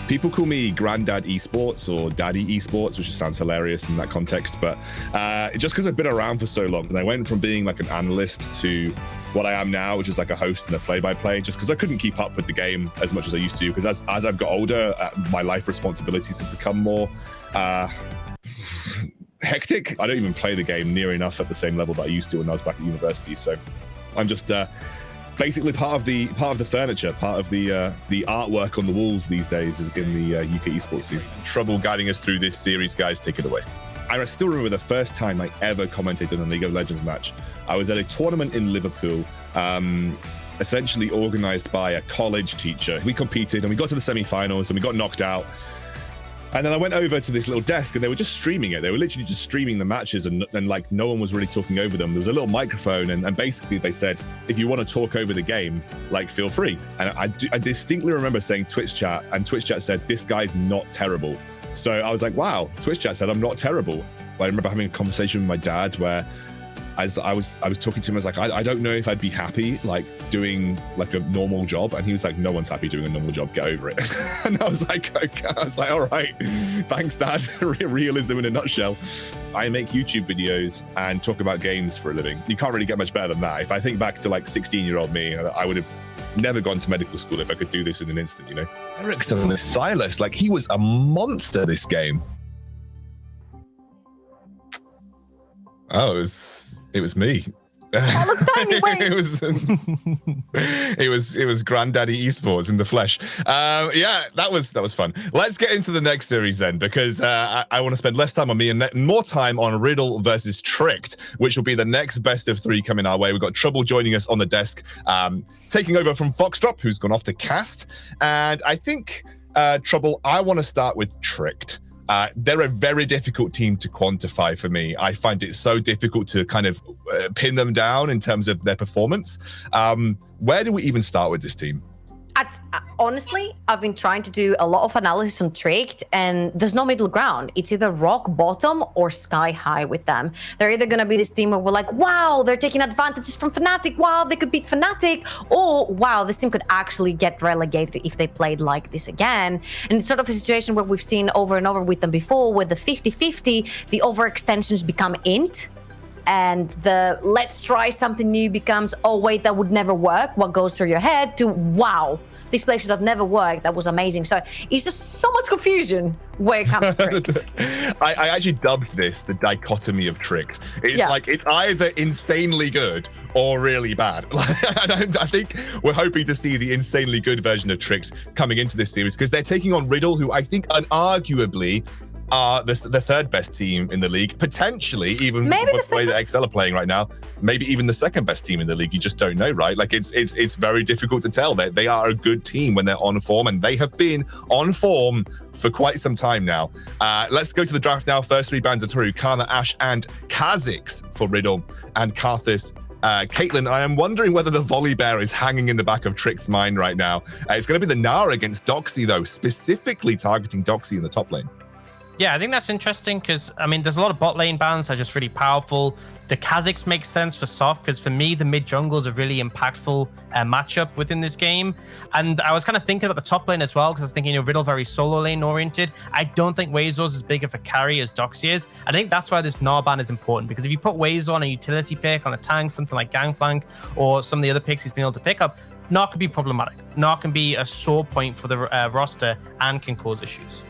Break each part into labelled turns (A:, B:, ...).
A: People call me Granddad Esports or Daddy Esports, which just sounds hilarious in that context. But just because I've been around for so long, and I went from being like an analyst to what I am now, which is like a host and a play-by-play, just because I couldn't keep up with the game as much as I used to. Because as I've got older, my life responsibilities have become more hectic. I don't even play the game near enough at the same level that I used to when I was back at university. So I'm just basically part of the furniture, part of the artwork on the walls these days is in the UK esports scene. Trouble guiding us through this series, guys. Take it away. I still remember the first time I ever commentated on a League of Legends match. I was at a tournament in Liverpool, essentially organized by a college teacher. We competed and we got to the semi-finals and we got knocked out. And then I went over to this little desk and they were just streaming it. They were literally just streaming the matches and like no one was really talking over them. There was a little microphone and basically they said, if you want to talk over the game, like feel free. And I distinctly remember saying Twitch chat, and Twitch chat said, this guy's not terrible. So I was like, wow, Twitch chat said I'm not terrible. I remember having a conversation with my dad where as I was talking to him, I was like, I don't know if I'd be happy like doing like a normal job. And he was like, no one's happy doing a normal job, get over it. And I was like, okay. I was like, all right, thanks, Dad. Realism in a nutshell. I make YouTube videos and talk about games for a living. You can't really get much better than that. If I think back to like 16-year-old me, I would have never gone to medical school if I could do this in an instant, you know? Ericsson and Silas, like he was a monster this game. Oh, it was me. It was Granddaddy Esports in the flesh. Yeah, that was fun. Let's get into the next series then, because I want to spend less time on me and more time on Riddle versus Tricked, which will be the next best of 3 coming our way. We've got Trouble joining us on the desk, taking over from Foxdrop, who's gone off to Cast. And I think, Trouble, I want to start with Tricked. They're a very difficult team to quantify for me. I find it so difficult to kind of pin them down in terms of their performance. Where do we even start with this team?
B: Honestly, I've been trying to do a lot of analysis on Tricked, and there's no middle ground. It's either rock bottom or sky high with them. They're either going to be this team where we're like, wow, they're taking advantages from Fnatic. Wow, they could beat Fnatic. Or, wow, this team could actually get relegated if they played like this again. And it's sort of a situation where we've seen over and over with them before, where the 50-50, the overextensions become int. And the let's try something new becomes, oh, wait, that would never work. What goes through your head to, wow, this play should have never worked. That was amazing. So it's just so much confusion where it comes to Tricked.
A: I actually dubbed this the dichotomy of Tricked. It's like it's either insanely good or really bad. I think we're hoping to see the insanely good version of Tricked coming into this series because they're taking on Riddle, who I think unarguably are the third best team in the league, potentially even with the way that XL are playing right now, maybe even the second best team in the league. You just don't know, right? Like it's very difficult to tell. They are a good team when they're on form, and they have been on form for quite some time now. Let's go to the draft now. First 3 bands are through: Karma, Ash, and Kha'Zix for Riddle, and Karthus. Caitlin, I am wondering whether the volley bear is hanging in the back of Trick's mind right now. It's going to be the Nara against Doxy, though, specifically targeting Doxy in the top lane.
C: Yeah, I think that's interesting because, I mean, there's a lot of bot lane bans that are just really powerful. The Kha'Zix makes sense for soft because for me, the mid jungle is a really impactful matchup within this game. And I was kind of thinking about the top lane as well because I was thinking, Riddle very solo lane oriented. I don't think Wazor's as big of a carry as Doxy is. I think that's why this Gnar ban is important because if you put Wazor on a utility pick, on a tank, something like Gangplank, or some of the other picks he's been able to pick up, Gnar can be problematic. Gnar can be a sore point for the roster and can cause issues.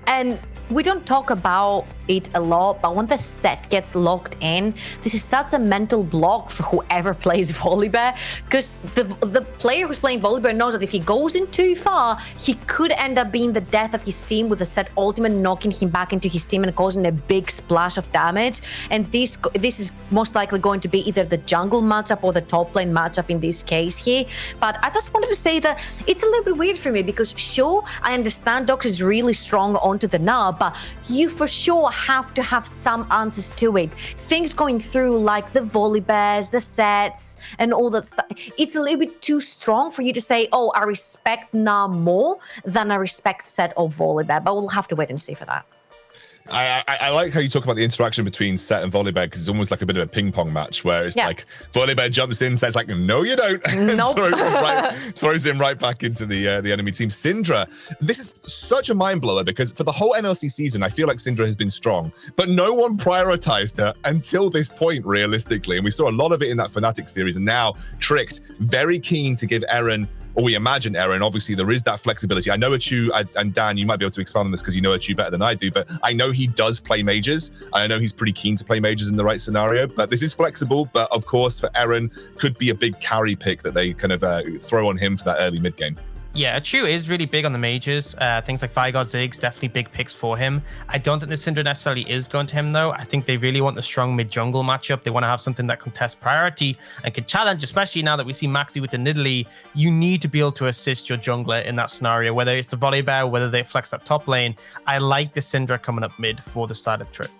B: And we don't talk about it a lot, but when the set gets locked in, this is such a mental block for whoever plays Volibear, because the player who's playing Volibear knows that if he goes in too far, he could end up being the death of his team with the set ultimate knocking him back into his team and causing a big splash of damage. And this is most likely going to be either the jungle matchup or the top lane matchup in this case here. But I just wanted to say that it's a little bit weird for me because sure, I understand Dox is really strong onto the Gnar, but you for sure have to have some answers to it. Things going through like the Volibears, the sets, and all that stuff. It's a little bit too strong for you to say, oh, I respect Gnar more than I respect set of Volibear, but we'll have to wait and see for that.
A: I like how you talk about the interaction between Set and Volibear, because it's almost like a bit of a ping pong match where it's like Volibear jumps in, Set's like, no, you don't.
B: Nope.
A: throws him right back into the enemy team. Syndra, this is such a mind blower because for the whole NLC season, I feel like Syndra has been strong, but no one prioritized her until this point, realistically. And we saw a lot of it in that Fnatic series. And now Tricked, very keen to give Eren, or we imagine Eren, obviously there is that flexibility. I know Achu, and Dan, you might be able to expand on this because you know Achu better than I do, but I know he does play mages. I know he's pretty keen to play mages in the right scenario, but this is flexible. But of course, for Eren, could be a big carry pick that they kind of throw on him for that early mid game.
C: Yeah, Achu is really big on the mages. Things like Vigor, Ziggs, definitely big picks for him. I don't think the Syndra necessarily is going to him, though. I think they really want the strong mid-jungle matchup. They want to have something that contests priority and can challenge, especially now that we see Maxi with the Nidalee. You need to be able to assist your jungler in that scenario, whether it's the Volibear, whether they flex that top lane. I like the Syndra coming up mid for the start of Trick.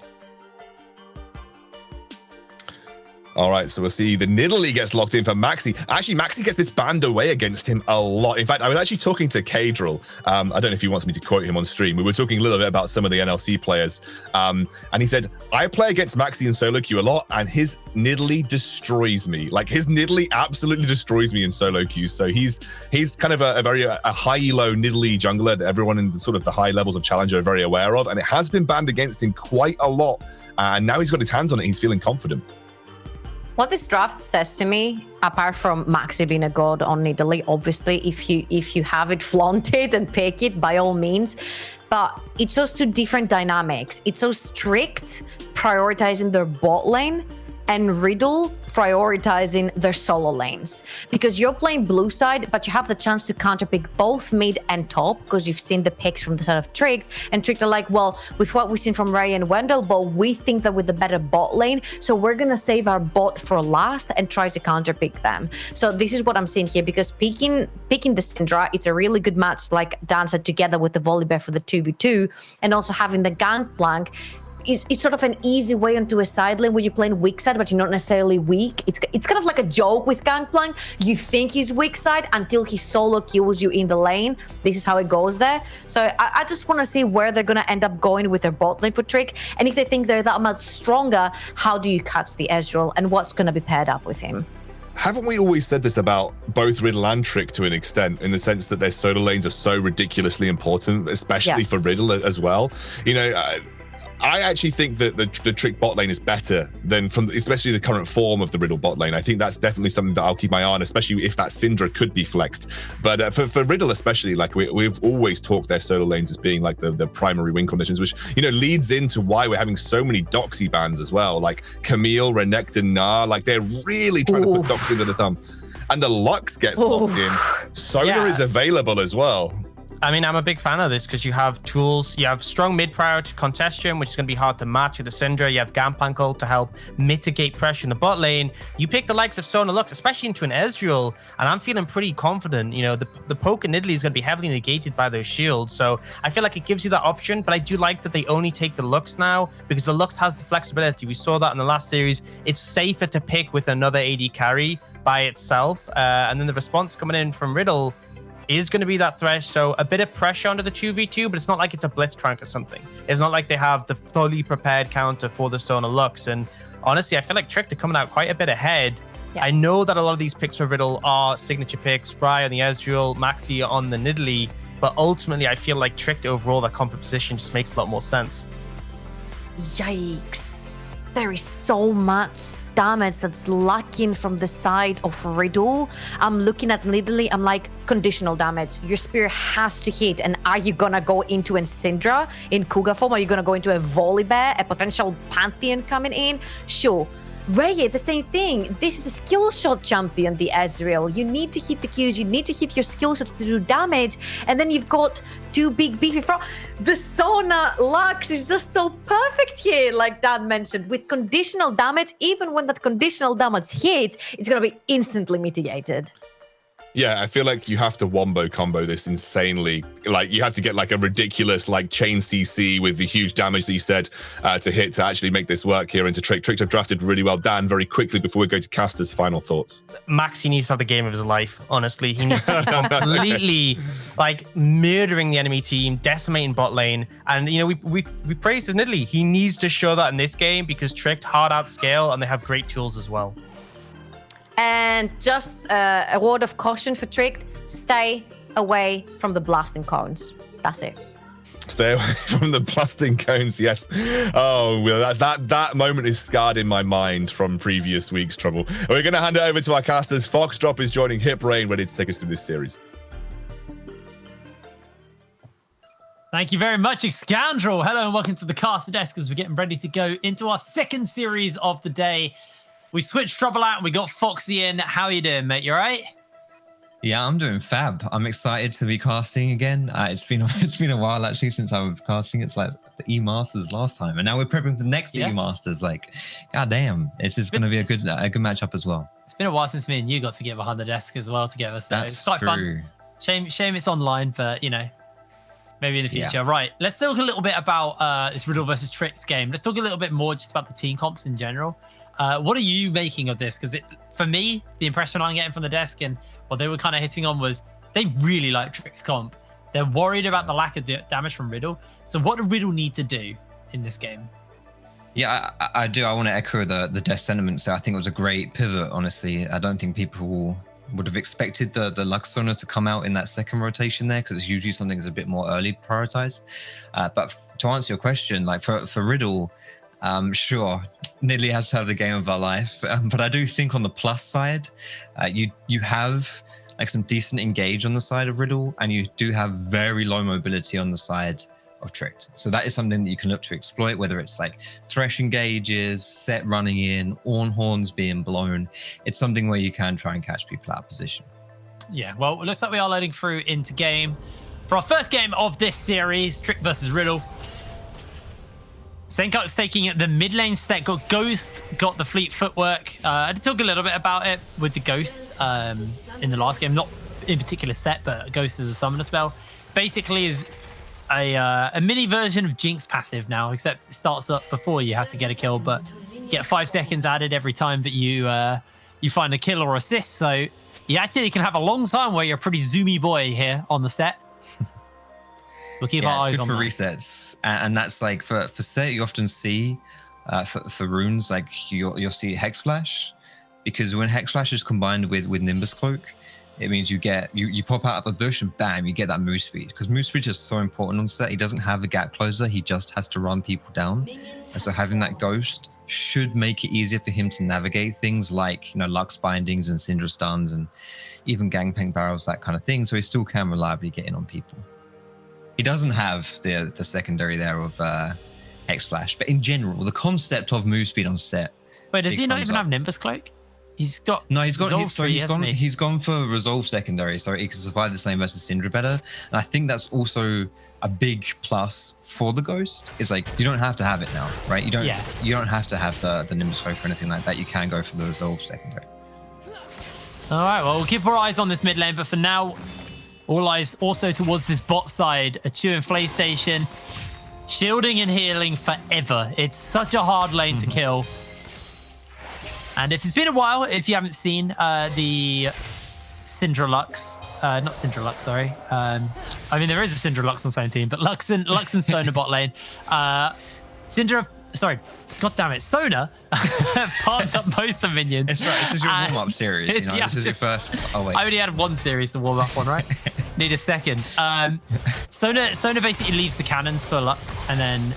A: All right, so we'll see the Nidalee gets locked in for Maxi. Actually, Maxi gets this banned away against him a lot. In fact, I was actually talking to Kadril. I don't know if he wants me to quote him on stream. We were talking a little bit about some of the NLC players. And he said, I play against Maxi in solo queue a lot, and his Nidalee destroys me. Like, his Nidalee absolutely destroys me in solo queue. So he's kind of a very high-elo Nidalee jungler that everyone in the sort of the high levels of challenge are very aware of. And it has been banned against him quite a lot. And now he's got his hands on it. He's feeling confident.
B: What this draft says to me, apart from Maxi being a god on Nidalee, obviously, if you have it, flaunt it and pick it by all means, but it shows two different dynamics. It shows Tricked prioritizing their bot lane and Riddle prioritizing their solo lanes. Because you're playing blue side, but you have the chance to counterpick both mid and top, because you've seen the picks from the side of Tricked, and Tricked are like, well, with what we've seen from Ray and Wendell, but we think that with the better bot lane, so we're gonna save our bot for last and try to counterpick them. So this is what I'm seeing here, because picking the Syndra, it's a really good match, like Dan said, together with the Volibear for the 2v2, and also having the Gangplank. It's sort of an easy way onto a side lane where you're playing weak side, but you're not necessarily weak. It's kind of like a joke with Gangplank. You think he's weak side until he solo kills you in the lane. This is how it goes there. So I just want to see where they're going to end up going with their bot lane for Trick. And if they think they're that much stronger, how do you catch the Ezreal and what's going to be paired up with him?
A: Haven't we always said this about both Riddle and Trick to an extent, in the sense that their solo lanes are so ridiculously important, especially for Riddle as well? You know, I actually think that the Trick bot lane is better than especially the current form of the Riddle bot lane. I think that's definitely something that I'll keep my eye on, especially if that Syndra could be flexed. But for Riddle especially, like we've always talked their solo lanes as being like the primary win conditions, which, you know, leads into why we're having so many Doxy bans as well. Like Camille, Renekton, Gnar, like they're really trying to put Doxy under the thumb. And the Lux gets locked in. Solar is available as well.
C: I mean, I'm a big fan of this because you have tools. You have strong mid-priority contestion, which is going to be hard to match with the Syndra. You have Gangplank ult to help mitigate pressure in the bot lane. You pick the likes of Sona Lux, especially into an Ezreal, and I'm feeling pretty confident. You know, the poke in Nidalee is going to be heavily negated by those shields, so I feel like it gives you that option, but I do like that they only take the Lux now because the Lux has the flexibility. We saw that in the last series. It's safer to pick with another AD carry by itself, and then the response coming in from Riddle is going to be that thresh, so a bit of pressure under the 2v2, but it's not like it's a Blitzcrank or something. It's not like they have the fully prepared counter for the Sona Lux, and honestly, I feel like Tricked are coming out quite a bit ahead. Yeah. I know that a lot of these picks for Riddle are signature picks, Fry on the Ezreal, Maxi on the Nidalee, but ultimately I feel like Tricked overall, that composition just makes a lot more sense.
B: Yikes. There is so much damage that's lacking from the side of Riddle. I'm looking at Nidalee, I'm like, conditional damage. Your spear has to hit, and are you gonna go into a Syndra in Cougar form? Are you gonna go into a Volibear, a potential Pantheon coming in? Sure. Ray, the same thing. This is a skill shot champion, the Ezreal. You need to hit the Qs, you need to hit your skill shots to do damage, and then you've got two big beefy from the Sona Lux is just so perfect here, like Dan mentioned, with conditional damage. Even when that conditional damage hits, it's gonna be instantly mitigated.
A: Yeah, I feel like you have to wombo combo this insanely. Like, you have to get like a ridiculous like chain CC with the huge damage that you said to hit to actually make this work here into Trick. Trick have drafted really well. Dan, very quickly before we go to Caster's final thoughts.
C: Max, he needs to have the game of his life, honestly. He needs to be completely like murdering the enemy team, decimating bot lane. And, you know, we praised his Nidalee. He needs to show that in this game because Trick hard out scale and they have great tools as well.
B: And just a word of caution for Trick: stay away from the blasting cones. That's it.
A: Stay away from the blasting cones. Yes. Oh, well, that moment is scarred in my mind from previous week's trouble. We're going to hand it over to our casters. Foxdrop is joining Hip Rain, ready to take us through this series.
D: Thank you very much, Scoundrel. Hello and welcome to the caster desk as we're getting ready to go into our second series of the day. We switched Trouble out and we got Foxy in. How are you doing, mate? You all right?
E: Yeah, I'm doing fab. I'm excited to be casting again. It's been a while actually since I was casting. It's like the E-Masters last time, and now we're prepping for the next E-Masters. Like, goddamn, this is going to be a good matchup as well.
D: It's been a while since me and you got to get behind the desk as well together. So
E: That's
D: it's quite
E: true.
D: fun. Shame it's online, but you know, maybe in the future.
E: Yeah.
D: Right. Let's talk a little bit about this Riddle versus Trick game. Let's talk a little bit more just about the team comps in general. What are you making of this? Because for me, the impression I'm getting from the desk and what they were kind of hitting on was they really like Trick's comp. They're worried about the lack of damage from Riddle. So what do Riddle need to do in this game?
E: Yeah, I do. I want to echo the death sentiments there. I think it was a great pivot, honestly. I don't think people would have expected the Lux Sona to come out in that second rotation there because it's usually something that's a bit more early prioritized. But to answer your question, like for Riddle, sure, Nidalee has to have the game of our life, but I do think on the plus side, you have like some decent engage on the side of Riddle, and you do have very low mobility on the side of Trick. So that is something that you can look to exploit, whether it's like Thresh engages, Set running in, Ornn horns being blown. It's something where you can try and catch people out of position.
D: Yeah, well, it looks like we are loading through into game. For our first game of this series, Trick versus Riddle. Senkuk's taking the mid lane set. Ghost got the fleet footwork. I did talk a little bit about it with the Ghost in the last game. Not in particular set, but Ghost is a summoner spell. Basically is a mini version of Jinx passive now, except it starts up before you have to get a kill, but you get 5 seconds added every time that you find a kill or assist. So you actually can have a long time where you're a pretty zoomy boy here on the set. We'll keep our eyes on
E: for
D: that.
E: resets. And that's like for set, you often see for runes, like you'll see Hex Flash, because when Hex Flash is combined with Nimbus Cloak, it means you pop out of a bush and bam, you get that move speed. Because move speed is so important on set. He doesn't have a gap closer. He just has to run people down. And so having that Ghost should make it easier for him to navigate things like, you know, Lux Bindings and Syndra Stuns and even Gangplank Barrels, that kind of thing. So he still can reliably get in on people. He doesn't have the secondary there of Hex Flash, but in general, the concept of move speed on set.
D: Wait, does he not even have Nimbus Cloak? He's got
E: he's gone for Resolve secondary, so he can survive this lane versus Syndra better. And I think that's also a big plus for the Ghost. Is like you don't have to have it now, right? You don't have to have the Nimbus Cloak or anything like that. You can go for the Resolve secondary.
D: All right, well, we'll keep our eyes on this mid lane, but for now, all eyes also towards this bot side. A Chew and Flay station. Shielding and healing forever. It's such a hard lane to kill. And if it's been a while, if you haven't seen the Syndra Lux, not Syndra Lux, sorry. I mean, there is a Syndra Lux on the same team, but Lux and Sona bot lane. God damn it, Sona parts up most of the minions.
E: It's right, this is your warm-up series. You know? This is your first. Oh, wait.
D: I only had one series to warm up on, right? Need a second. Sona basically leaves the cannons for Lux and then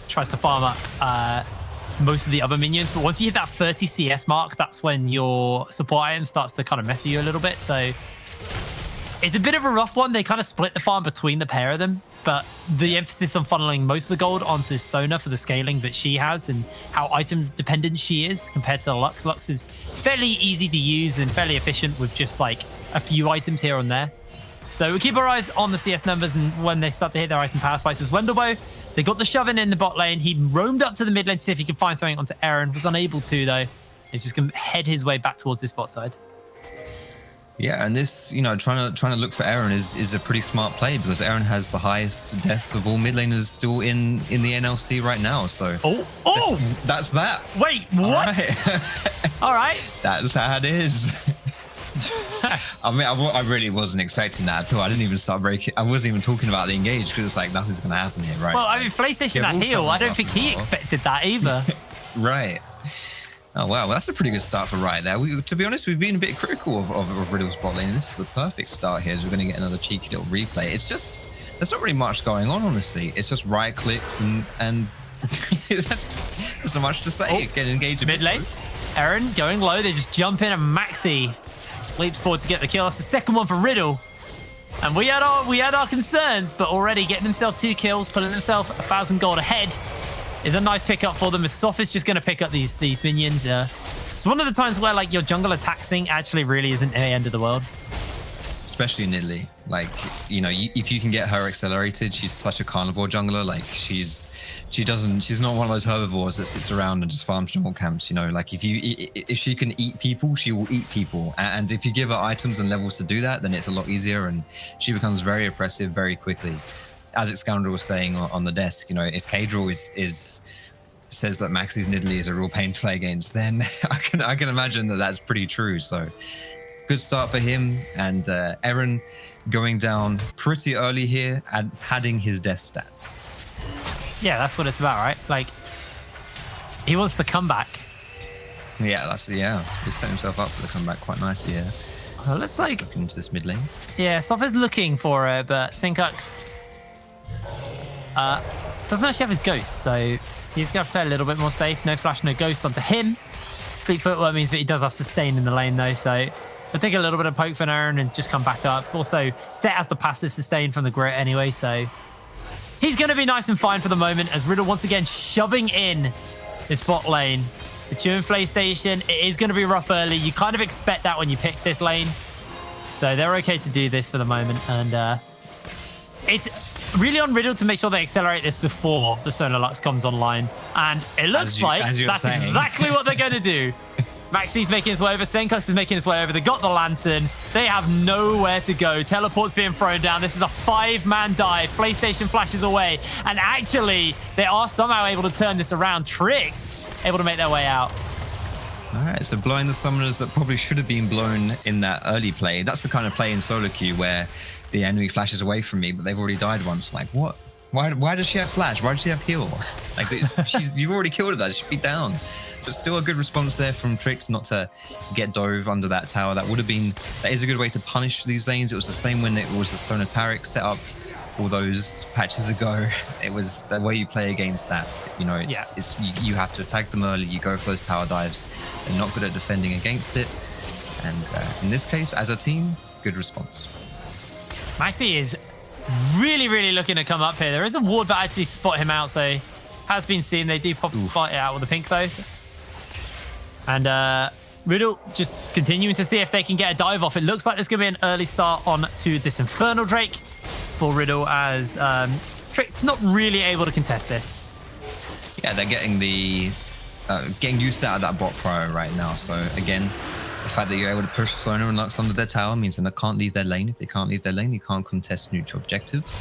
D: tries to farm up most of the other minions. But once you hit that 30 CS mark, that's when your support item starts to kind of mess with you a little bit. So it's a bit of a rough one. They kind of split the farm between the pair of them. But the emphasis on funneling most of the gold onto Sona for the scaling that she has and how item dependent she is compared to Lux. Lux is fairly easy to use and fairly efficient with just like a few items here and there. So we keep our eyes on the CS numbers, and when they start to hit their item power spikes as Wendelbow, they got the shoving in the bot lane. He roamed up to the mid lane to see if he could find something onto Aaron. Was unable to though. He's just going to head his way back towards this bot side.
E: Yeah, and this, trying to look for Aaron is a pretty smart play because Aaron has the highest deaths of all mid laners still in the NLC right now. So that's that.
D: Wait, what? All right.
E: That's how it is. I mean, I really wasn't expecting that at all. I didn't even start breaking. I wasn't even talking about the engage because it's like nothing's going to happen here, right?
D: Well, I mean, PlayStation that heal. I don't think he expected that either.
E: Right. Oh, wow. Well, that's a pretty good start for Riot there. To be honest, we've been a bit critical of Riddle's bot lane. This is the perfect start here as we're going to get another cheeky little replay. It's just, there's not really much going on, honestly. It's just Riot clicks and there's so much to say. Get engaged
D: mid lane. Aaron going low. They just jump in and Maxi leaps forward to get the kill. That's the second one for Riddle. And we had our concerns, but already getting themselves 2 kills, putting themselves 1,000 gold ahead is a nice pickup for them. As Soph is just going to pick up these minions. It's one of the times where like your jungle attack thing actually really isn't the end of the world.
E: Especially in Nidalee. Like, if you can get her accelerated, she's such a carnivore jungler. Like she's not one of those herbivores that sits around and just farms jungle camps. Like if she can eat people, she will eat people. And if you give her items and levels to do that, then it's a lot easier and she becomes very oppressive very quickly. As Scoundrel was saying on the desk, if Kadril says that Maxi's Nidalee is a real pain to play against, then I can imagine that that's pretty true. So good start for him. And Aaron going down pretty early here and padding his death stats.
D: Yeah, that's what it's about, right? Like, he wants the comeback.
E: Yeah, he's set himself up for the comeback quite nicely here.
D: Well, let's like
E: look into this mid lane.
D: Yeah, Soph is looking for it, but Stinkux doesn't actually have his ghost, so he's got to play a little bit more safe. No flash, no ghost onto him. Fleet footwork means that he does have sustain in the lane though, so we'll take a little bit of poke for Aaron and just come back up. Also, Set has the passive sustain from the grit anyway, so he's going to be nice and fine for the moment as Riddle once again shoving in this bot lane. The Turin PlayStation, it is going to be rough early. You kind of expect that when you pick this lane. So they're okay to do this for the moment. And it's really on Riddle to make sure they accelerate this before the Solar Lux comes online. And it looks like that's exactly what they're going to do. Maxi's making his way over. Stenkux is making his way over. They got the lantern. They have nowhere to go. Teleport's being thrown down. This is a 5-man dive. PlayStation flashes away. And actually, they are somehow able to turn this around. Tricks able to make their way out.
E: All right, so blowing the summoners that probably should have been blown in that early play. That's the kind of play in solo queue where the enemy flashes away from me, but they've already died once. Like, what? Why does she have flash? Why does she have heal? Like, you've already killed her. That should be down. But still a good response there from Trix not to get dove under that tower. That is a good way to punish these lanes. It was the same when it was the Sonataric set up all those patches ago. It was the way you play against that. You have to attack them early. You go for those tower dives. They're not good at defending against it. And in this case, as a team, good response.
D: Maxi is really, really looking to come up here. There is a ward that actually spot him out, so has been seen. They do pop fight it out with the pink though. And Riddle just continuing to see if they can get a dive off. It looks like there's going to be an early start on to this Infernal Drake for Riddle as Trick's not really able to contest this.
E: Yeah, they're getting getting used out of that bot prior right now. So again, the fact that you're able to push Sonar and Lux under their tower means that they can't leave their lane. If they can't leave their lane, you can't contest neutral objectives.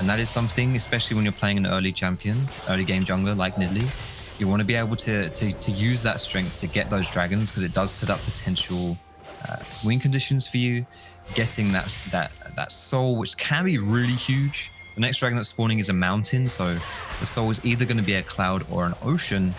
E: And that is something, especially when you're playing an early champion, early game jungler like Nidalee, you want to be able to use that strength to get those dragons because it does set up potential win conditions for you. Getting that soul, which can be really huge. The next dragon that's spawning is a mountain, so the soul is either going to be a cloud or an ocean.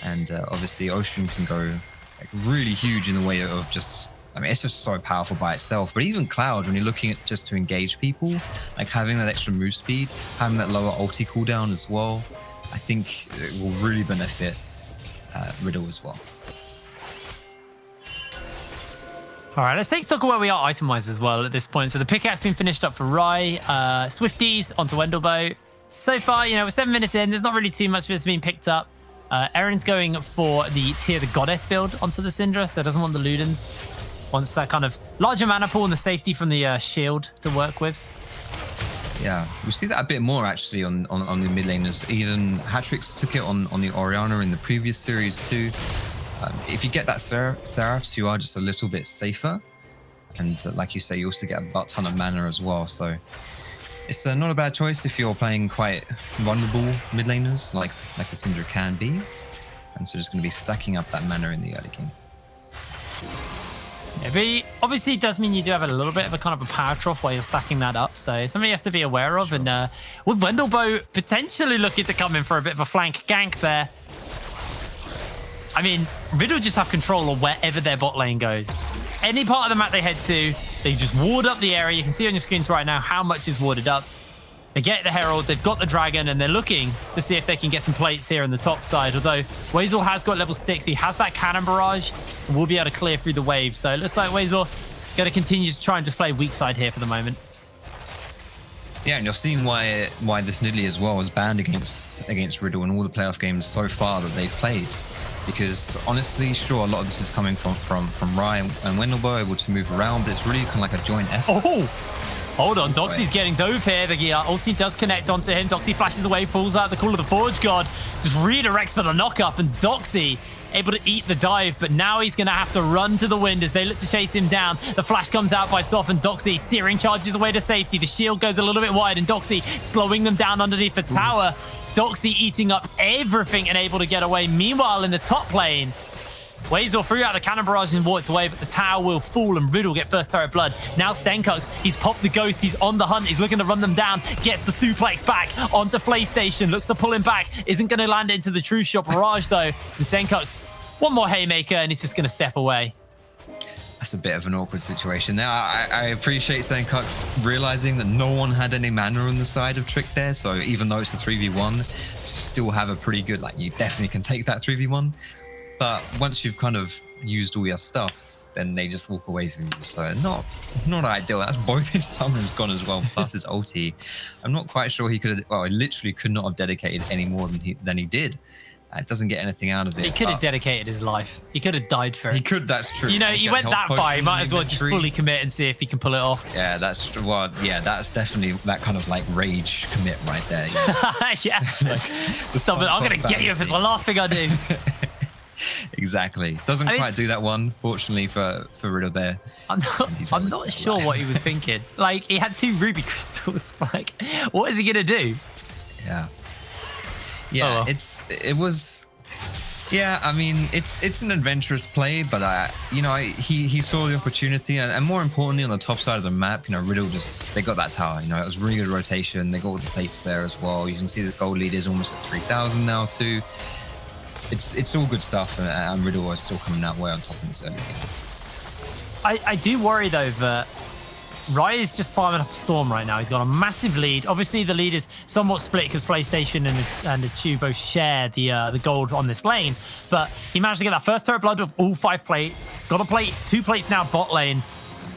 E: And obviously ocean can go like really huge in the way of just, I mean, it's just so powerful by itself. But even cloud, when you're looking at just to engage people, like having that extra move speed, having that lower ulti cooldown as well, I think it will really benefit Riddle as well.
D: All right, let's take stock of where we are item-wise as well at this point. So the pickaxe been finished up for Rai, Swifties onto Wendelbow. So far, we're 7 minutes in. There's not really too much of this being picked up. Aaron's going for the Tear the Goddess build onto the Syndra, so doesn't want the Ludens. Wants that kind of larger mana pool and the safety from the shield to work with.
E: Yeah, we see that a bit more actually on the mid laners. Even Hatrix took it on the Orianna in the previous series too. If you get that Seraphs, you are just a little bit safer. And like you say, you also get a butt ton of mana as well. So it's not a bad choice if you're playing quite vulnerable mid laners, like the Syndra can be. And so just going to be stacking up that mana in the early game.
D: Yeah, but obviously it does mean you do have a little bit of a kind of a power trough while you're stacking that up. So somebody has to be aware of. Sure. And with Wendelboe potentially looking to come in for a bit of a flank gank there. I mean, Riddle just have control of wherever their bot lane goes. Any part of the map they head to, they just ward up the area. You can see on your screens right now how much is warded up. They get the Herald, they've got the Dragon, and they're looking to see if they can get some plates here on the top side. Although Weasel has got level 6, he has that Cannon Barrage, and will be able to clear through the waves. So it looks like Weasel going to continue to try and just play weak side here for the moment.
E: Yeah, and you're seeing why this Nidalee as well is banned against Riddle in all the playoff games so far that they've played. Because honestly, sure, a lot of this is coming from Rye and Wendelboe able to move around, but it's really kind of like a joint effort.
D: Oh! Hold on, Doxy's getting dove here. The ulti does connect onto him. Doxy flashes away, pulls out the Call of the Forge God, just redirects for the knock-up, and Doxy able to eat the dive, but now he's going to have to run to the wind as they look to chase him down. The flash comes out by Soft, and Doxy searing charges away to safety. The shield goes a little bit wide, and Doxy slowing them down underneath the tower. Doxy eating up everything and able to get away. Meanwhile, in the top lane, Weasel threw out the Cannon Barrage and walked away, but the tower will fall and Riddle get first turret blood. Now Stenkux, he's popped the Ghost, he's on the hunt, he's looking to run them down, gets the suplex back onto PlayStation, looks to pull him back, isn't going to land into the True Shot Barrage though. And Stenkux, one more haymaker and he's just going to step away.
E: That's a bit of an awkward situation. Now, I appreciate Stenkux realizing that no one had any mana on the side of Trick there, so even though it's a 3v1, still have a pretty good, like, you definitely can take that 3v1. But once you've kind of used all your stuff, then they just walk away from you. So not ideal. That's both his summons gone as well, plus his ulti. I'm not quite sure he could have, well, he literally could not have dedicated any more than he did. It doesn't get anything out of it.
D: He could have dedicated his life. He could have died for it.
E: He could, that's true.
D: You know, he went that far. He might as well just fully commit and see if he can pull it off.
E: Yeah, that's definitely that kind of like rage commit right there.
D: Yeah. Stop it. I'm going to get you if it's the last thing I do.
E: Exactly. Doesn't quite do that one, fortunately for Riddle there.
D: I'm not sure what he was thinking. Like, he had 2 ruby crystals. Like, what is he going to do?
E: Yeah. Yeah,
D: oh, well.
E: It was. Yeah, I mean, it's an adventurous play, but he saw the opportunity, and more importantly, on the top side of the map, Riddle they got that tower. It was really good rotation. They got all the plates there as well. You can see this gold lead is almost at 3,000 now too. It's all good stuff, and Riddle is still coming out way on top in this early game.
D: I do worry though that Rye is just farming up a Storm right now. He's got a massive lead. Obviously, the lead is somewhat split because PlayStation and the Chew both share the gold on this lane. But he managed to get that first turret blood with all 5 plates. Got a plate, 2 plates now bot lane.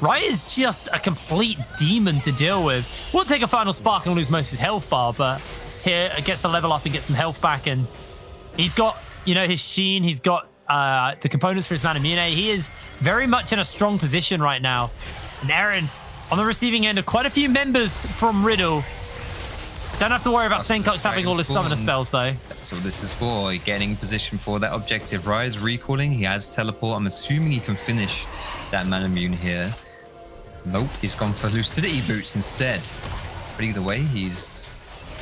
D: Rye is just a complete demon to deal with. Will take a final spark and lose most of his health bar, but here gets the level up and gets some health back. And he's got, his Sheen. He's got the components for his Mana Mune. He is very much in a strong position right now. And Aaron, on the receiving end of quite a few members from Riddle. Don't have to worry about Stenkux having all his summoner spells, though.
E: That's what this is for. Getting position for that objective. Rise recalling. He has teleport. I'm assuming he can finish that Mana Mune here. Nope, he's gone for Lucidity Boots instead. But either way, he's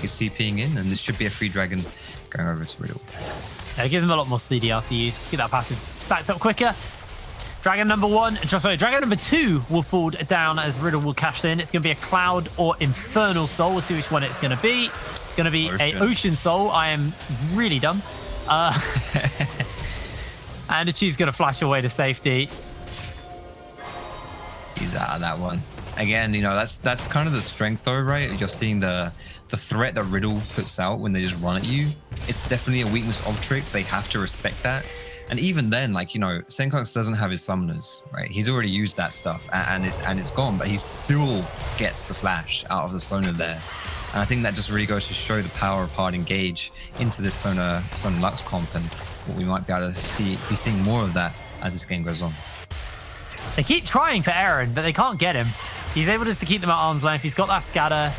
E: TPing in, and this should be a free dragon going over to Riddle.
D: Yeah, it gives him a lot more CDR to use. Get that passive stacked up quicker. Dragon number 1, Dragon number 2 will fall down as Riddle will cash in. It's going to be a Cloud or Infernal Soul. We'll see which one it's going to be. It's going to be an Ocean Soul. I am really dumb. And she's going to flash away to safety.
E: He's out of that one. Again, that's kind of the strength though, right? You're seeing the threat that Riddle puts out when they just run at you. It's definitely a weakness of Trick. They have to respect that. And even then, Stenkux doesn't have his summoners, right? He's already used that stuff and it's gone, but he still gets the flash out of the Sonar there. And I think that just really goes to show the power of hard engage into this Sonar Lux comp, and what we might be able to be seeing more of that as this game goes on.
D: They keep trying for Aaron, but they can't get him. He's able just to keep them at arm's length. He's got that scatter.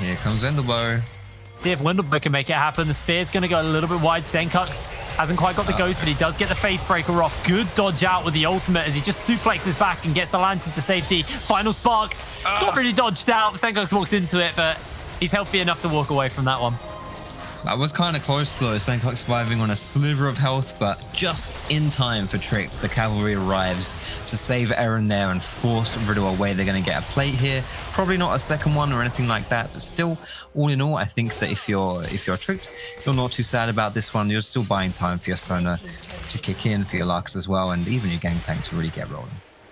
E: Here comes Wendelboe.
D: See if Wendelboe can make it happen. The spear's going to go a little bit wide. Stenkux Hasn't quite got the ghost, but he does get the face breaker off. Good dodge out with the ultimate as he just suplexes back and gets the lantern to safety. Final spark. Not really dodged out. Stenkox walks into it, but he's healthy enough to walk away from that one.
E: That was kind of close though. Stenkox surviving on a sliver of health, but just in time for Trix. The cavalry arrives to save Aaron there and force Riddle away. They're going to get a plate here. Probably not a second one or anything like that, but still, all in all, I think that if you're Tricked, you're not too sad about this one. You're still buying time for your Sona to kick in, for your Lux as well, and even your Gangplank to really get rolling.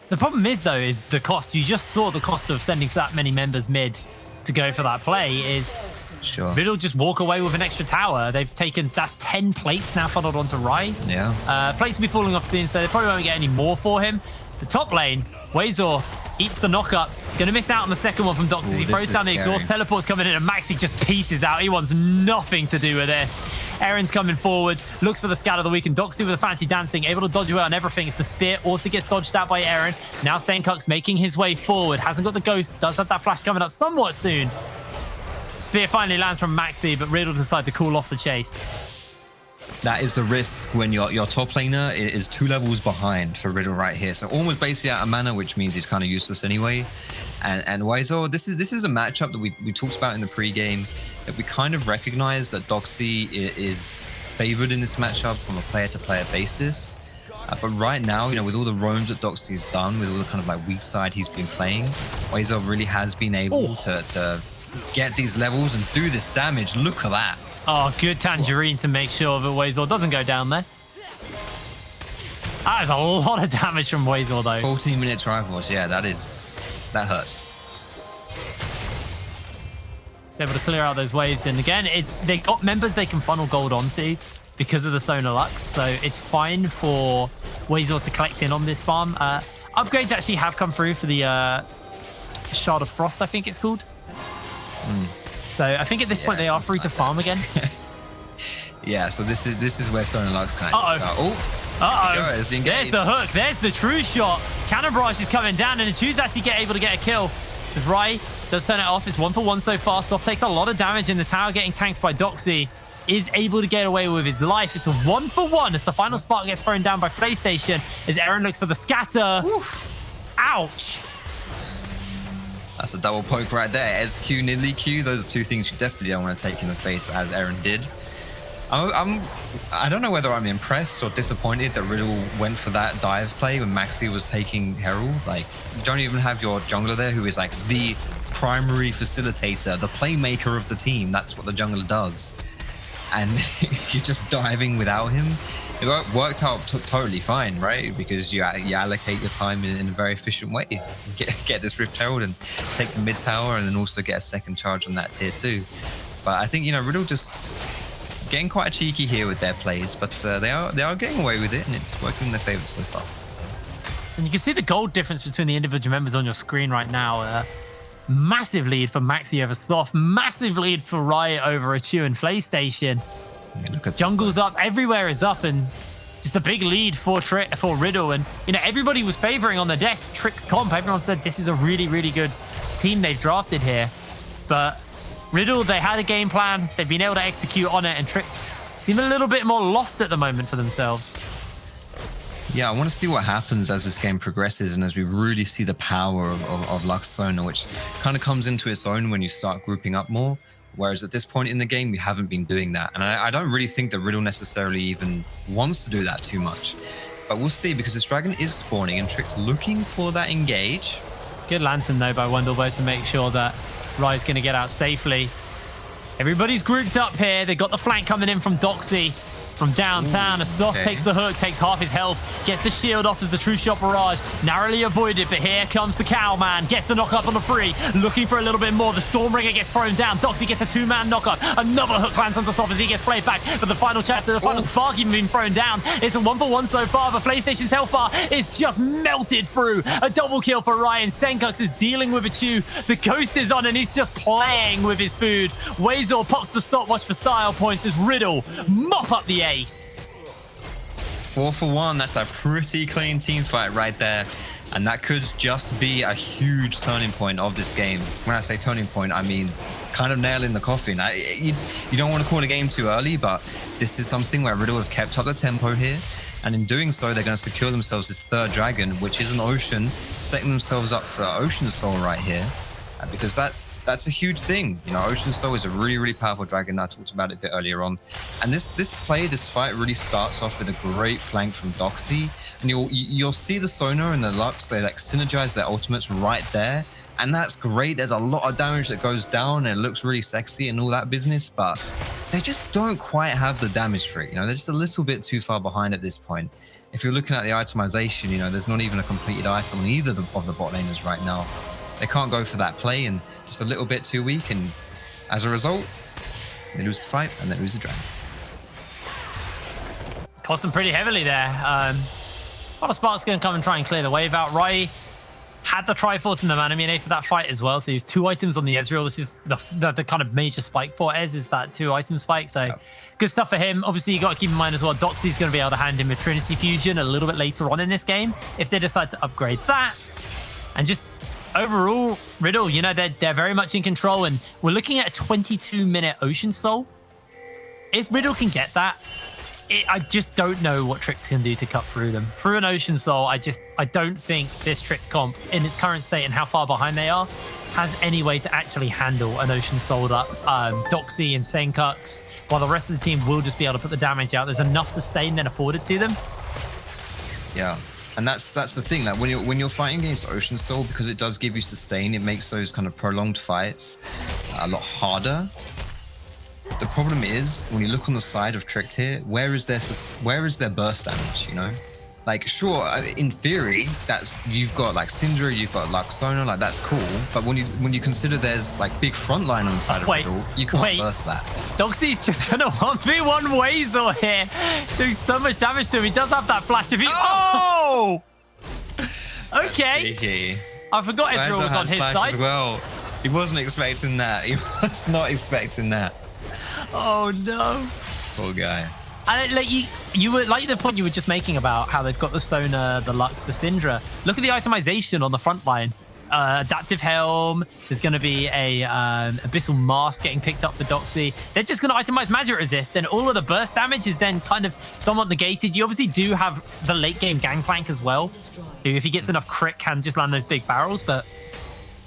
D: The problem is, though, is the cost. You just saw the cost of sending that many members mid to go for that play is...
E: Sure.
D: Riddle just walk away with an extra tower. They've taken, that's 10 plates now funneled onto Rai.
E: Yeah.
D: Plates will be falling off soon, so they probably won't get any more for him. The top lane, Wazor eats the knock-up. Gonna miss out on the second one from Dox because he throws down the exhaust. Teleport's coming in and Maxi just pieces out. He wants nothing to do with this. Aaron's coming forward, looks for the scout of the week, and Doxy with the fancy dancing, able to dodge away on everything. It's the spear, also gets dodged out by Aaron. Now Stenkox making his way forward. Hasn't got the ghost, does have that flash coming up somewhat soon. Spear finally lands from Maxi, but Riddle decides to cool off the chase.
E: That is the risk when your top laner is 2 levels behind for Riddle right here. So almost basically out of mana, which means he's kind of useless anyway. And Waizo, this is a matchup that we talked about in the pregame, that we kind of recognize that Doxy is favored in this matchup from a player-to-player basis. But right now, with all the roams that Doxy's done, with all the kind of like weak side he's been playing, Waizo really has been able to get these levels and do this damage. Look at that.
D: Oh, good tangerine to make sure that Wazor doesn't go down there. That is a lot of damage from Wazor, though.
E: 14-minute Triforce, yeah, that hurts.
D: He's able to clear out those waves. And again, they got members they can funnel gold onto because of the Sona Lux, so it's fine for Wazor to collect in on this farm. Upgrades actually have come through for the Shard of Frost, I think it's called. So I think at this point they are free to farm again.
E: Yeah, so this is where Sona Lux kind of
D: There's the hook. There's the true shot. Cannon Barrage is coming down, and the Chews actually able to get a kill. Because Rai does turn it off. It's 1-for-1 so far. Soft takes a lot of damage, and the tower getting tanked by Doxy is able to get away with his life. It's a 1-for-1 as the final spark gets thrown down by PlayStation as Aaron looks for the scatter. Oof. Ouch.
E: That's a double poke right there. SQ, Nidalee Q, those are 2 things you definitely don't want to take in the face, as Aaron did. I don't know whether I'm impressed or disappointed that Riddle went for that dive play when Maxi was taking Herald. Like, you don't even have your jungler there, who is like the primary facilitator, the playmaker of the team. That's what the jungler does. And you're just diving without him. It worked out totally fine, right? Because you allocate your time in a very efficient way. Get this Rift Herald and take the mid tower, and then also get a second charge on that tier 2. But I think, Riddle just getting quite cheeky here with their plays, but they are getting away with it, and it's working in their favor so far.
D: And you can see the gold difference between the individual members on your screen right now. Massive lead for Maxi over Soft. Massive lead for Riot over Achu and PlayStation.
E: Yeah, look at
D: Jungle's up. Everywhere is up. And just a big lead for Riddle. And, everybody was favoring on the desk Trix comp. Everyone said this is a really, really good team they've drafted here. But Riddle, they had a game plan. They've been able to execute on it. And Trix seem a little bit more lost at the moment for themselves.
E: Yeah, I want to see what happens as this game progresses and as we really see the power of Lux Sona, which kind of comes into its own when you start grouping up more. Whereas at this point in the game, we haven't been doing that. And I don't really think that Riddle necessarily even wants to do that too much. But we'll see, because this dragon is spawning and Trix looking for that engage.
D: Good lantern, though, by Wendelbo to make sure that Rai's going to get out safely. Everybody's grouped up here. They got the flank coming in from Doxy. From downtown, Soft takes the hook, takes half his health, gets the shield off as the True Shot Barrage, narrowly avoided, but here comes the Cowman, gets the knock up on the free, looking for a little bit more. The Stormbringer gets thrown down, Doxy gets a 2-man knock up, another hook lands onto Soft as he gets played back, but the final chapter, the final spark even being thrown down. It's a 1-for-1 so far, but PlayStation's health bar is just melted through. A double kill for Ryan. Stenkox is dealing with a chew. The Ghost is on and he's just playing with his food. Wazor pops the stopwatch for style points as Riddle mop up the ace.
E: 4-for-1, that's a pretty clean team fight right there. And that could just be a huge turning point of this game. When I say turning point, I mean kind of nail in the coffin. You don't want to call a game too early, but this is something where Riddle have kept up the tempo here. And in doing so, they're going to secure themselves this third dragon, which is an Ocean, setting themselves up for Ocean Soul right here. Because that's a huge thing. You know, Ocean Soul is a really, really powerful dragon. I talked about it a bit earlier on. And this fight really starts off with a great flank from Doxy. And you'll see the Sona and the Lux, they like synergize their ultimates right there. And that's great. There's a lot of damage that goes down and it looks really sexy and all that business, but they just don't quite have the damage for it. You know, they're just a little bit too far behind at this point. If you're looking at the itemization, you know, there's not even a completed item on either of the bot laners right now. They can't go for that play and just a little bit too weak. And as a result, they lose the fight and they lose the dragon.
D: Cost them pretty heavily there. A lot of Sparks going to come and try and clear the wave out. Rai had the Triforce and the Manamine for that fight as well. So he used 2 items on the Ezreal. This is the kind of major spike for Ez, is that 2 item spike. So good stuff for him. Obviously, you got to keep in mind as well, Doxy's going to be able to hand him a Trinity Fusion a little bit later on in this game if they decide to upgrade that. And just overall, Riddle, you know, they're very much in control. And we're looking at a 22-minute Ocean Soul. If Riddle can get that, I just don't know what Tricked can do to cut through them. Through an Ocean Soul, I don't think this Tricked comp, in its current state and how far behind they are, has any way to actually handle an Ocean Souled up Doxy and Senkux, while the rest of the team will just be able to put the damage out. There's enough sustain then afforded to them.
E: Yeah, and that's the thing. Like when you're fighting against Ocean Soul, because it does give you sustain, it makes those kind of prolonged fights a lot harder. The problem is, when you look on the side of Tricked here, where is their burst damage, you know? Like, sure, in theory, you've got like Syndra, you've got Luxona, like that's cool. But when you consider there's like big front line on the side of Riddle, you can't burst that.
D: Doxy's just gonna 1v1 Wazel here, doing so much damage to him. He does have that flash defeat. Oh! Okay. I forgot Ezreal was on his side.
E: As well. He wasn't expecting that. He was not expecting that.
D: Oh no.
E: Poor guy.
D: And like you were like the point you were just making about how they've got the Sona, the Lux, the Syndra. Look at the itemization on the front line. Adaptive Helm. There's going to be a Abyssal Mask getting picked up for Doxy. They're just going to itemize Magic Resist, and all of the burst damage is then kind of somewhat negated. You obviously do have the late game Gangplank as well, who, if he gets enough crit, can just land those big barrels, but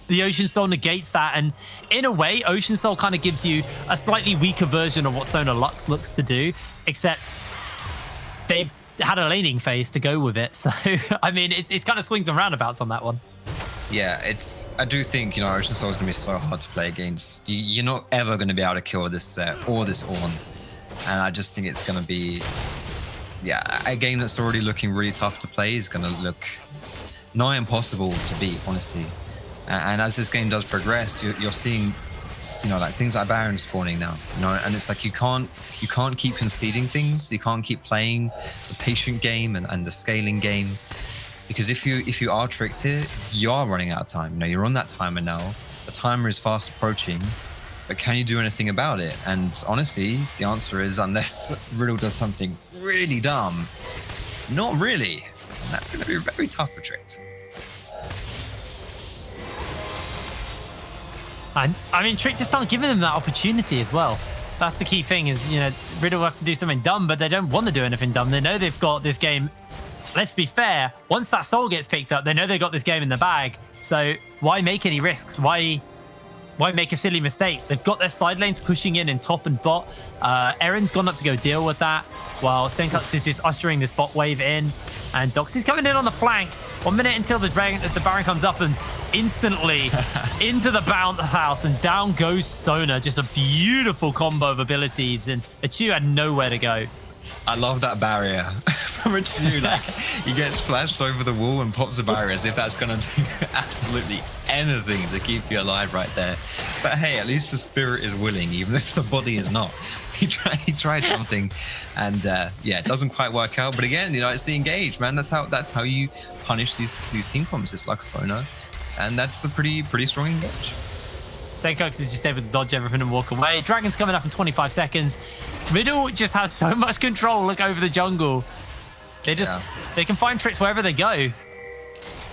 D: the Ocean Soul negates that. And in a way, Ocean Soul kind of gives you a slightly weaker version of what Sona Lux looks to do, except they had a laning phase to go with it. So, I mean, it's kind of swings and roundabouts on that one.
E: Yeah, I do think, you know, Ocean Soul is going to be so hard to play against. You're not ever going to be able to kill this set or this Ornn. And I just think it's going to be, yeah, a game that's already looking really tough to play is going to look nigh impossible to beat, honestly. And as this game does progress, you're seeing, you know, like things like Baron spawning now, you know, and it's like you can't keep conceding things. You can't keep playing the patient game and the scaling game. Because if you are tricked here, you are running out of time. You know, you're on that timer now. The timer is fast approaching, but can you do anything about it? And honestly, the answer is, unless Riddle does something really dumb, not really. And that's going to be very tough for Tricked.
D: I mean, Tricked just aren't giving them that opportunity as well. That's the key thing is, you know, Riddle will have to do something dumb, but they don't want to do anything dumb. They know they've got this game. Let's be fair, once that soul gets picked up, they know they've got this game in the bag. So why make any risks? Why make a silly mistake? They've got their side lanes pushing in top and bot. Erin's gone up to go deal with that, while Senkux is just ushering this bot wave in. And Doxy's coming in on the flank. 1 minute until the Baron comes up, and instantly into the Bounce House, and down goes Sona. Just a beautiful combo of abilities, and Achu had nowhere to go.
E: I love that barrier from Achu. Like, he gets flashed over the wall and pops the barrier as if that's going to do absolutely anything to keep you alive right there. But hey, at least the spirit is willing, even if the body is not. He tried something, and yeah, it doesn't quite work out. But again, you know, it's the engage, man. That's how you punish these team comps. It's like Sona, and that's a pretty strong engage.
D: Senkux is just able to dodge everything and walk away. Dragon's coming up in 25 seconds. Riddle just has so much control. Look over the jungle. They can find Tricks wherever they go.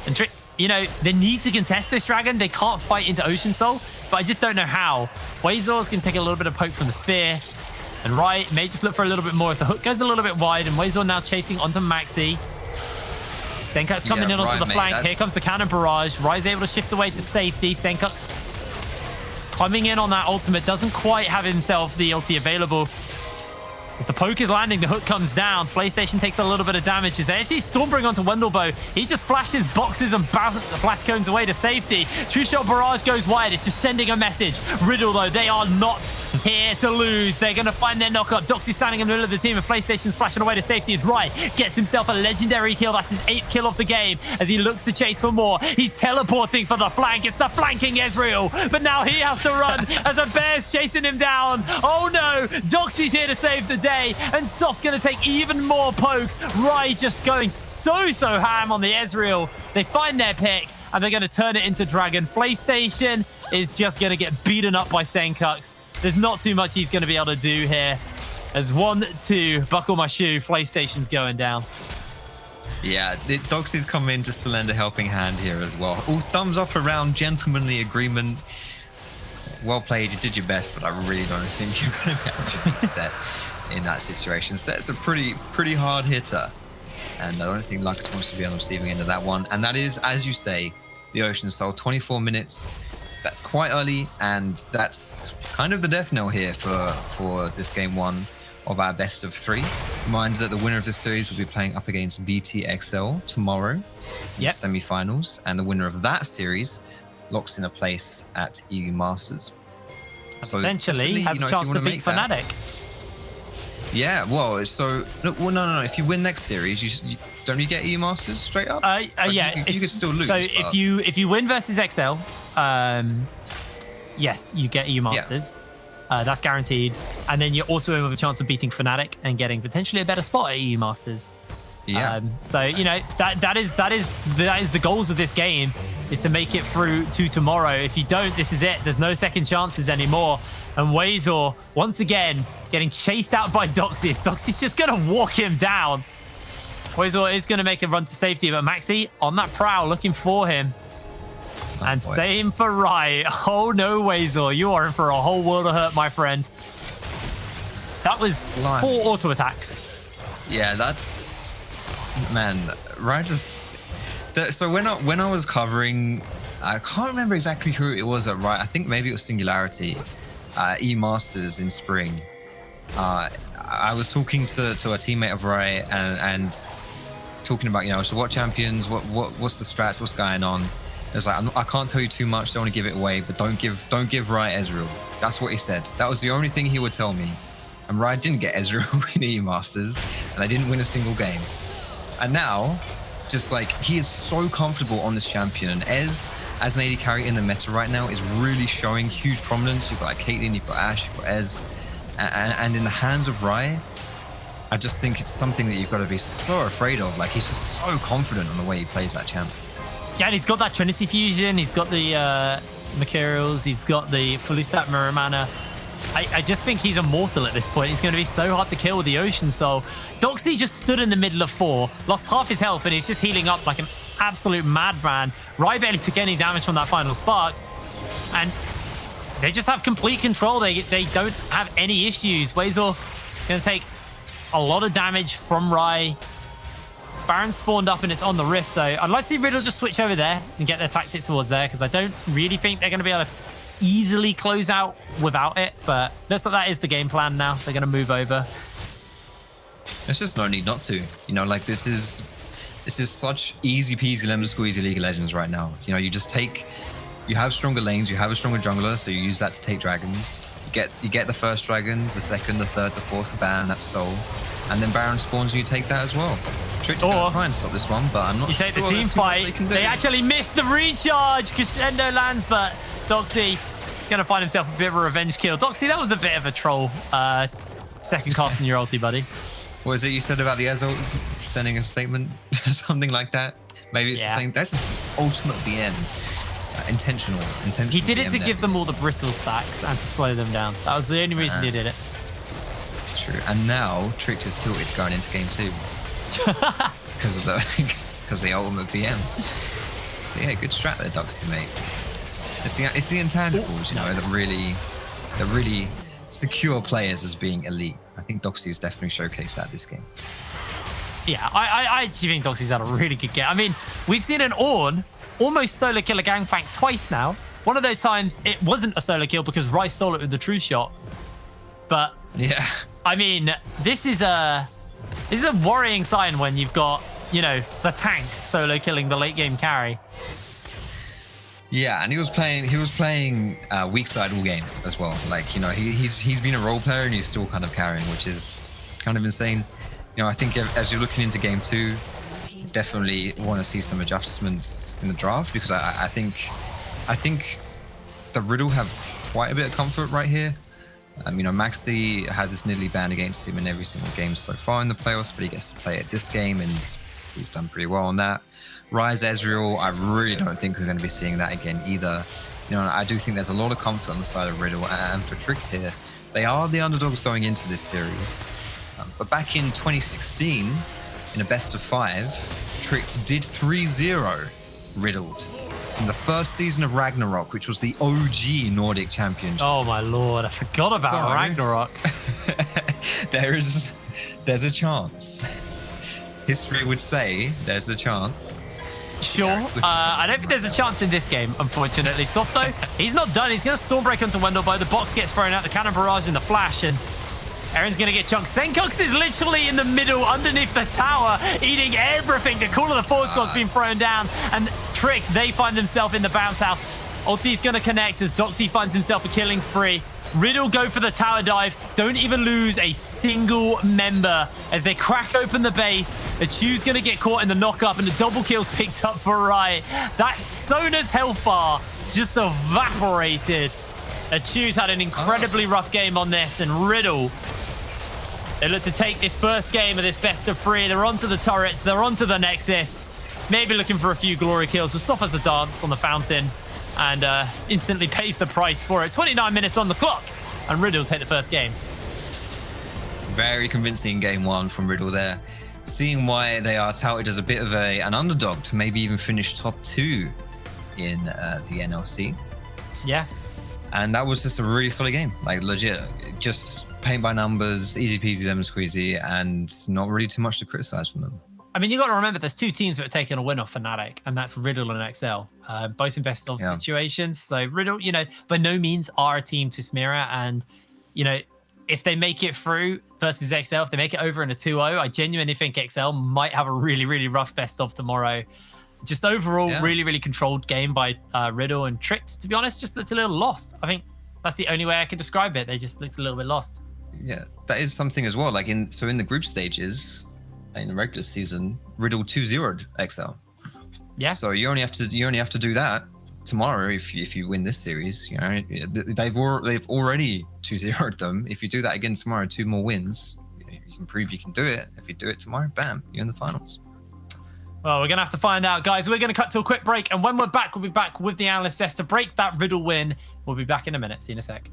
D: And Tricks, you know, they need to contest this dragon. They can't fight into Ocean Soul. but I just don't know how. Wazor's going to take a little bit of poke from the spear. And Rai may just look for a little bit more as the hook goes a little bit wide. And Wazor now chasing onto Maxi. Senkuk's coming in onto the flank. Here comes the cannon barrage. Rai's able to shift away to safety. Senkuk's coming in on that ultimate. Doesn't quite have himself the ulti available. As the poke is landing, the hook comes down. PlayStation takes a little bit of damage. As they actually Stormbring onto Wendelbow. He just flashes boxes and blast cones away to safety. True Shot Barrage goes wide. It's just sending a message. Riddle, though, they are not here to lose. They're going to find their knockup. Doxy standing in the middle of the team, and PlayStation splashing away to safety as Rai gets himself a legendary kill. That's his 8th kill of the game as he looks to chase for more. He's teleporting for the flank. It's the flanking Ezreal, but now he has to run as a bear's chasing him down. Oh no, Doxy's here to save the day, and Soft's going to take even more poke. Rai just going so ham on the Ezreal. They find their pick, and they're going to turn it into Dragon. PlayStation is just going to get beaten up by Senkuk's. There's not too much he's going to be able to do here. As 1-2, buckle my shoe, PlayStation's going down.
E: Yeah, Doxy's come in just to lend a helping hand here as well. All thumbs up around, gentlemanly agreement. Well played, you did your best, but I really don't think you're going to be able to beat that in that situation. So that's a pretty hard hitter. And I don't think Lux wants to be on the receiving end of that one. And that is, as you say, the Ocean Soul, 24 minutes. That's quite early, and that's kind of the death knell here for this game 1 of our best of 3. Mind that the winner of this series will be playing up against BTXL tomorrow in the semi-finals, and the winner of that series locks in a place at EU Masters. So
D: potentially has a chance to beat Fnatic.
E: Yeah, well, so no. If you win next series, you don't you get EU Masters straight up?
D: Yeah,
E: you could still lose.
D: So if you win versus XL, yes, you get EU Masters. Yeah. That's guaranteed, and then you're also in with a chance of beating Fnatic and getting potentially a better spot at EU Masters.
E: Yeah.
D: So you know that is the goals of this game, is to make it through to tomorrow. If you don't, this is it. There's no second chances anymore. And Wazor once again getting chased out by Doxy. Doxy's just gonna walk him down. Wazor is gonna make a run to safety, but Maxi on that prowl looking for him. And same for Rai. Oh no, Wazor, you are in for a whole world of hurt, my friend. That was 4 auto attacks.
E: Yeah, that's... Man, Rai just... So when I was covering... I can't remember exactly who it was at Rai. I think maybe it was Singularity. E-Masters in spring. I was talking to a teammate of Rai and talking about, so what champions, what's the strats, what's going on. It was like, I can't tell you too much, don't want to give it away, but don't give Rai Ezreal. That's what he said. That was the only thing he would tell me. And Rai didn't get Ezreal in E-Masters, and I didn't win a single game. And now, just like, he is so comfortable on this champion. And Ez, as an AD carry in the meta right now, is really showing huge prominence. You've got like Caitlyn, you've got Ashe, you've got Ez. And in the hands of Rai, I just think it's something that you've got to be so afraid of. Like, he's just so confident on the way he plays that champ.
D: Yeah, and he's got that Trinity Fusion, he's got the materials, he's got the fully stacked Mirror Mana. I just think he's immortal at this point. He's going to be so hard to kill with the Ocean Soul. Doxy just stood in the middle of 4, lost half his health, and he's just healing up like an absolute madman. Rai barely took any damage from that final spark, and they just have complete control. They don't have any issues. Wazor going to take a lot of damage from Rai. Baron spawned up and it's on the Rift, so I'd like to see Riddle just switch over there and get their tactic towards there, because I don't really think they're going to be able to easily close out without it, but looks like that is the game plan now. They're going to move over.
E: There's just no need not to. Like this is such easy peasy lemon squeezy League of Legends right now. You have stronger lanes, you have a stronger jungler, so you use that to take dragons. You get the first dragon, the second, the third, the fourth, the Baron, that's Soul. And then Baron spawns and you take that as well. Trick to try and stop this one, but I'm not sure.
D: You take the team fight. They actually missed the recharge. Crescendo lands, but Doxy going to find himself a bit of a revenge kill. Doxy, that was a bit of a troll. Second cast in your ulti, buddy. What
E: was it you said about the Ez ult sending a statement? Something like that? Maybe it's the same. That's ultimate BM. Intentional.
D: He did it to
E: BM
D: give them all the brittle stacks and to slow them down. That was the only reason he did it.
E: True. And now Tricked is tilted going into game 2 because of the ultimate BM. So yeah, good strat there, Doxy, mate. It's the intangibles, you know, that really secure players as being elite. I think Doxy's definitely showcased that this game.
D: Yeah, I actually think Doxy's had a really good game. I mean, we've seen an Ornn almost solo kill a Gangplank twice now. One of those times it wasn't a solo kill because Rice stole it with the true shot. But
E: yeah,
D: I mean, this is a worrying sign when you've got, you know, the tank solo killing the late game carry.
E: Yeah, and he was playing weak side all game as well. Like, you know, he's been a role player and he's still kind of carrying, which is kind of insane. You know, I think as you're looking into game 2, definitely want to see some adjustments in the draft, because I think the Riddle have quite a bit of comfort right here. You know, Maxi had this Nidalee ban against him in every single game so far in the playoffs, but he gets to play it this game and he's done pretty well on that. Ryze Ezreal, I really don't think we're going to be seeing that again either. You know, I do think there's a lot of comfort on the side of Riddle, and for Tricked here, they are the underdogs going into this series. But back in 2016, in a best of 5, Tricked did 3-0 Riddled in the first season of Ragnarok, which was the OG Nordic Championship.
D: Oh my lord, I forgot about Ragnarok.
E: There's a chance. History would say there's a chance.
D: Sure. I don't think there's a chance in this game, unfortunately. Soft, though, he's not done. He's going to Stormbreak onto Wendelbow. The box gets thrown out, the Cannon Barrage in the flash, and Aaron's going to get chunked. Senkox is literally in the middle, underneath the tower, eating everything. The Call of the Forge Squad's been thrown down, and Trick, they find themselves in the bounce house. Ulti's going to connect as Doxy finds himself a killing spree. Riddle go for the tower dive. Don't even lose a single member as they crack open the base. Achu's going to get caught in the knock-up, and the double kill's picked up for Riot. That Sona's health bar just evaporated. Achu's had an incredibly rough game on this, and Riddle, they look to take this first game of this best of 3. They're onto the turrets. They're onto the Nexus. Maybe looking for a few glory kills. The stop has a dance on the fountain and instantly pays the price for it. 29 minutes on the clock, and Riddle take the first game.
E: Very convincing game 1 from Riddle there. Seeing why they are touted as a bit of an underdog to maybe even finish top 2 in the NLC.
D: Yeah.
E: And that was just a really solid game. Like, legit, just paint by numbers, easy peasy lemon squeezy, and not really too much to criticize from them.
D: I mean, you got to remember there's 2 teams that are taking a win off Fnatic, and that's Riddle and XL. Both in best of situations. So Riddle, you know, by no means are a team to smear at. And, you know, if they make it through versus XL, if they make it over in a 2-0, I genuinely think XL might have a really, really rough best of tomorrow. Just overall, really, really controlled game by Riddle, and Tricked, to be honest, just looked a little lost. I think that's the only way I can describe it. They just looked a little bit lost.
E: Yeah, that is something as well. Like in the group stages, in the regular season, Riddle 2-0'd XL.
D: Yeah.
E: So you only have to do that tomorrow if you win this series. You know, they've already 2-0'd them. If you do that again tomorrow, 2 more wins, you can prove you can do it. If you do it tomorrow, bam, you're in the finals.
D: Well, we're going to have to find out, guys. We're going to cut to a quick break, and when we're back, we'll be back with the analyst desk to break that Riddle win. We'll be back in a minute. See you in a sec.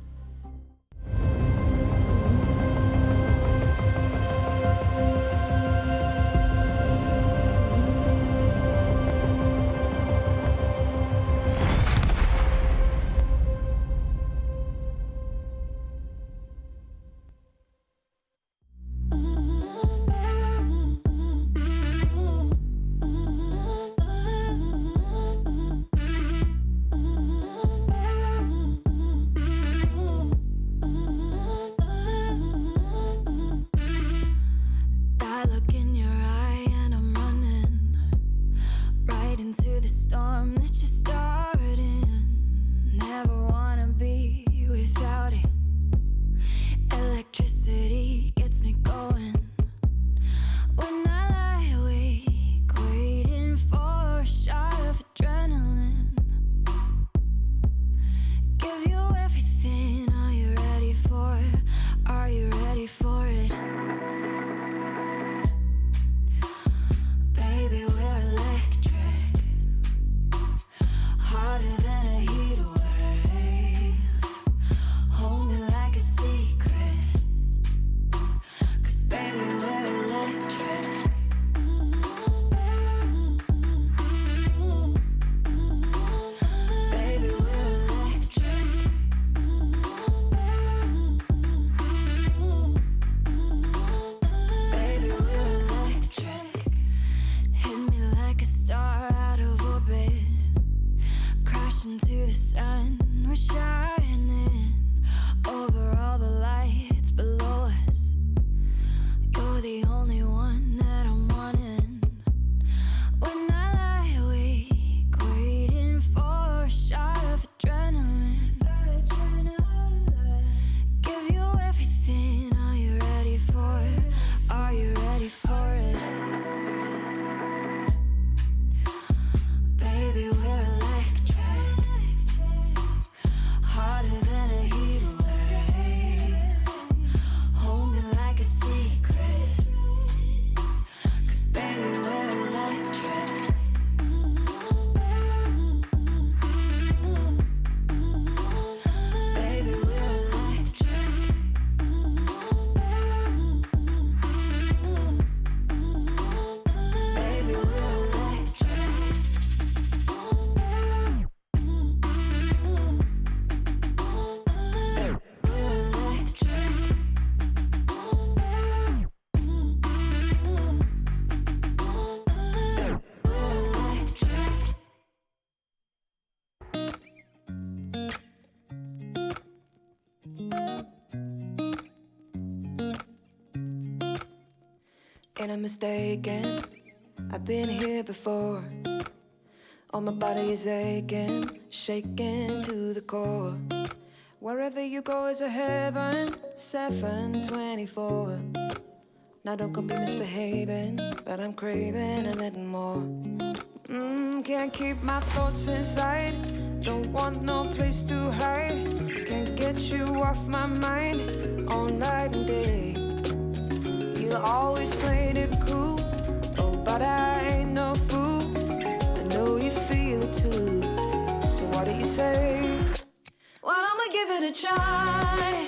F: Ain't I mistaken? I've been here before. All my body is aching, shaking to the core. Wherever you go is a heaven, 724. Now don't go be misbehaving, but I'm craving a little more. Can't keep my thoughts inside, don't want no place to hide. Can't get you off my mind, all night and day. You always played it cool, oh but I ain't no fool. I know you feel it too, so what do you say? Well, I'ma give it a try,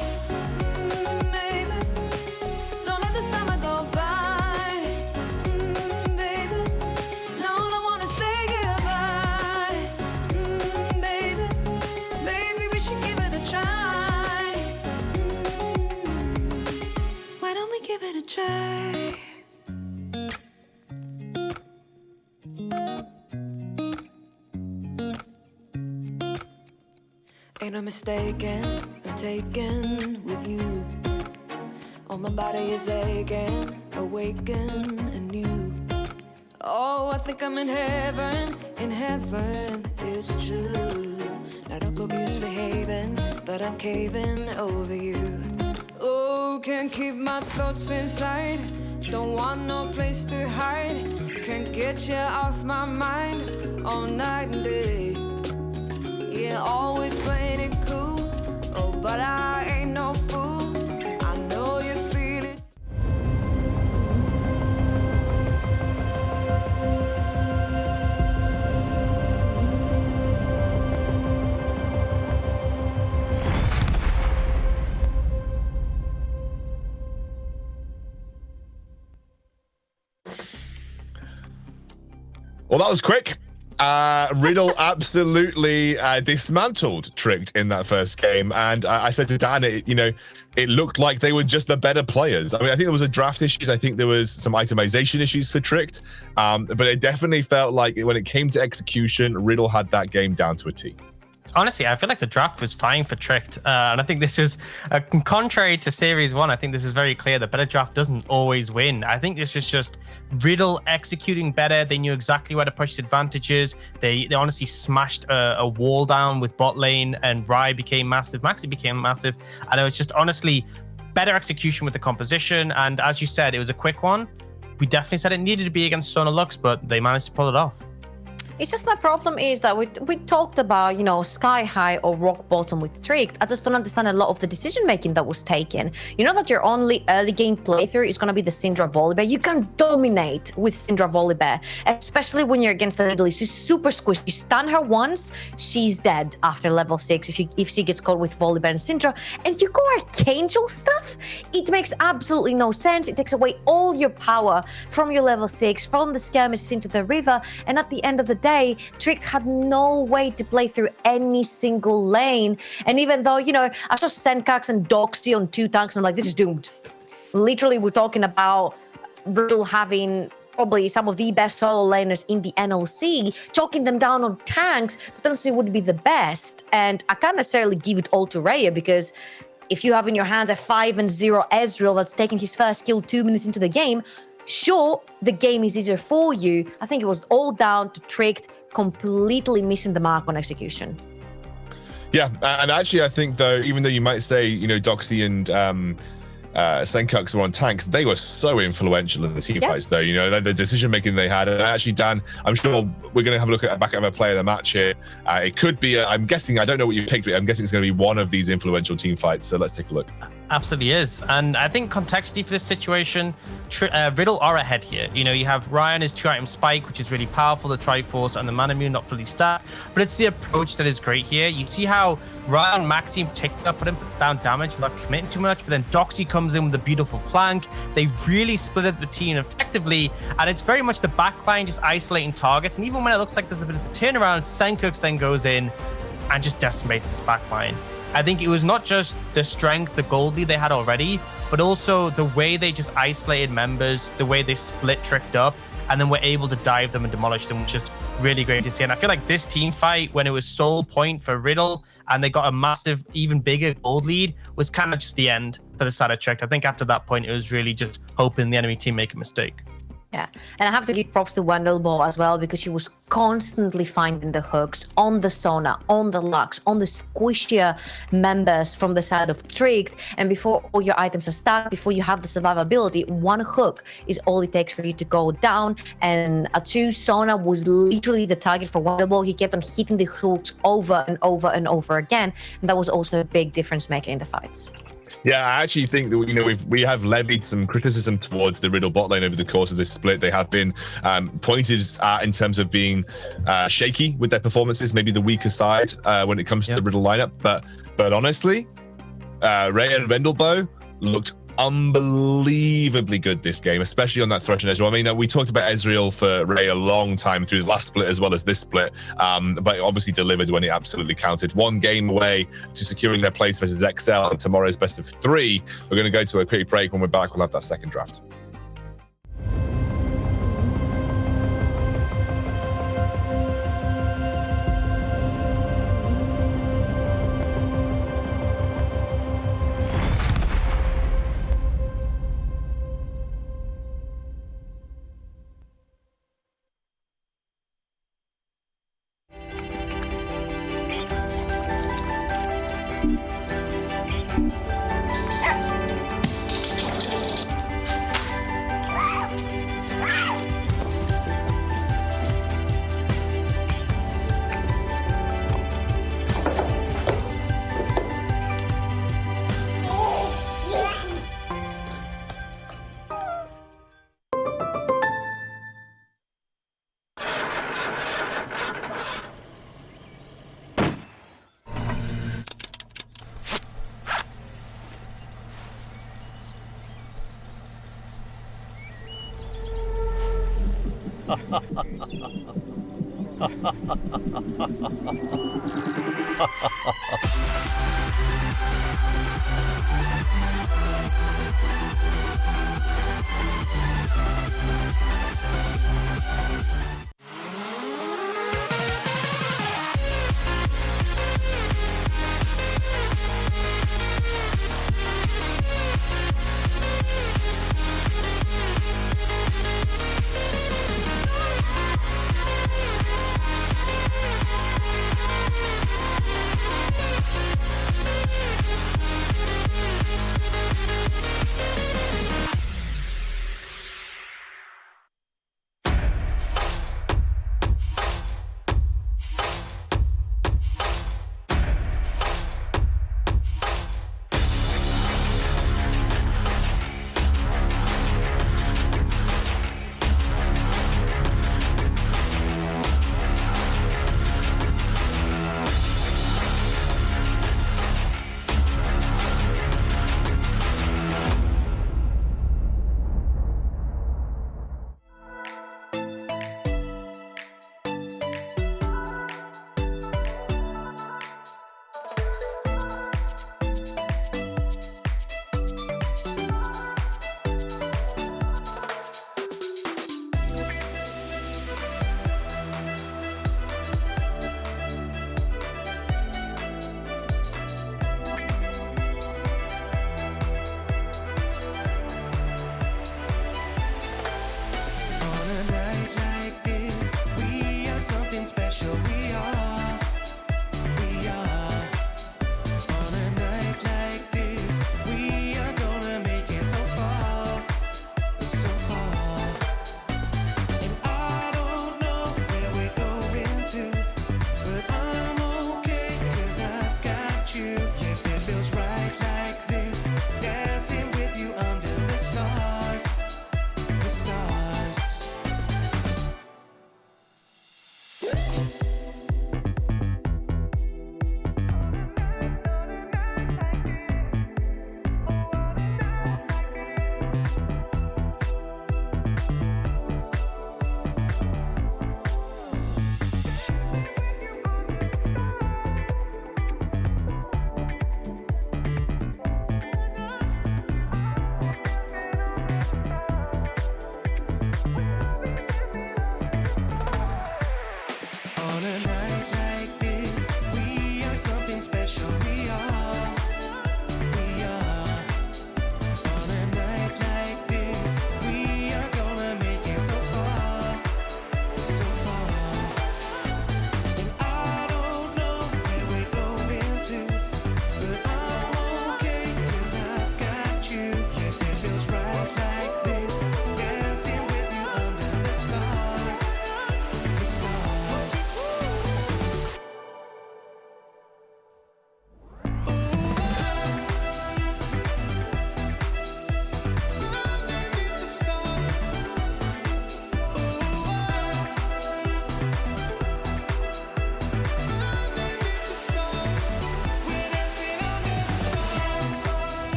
F: baby. Don't let the summer go by, baby. No, I don't wanna say goodbye, baby. Maybe we should give it a try. Why don't we give it a try? Ain't no mistaken, I'm taken with you. All my body is aching, awaken anew. Oh, I think I'm in heaven it's true. Now don't go misbehaving, but I'm caving over you. Oh, can't keep my thoughts inside, don't want no place to hide. Can't get you off my mind, all night and day. Yeah, always played it cool, oh, but I ain't no fool. I know you feel it.
A: Well, that was quick. Riddle absolutely dismantled Tricked in that first game, and I said to Dan, it looked like they were just the better players. I mean, I think there was a draft issues. I think there was some itemization issues for Tricked, but it definitely felt like when it came to execution, Riddle had that game down to a T.
C: Honestly, I feel like the draft was fine for Tricked, and I think this was contrary to Series 1. I think this is very clear that better draft doesn't always win. I think this was just Riddle executing better. They knew exactly where to push the advantages. They honestly smashed a wall down with bot lane, and Rye became massive, Maxi became massive, and it was just honestly better execution with the composition. And as you said, it was a quick one. We definitely said it needed to be against Sona Lux, but they managed to pull it off.
B: It's just my problem is that we talked about, sky high or rock bottom with Tricked. I just don't understand a lot of the decision making that was taken. You know that your only early game playthrough is going to be the Syndra Volibear. You can dominate with Syndra Volibear, especially when you're against the Riddle. She's super squishy. You stun her once, she's dead after level 6 if she gets caught with Volibear and Syndra. And you go Archangel stuff? It makes absolutely no sense. It takes away all your power from your level 6, from the skirmishes into the river, and at the end of the day, Tricked had no way to play through any single lane. And even though, I saw Senkax and Doxy on 2 tanks, and I'm like, this is doomed. Literally, we're talking about Riddle having probably some of the best solo laners in the NLC, choking them down on tanks, potentially would be the best. And I can't necessarily give it all to Raya, because if you have in your hands a 5-0 Ezreal that's taking his first kill 2 minutes into the game, sure, the game is easier for you. I think it was all down to Tricked completely missing the mark on execution.
A: Yeah, and actually, I think though, even though you might say, Doxy and Stenkux were on tanks, they were so influential in the team fights though. The decision making they had. And actually, Dan, I'm sure we're going to have a look at back at a player of the match here. It could be, I'm guessing, I don't know what you picked, but I'm guessing it's going to be one of these influential team fights. So let's take a look.
C: Absolutely is. And I think contextually for this situation, Riddle are ahead here. You have Ryan's 2-item spike, which is really powerful, the Triforce and the Manamune not fully stacked, but it's the approach that is great here. You see how Ryan, Maxi in particular, put him down damage without committing too much, but then Doxy comes in with a beautiful flank. They really split up the team effectively, and it's very much the backline just isolating targets. And even when it looks like there's a bit of a turnaround, Senkux then goes in and just decimates this backline. I think it was not just the strength, the gold lead they had already, but also the way they just isolated members, the way they split Tricked up, and then were able to dive them and demolish them, was just really great to see. And I feel like this team fight, when it was sole point for Riddle and they got a massive, even bigger gold lead, was kind of just the end for the side of Trek. I think after that point, it was really just hoping the enemy team make a mistake.
B: Yeah, and I have to give props to Wendelbo as well, because he was constantly finding the hooks on the Sona, on the Lux, on the squishier members from the side of Tricked. And before all your items are stacked, before you have the survivability, one hook is all it takes for you to go down. And A2 Sona was literally the target for Wendelbo. He kept on hitting the hooks over and over and over again. And that was also a big difference maker in the fights.
A: Yeah, I actually think that we have levied some criticism towards the Riddle bot lane over the course of this split. They have been pointed at in terms of being shaky with their performances, maybe the weaker side when it comes to the Riddle lineup. But honestly, Ray and Vendelbo looked unbelievably good this game, especially on that Thresh and Ezreal. I mean, we talked about Ezreal for Ray a long time through the last split as well as this split, but obviously delivered when it absolutely counted. One game away to securing their place versus XL and tomorrow's best of 3. We're going to go to a quick break. When we're back, we'll have that second draft.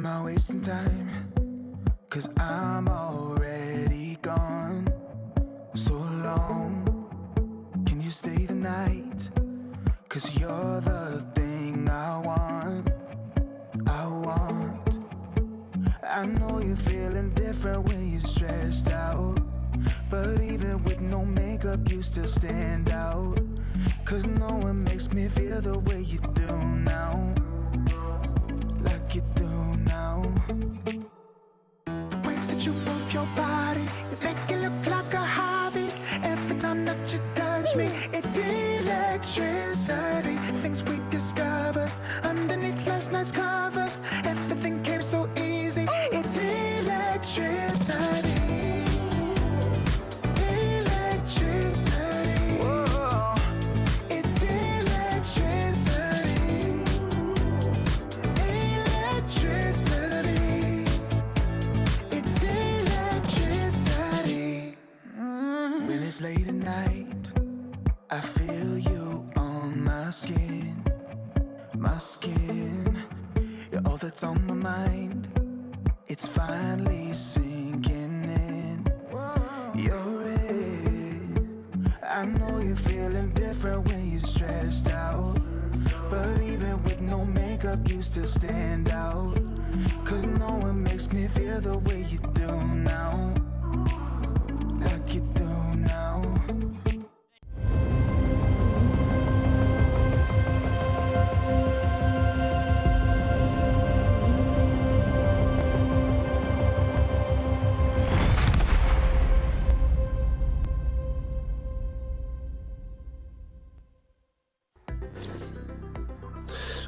G: Am I wasting time? 'Cause I'm already gone. So long, can you stay the night? 'Cause you're the thing I want. I know you're feeling different when you're stressed out, but even with no makeup you still stand out. 'Cause no one makes me feel the way you do now. Like you do now. The way that you move your body, you make it look like a hobby. Every time that you touch me, it's electricity. Things we discovered underneath last night's covers. Everything came so easy. It's electricity. Electricity. Whoa. It's electricity. Electricity. It's electricity. When it's late at night, I feel you on my skin. My skin. You're all that's on my mind. It's finally sinking in. You're it. I know you're feeling different when you're stressed out, but even with no makeup you still stand out. 'Cause no one makes me feel the way you do now. Like you do now.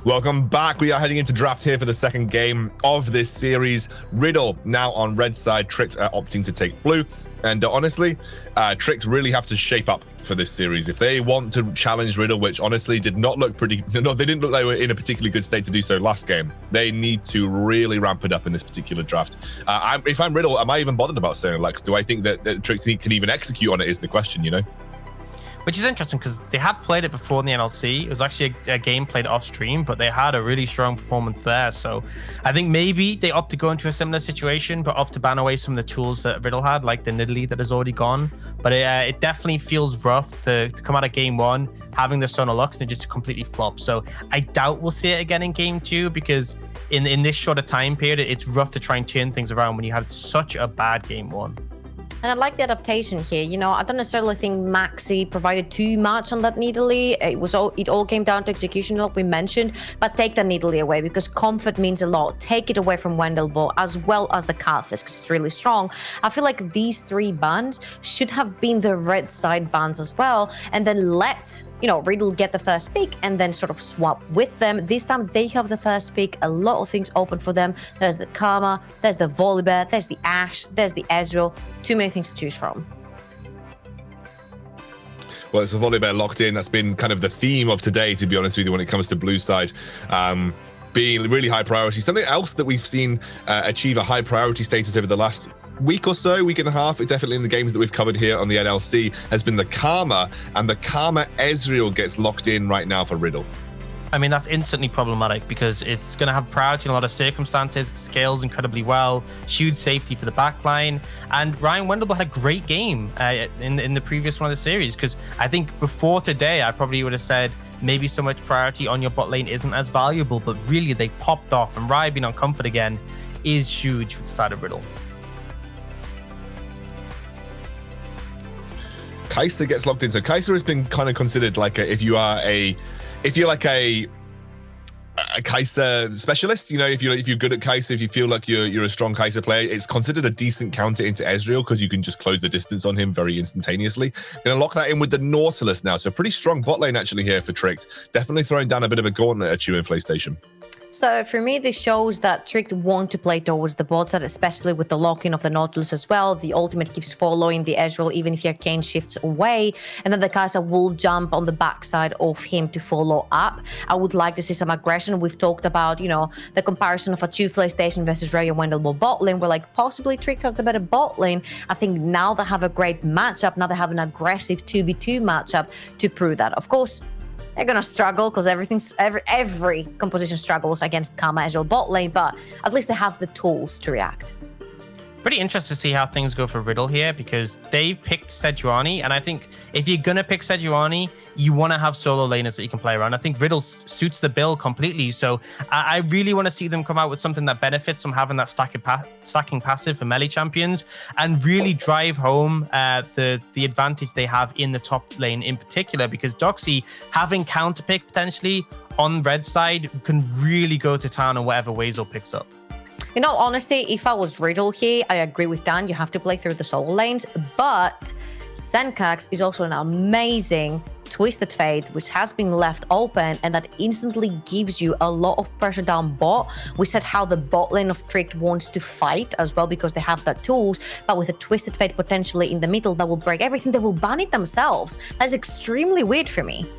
A: Welcome back. We are heading into draft here for the second game of this series. Riddle now on red side, Tricked opting to take blue. And honestly, Tricked really have to shape up for this series. If they want to challenge Riddle, which honestly did not look pretty, no, they didn't look like they were in a particularly good state to do so last game. They need to really ramp it up in this particular draft. If I'm Riddle, am I even bothered about staying Lex? Do I think that Tricked can even execute on it is the question, you know?
C: Which is interesting because they have played it before in the NLC. It was actually a game played off stream, but they had a really strong performance there. So I think maybe they opt to go into a similar situation, but opt to ban away some of the tools that Riddle had, like the Nidalee that has already gone. But it definitely feels rough to come out of game one, having the Sonar Lux and just to completely flop. So I doubt we'll see it again in game two, because in this shorter time period, it's rough to try and turn things around when you had such a bad game one.
B: And I like the adaptation here. You know, I don't necessarily think Maxi provided too much on that Nidalee. It all came down to execution, like we mentioned. But take that Nidalee away, because comfort means a lot. Take it away from Wendelbo, as well as the Kathis, because it's really strong. I feel like these three bans should have been the red side bans as well, and then let Riddle get the first pick and then sort of swap with them. This time they have the first pick. A lot of things open for them. There's the Karma, there's the Volibear, there's the Ashe, there's the Ezreal. Too many things to choose from.
A: Well, it's a Volibear locked in. That's been kind of the theme of today, to be honest with you, when it comes to blue side. Being really high priority. Something else that we've seen achieve a high priority status over the last week or so, week and a half, definitely in the games that we've covered here on the NLC, has been the Karma, and the Karma Ezreal gets locked in right now for Riddle.
C: I mean, that's instantly problematic because it's going to have priority in a lot of circumstances, scales incredibly well, huge safety for the backline. And Ryan Wendelbo had a great game in the previous one of the series, because I think before today, I probably would have said maybe so much priority on your bot lane isn't as valuable, but really they popped off, and Ryan being on comfort again is huge for the side of Riddle.
A: Kai'Sa gets locked in. So Kai'Sa has been kind of considered like if you're like a Kai'Sa specialist, if you're good at Kai'Sa, if you feel like you're a strong Kai'Sa player, it's considered a decent counter into Ezreal because you can just close the distance on him very instantaneously. Gonna lock that in with the Nautilus now. So pretty strong bot lane actually here for Tricked. Definitely throwing down a bit of a gauntlet at you in PlayStation.
B: So for me, this shows that Tricked want to play towards the bot side, especially with the lock-in of the Nautilus as well. The ultimate keeps following the Ezreal, even if your Arcane shifts away. And then the Kai'Sa will jump on the backside of him to follow up. I would like to see some aggression. We've talked about, the comparison of a two PlayStation versus Raya Wendelbo bot lane, where possibly Tricked has the better bot lane. I think now they have a great matchup. Now they have an aggressive 2v2 matchup to prove that. Of course, They're gonna struggle because every composition struggles against Karma as well bot lane, but at least they have the tools to react.
C: Pretty interested to see how things go for Riddle here, because they've picked Sejuani, and I think if you're gonna pick Sejuani, you want to have solo laners that you can play around. I think Riddle suits the bill completely, so I really want to see them come out with something that benefits from having that stacking passive for melee champions, and really drive home the advantage they have in the top lane in particular, because Doxy having counterpick potentially on red side can really go to town on whatever Weasel picks up.
B: You know, honestly, if I was Riddle here, I agree with Dan. You have to play through the solo lanes, but Senkax is also an amazing Twisted Fate, which has been left open, and that instantly gives you a lot of pressure down bot. We said how the bot lane of Tricked wants to fight as well because they have the tools, but with a Twisted Fate potentially in the middle that will break everything, they will ban it themselves. That's extremely weird for me.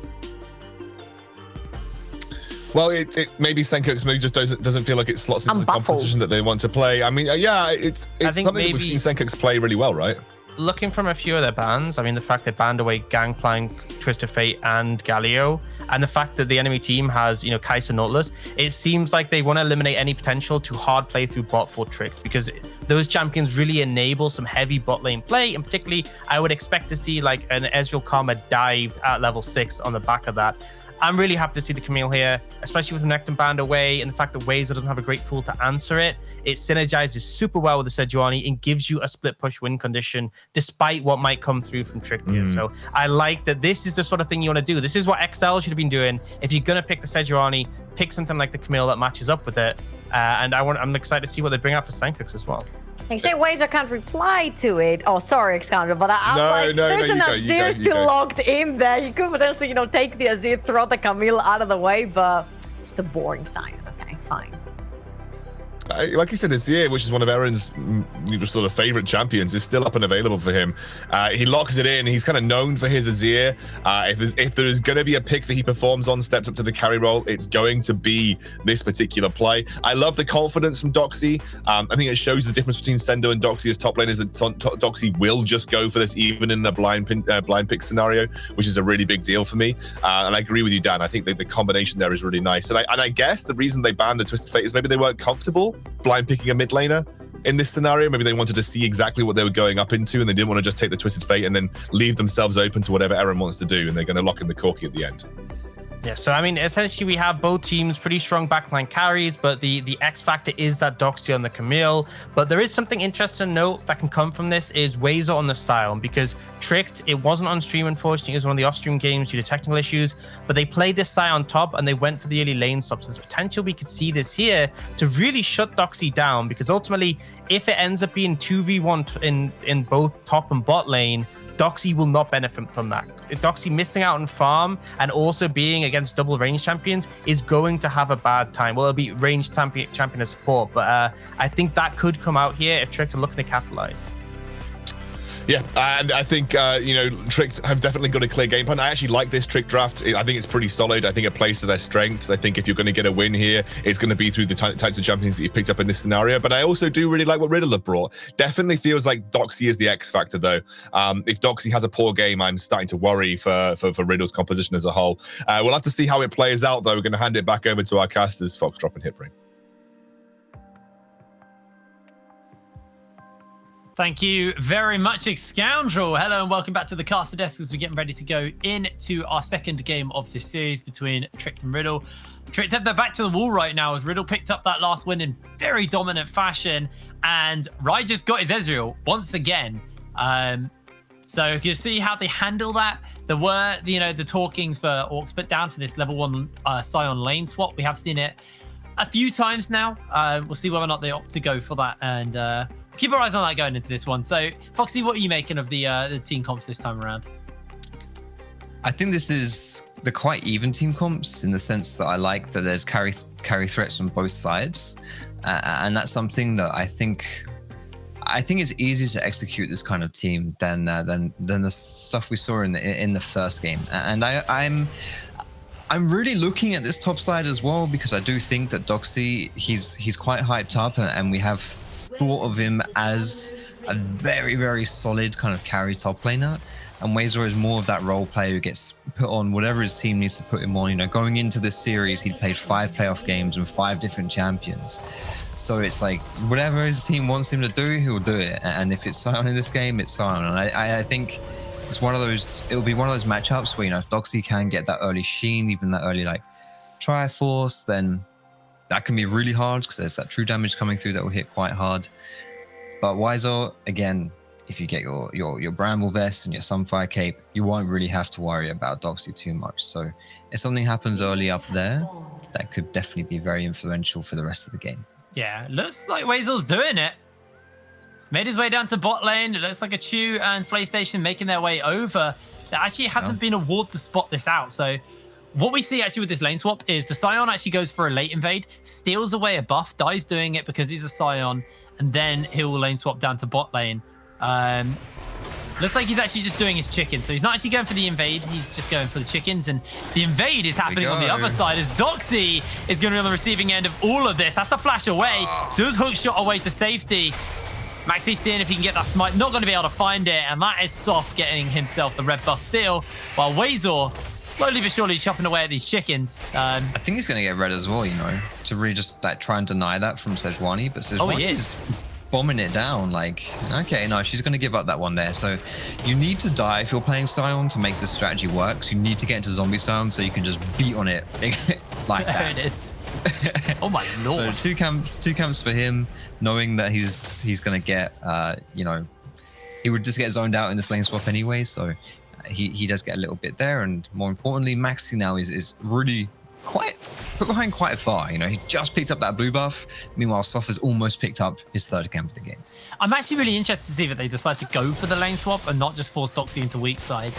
A: Well, it maybe Senkax maybe just doesn't feel like it slots into the composition that they want to play. I mean, yeah, it's something that we've seen Senkax play really well, right?
C: Looking from a few of their bans, I mean, the fact they banned away Gangplank, Twisted Fate, and Galio, and the fact that the enemy team has, Kai'Sa Nautilus, it seems like they want to eliminate any potential to hard play through bot for Tricked, because those champions really enable some heavy bot lane play, and particularly, I would expect to see like an Ezreal Karma dived at level 6 on the back of that. I'm really happy to see the Camille here, especially with the Nectar band away and the fact that Weasel doesn't have a great pool to answer it. It synergizes super well with the Sejuani and gives you a split push win condition, despite what might come through from Trick here. So I like that this is the sort of thing you want to do. This is what XL should have been doing. If you're going to pick the Sejuani, pick something like the Camille that matches up with it. And I'm excited to see what they bring out for Senkax as well.
B: You say Wazer can't reply to it. Oh, sorry, Excounder, but there's an Azir still locked in there. You could potentially, take the Azir, throw the Camille out of the way, but it's the boring side. Okay, fine.
A: Like you said, Azir, which is one of Aaron's sort of favorite champions, is still up and available for him. He locks it in. He's kind of known for his Azir. If there is going to be a pick that he performs on, steps up to the carry role, it's going to be this particular play. I love the confidence from Doxy. I think it shows the difference between Sendo and Doxy as top laners, that Doxy will just go for this even in the blind pick scenario, which is a really big deal for me. And I agree with you, Dan. I think that the combination there is really nice. And I guess the reason they banned the Twisted Fate is maybe they weren't comfortable blind picking a mid laner in this scenario. Maybe they wanted to see exactly what they were going up into, and they didn't want to just take the Twisted Fate and then leave themselves open to whatever Aaron wants to do, and they're going to lock in the Corki at the end.
C: Yeah, so I mean, essentially we have both teams pretty strong backline carries, but the X factor is that Doxy on the Camille. But there is something interesting to note that can come from this is Weasel on the Sion, because Tricked, it wasn't on stream, unfortunately. It was one of the off-stream games due to technical issues, but they played this Sion on top and they went for the early lane stops. There's potential we could see this here to really shut Doxy down, because ultimately, if it ends up being 2v1 in both top and bot lane, Doxy will not benefit from that. Doxy missing out on farm and also being against double range champions is going to have a bad time. Well, it'll be range champion as support, but I think that could come out here if Tricked are looking to capitalize.
A: Yeah, and I think, Tricked have definitely got a clear game plan. I actually like this Trick draft. I think it's pretty solid. I think it plays to their strengths. I think if you're going to get a win here, it's going to be through the types of champions that you picked up in this scenario. But I also do really like what Riddle have brought. Definitely feels like Doxy is the X factor, though. If Doxy has a poor game, I'm starting to worry for Riddle's composition as a whole. We'll have to see how it plays out, though. We're going to hand it back over to our casters, Foxdrop and Hitbrain.
D: Thank you very much, Scoundrel. Hello and welcome back to the caster desk as we're getting ready to go into our second game of this series between Tricked and Riddle. Tricked have their back to the wall right now as Riddle picked up that last win in very dominant fashion, and Rai just got his Ezreal once again. So you see how they handle that. There were, the talkings for Orcs put down for this level 1 Sion lane swap. We have seen it a few times now. We'll see whether or not they opt to go for that, and keep our eyes on that going into this one. So, Foxy, what are you making of the team comps this time around?
E: I think this is the quite even team comps in the sense that I like that there's carry threats on both sides, and that's something that I think it's easier to execute this kind of team than the stuff we saw in the first game. And I'm really looking at this top side as well, because I do think that Doxy he's quite hyped up, and we have thought of him as a very, very solid kind of carry top laner. And Wazor is more of that role player who gets put on whatever his team needs to put him on. You know, going into this series, he'd played 5 playoff games and 5 different champions. So it's like, whatever his team wants him to do, he'll do it. And if it's Sion in this game, it's Sion. And I think it's one of those, it'll be one of those matchups where, you know, if Doxy can get that early Sheen, even that early, like, Triforce, then that can be really hard because there's that true damage coming through that will hit quite hard. But Wizor, again, if you get your Bramble Vest and your Sunfire Cape, you won't really have to worry about Doxy too much. So if something happens early up there, that could definitely be very influential for the rest of the game.
D: Yeah, looks like Wazor's doing it. Made his way down to bot lane. It looks like a Chew and PlayStation making their way over. There actually hasn't been a ward to spot this out. So what we see actually with this lane swap is the Sion actually goes for a late invade, steals away a buff, Dai's doing it because he's a Sion, and then he'll lane swap down to bot lane. Looks like he's actually just doing his chicken. So he's not actually going for the invade. He's just going for the chickens. And the invade is happening on the other side as Doxy is going to be on the receiving end of all of this. Has to flash away. Does hook shot away to safety. Maxi seeing if he can get that smite. Not going to be able to find it. And that is Soft getting himself the red buff steal. While Wazor slowly but surely chopping away at these chickens.
E: I think he's going to get red as well, you know, to really just like try and deny that from Sejuani. But Sejuani is bombing it down. Like, okay, no, she's going to give up that one there. So you need to die if you're playing Sion to make this strategy work. So you need to get into zombie Sion so you can just beat on it like that.
D: There it is. Oh my lord.
E: So two camps for him, knowing that he's going to get, you know, he would just get zoned out in this lane swap anyway. So he does get a little bit there. And more importantly, Maxi now is really quite put behind quite far. You know, he just picked up that blue buff. Meanwhile, Soft has almost picked up his 3rd camp of the game.
D: I'm actually really interested to see that they decide to go for the lane swap and not just force Doxy into weak side.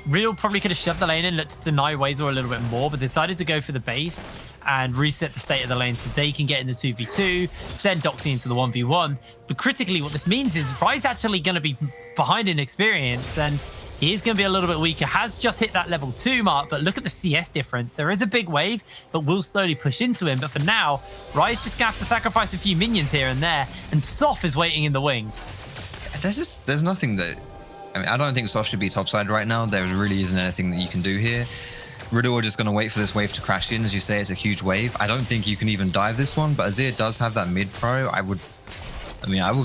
D: Riddle probably could have shoved the lane in, looked to deny Wazor a little bit more, but decided to go for the base and reset the state of the lane so they can get in the 2v2, send Doxy into the 1v1. But critically, what this means is Rai's actually going to be behind in experience, and he is going to be a little bit weaker. Has just hit that level 2 mark, but look at the CS difference. There is a big wave that will slowly push into him, but for now, Rai's just going to have to sacrifice a few minions here and there, and Soft is waiting in the wings.
E: There's nothing that... I mean, I don't think Soft should be topside right now. There really isn't anything that you can do here. Riddle are just going to wait for this wave to crash in. As you say, it's a huge wave. I don't think you can even dive this one, but Azir does have that mid pro. I would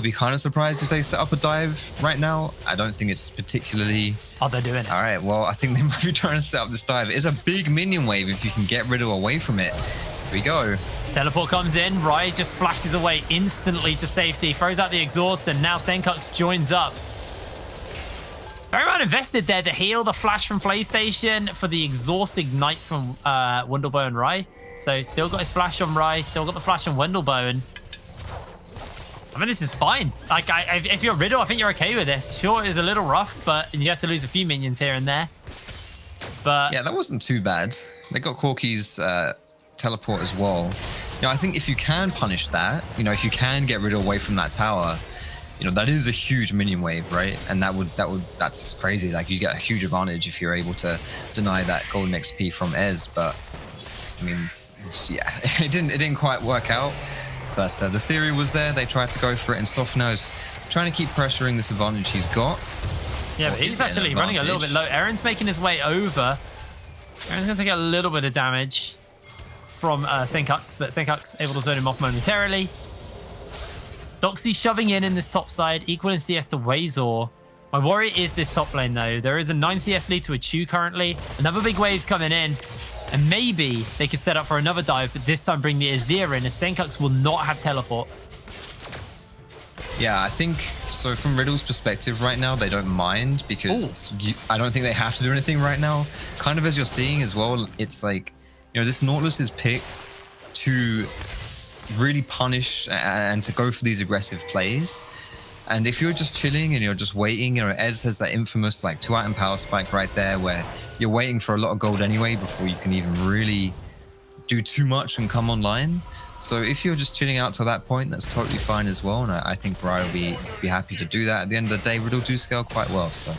E: be kind of surprised if they set up a dive right now. I don't think it's particularly...
D: Oh, they're doing it.
E: All right, well, I think they might be trying to set up this dive. It's a big minion wave if you can get Riddle away from it. Here we go.
D: Teleport comes in. Rai just flashes away instantly to safety. Throws out the exhaust, and now Senkux joins up. Very well invested there to heal the flash from PlayStation for the exhaust ignite from Wendelbow and Rai. So still got his flash on Rai, still got the flash on Wendelbow. And I mean, this is fine. Like, if you're Riddle, I think you're okay with this. Sure, it's a little rough, but you have to lose a few minions here and there. But
E: yeah, that wasn't too bad. They got Corki's teleport as well. You know, I think if you can punish that, you know, if you can get Riddle away from that tower, you know, that is a huge minion wave, right? And that's crazy. Like, you get a huge advantage if you're able to deny that golden XP from Ez. But I mean, yeah, it didn't quite work out. But the theory was there. They tried to go for it, and Soft now is trying to keep pressuring this advantage he's got.
D: Yeah, but he's actually running a little bit low. Aaron's making his way over. Aaron's going to take a little bit of damage from Senkux, but Senkux able to zone him off momentarily. Doxy shoving in this top side, equal in CS to Wazor. My worry is this top lane, though. There is a 9 CS lead to a Chew currently. Another big wave's coming in. And maybe they could set up for another dive, but this time bring the Azir in, as Senkux will not have teleport.
E: Yeah, I think, so from Riddle's perspective right now, they don't mind, because I don't think they have to do anything right now. Kind of as you're seeing as well, it's like, you know, this Nautilus is picked to really punish and to go for these aggressive plays. And if you're just chilling and you're just waiting, you know, Ez has that infamous like 2-item power spike right there where you're waiting for a lot of gold anyway before you can even really do too much and come online. So if you're just chilling out to that point, that's totally fine as well. And I think Rai will be happy to do that. At the end of the day, Riddle do scale quite well. So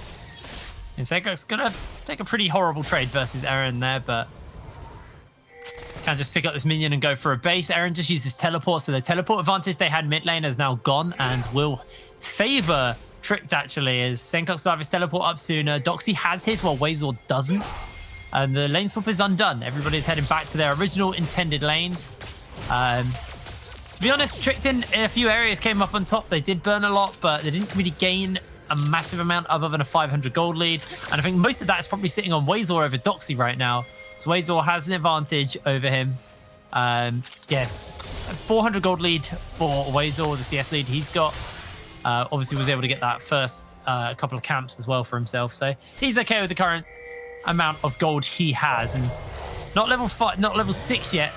D: Senkux gonna take a pretty horrible trade versus Aaron there, but can't just pick up this minion and go for a base. Aaron just used his teleport, so the teleport advantage they had mid lane has now gone and will favor Tricked, actually, as Senkux will have his teleport up sooner. Doxy has his, while Wazor doesn't. And the lane swap is undone. Everybody's heading back to their original intended lanes. To be honest, Tricked in a few areas came up on top. They did burn a lot, but they didn't really gain a massive amount other than a 500 gold lead. And I think most of that is probably sitting on Wazor over Doxy right now. So Wazor has an advantage over him. Yes, 400 gold lead for Wazor, the CS lead he's got. Obviously was able to get that first couple of camps as well for himself. So he's okay with the current amount of gold he has. And not level 5, not level 6 yet.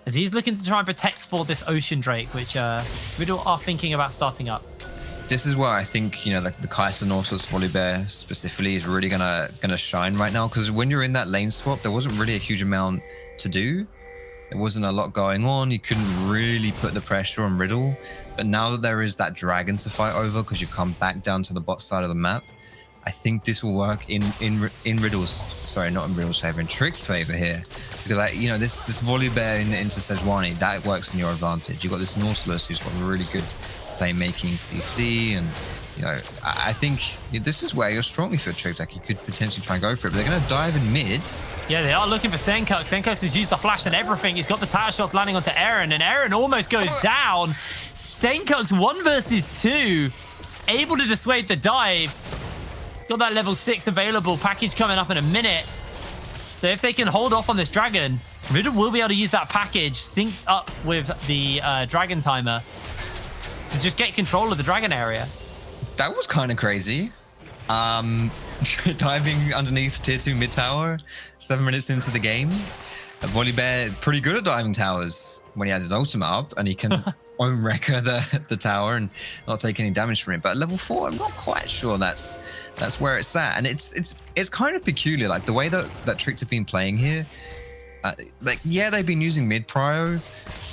D: As he's looking to try and protect for this Ocean Drake, which Riddle are thinking about starting up.
E: This is where I think, you know, like the Kaiser Nautilus Volibear specifically is really gonna shine right now, because when you're in that lane swap, there wasn't really a huge amount to do. There wasn't a lot going on. You couldn't really put the pressure on Riddle. But now that there is that dragon to fight over, because you come back down to the bot side of the map, I think this will work in Riddle's, sorry, not in Riddle's favor, in Trick's favor here. Because, you know, this Volibear into Sejuani, that works in your advantage. You've got this Nautilus who's got really good playmaking CC, and, you know, I think this is where you're strongly for Trick. Like, you could potentially try and go for it, but they're going to dive in mid.
D: Yeah, they are looking for Senkux. Senkux has used the flash and everything. He's got the tower shots landing onto Aaron, and Aaron almost goes down. Senkux 1 versus 2, able to dissuade the dive. Got that level 6 available. Package coming up in a minute. So if they can hold off on this dragon, Riddle will be able to use that package synced up with the dragon timer to just get control of the dragon area.
E: That was kind of crazy. Diving underneath tier 2 mid tower, 7 minutes into the game. Volibear pretty good at diving towers when he has his ultimate up, and he can own wrecker the tower and not take any damage from it. But at level 4, I'm not quite sure that's where it's at. And it's kind of peculiar, like the way that Tricked have been playing here. Like, yeah, they've been using mid prio,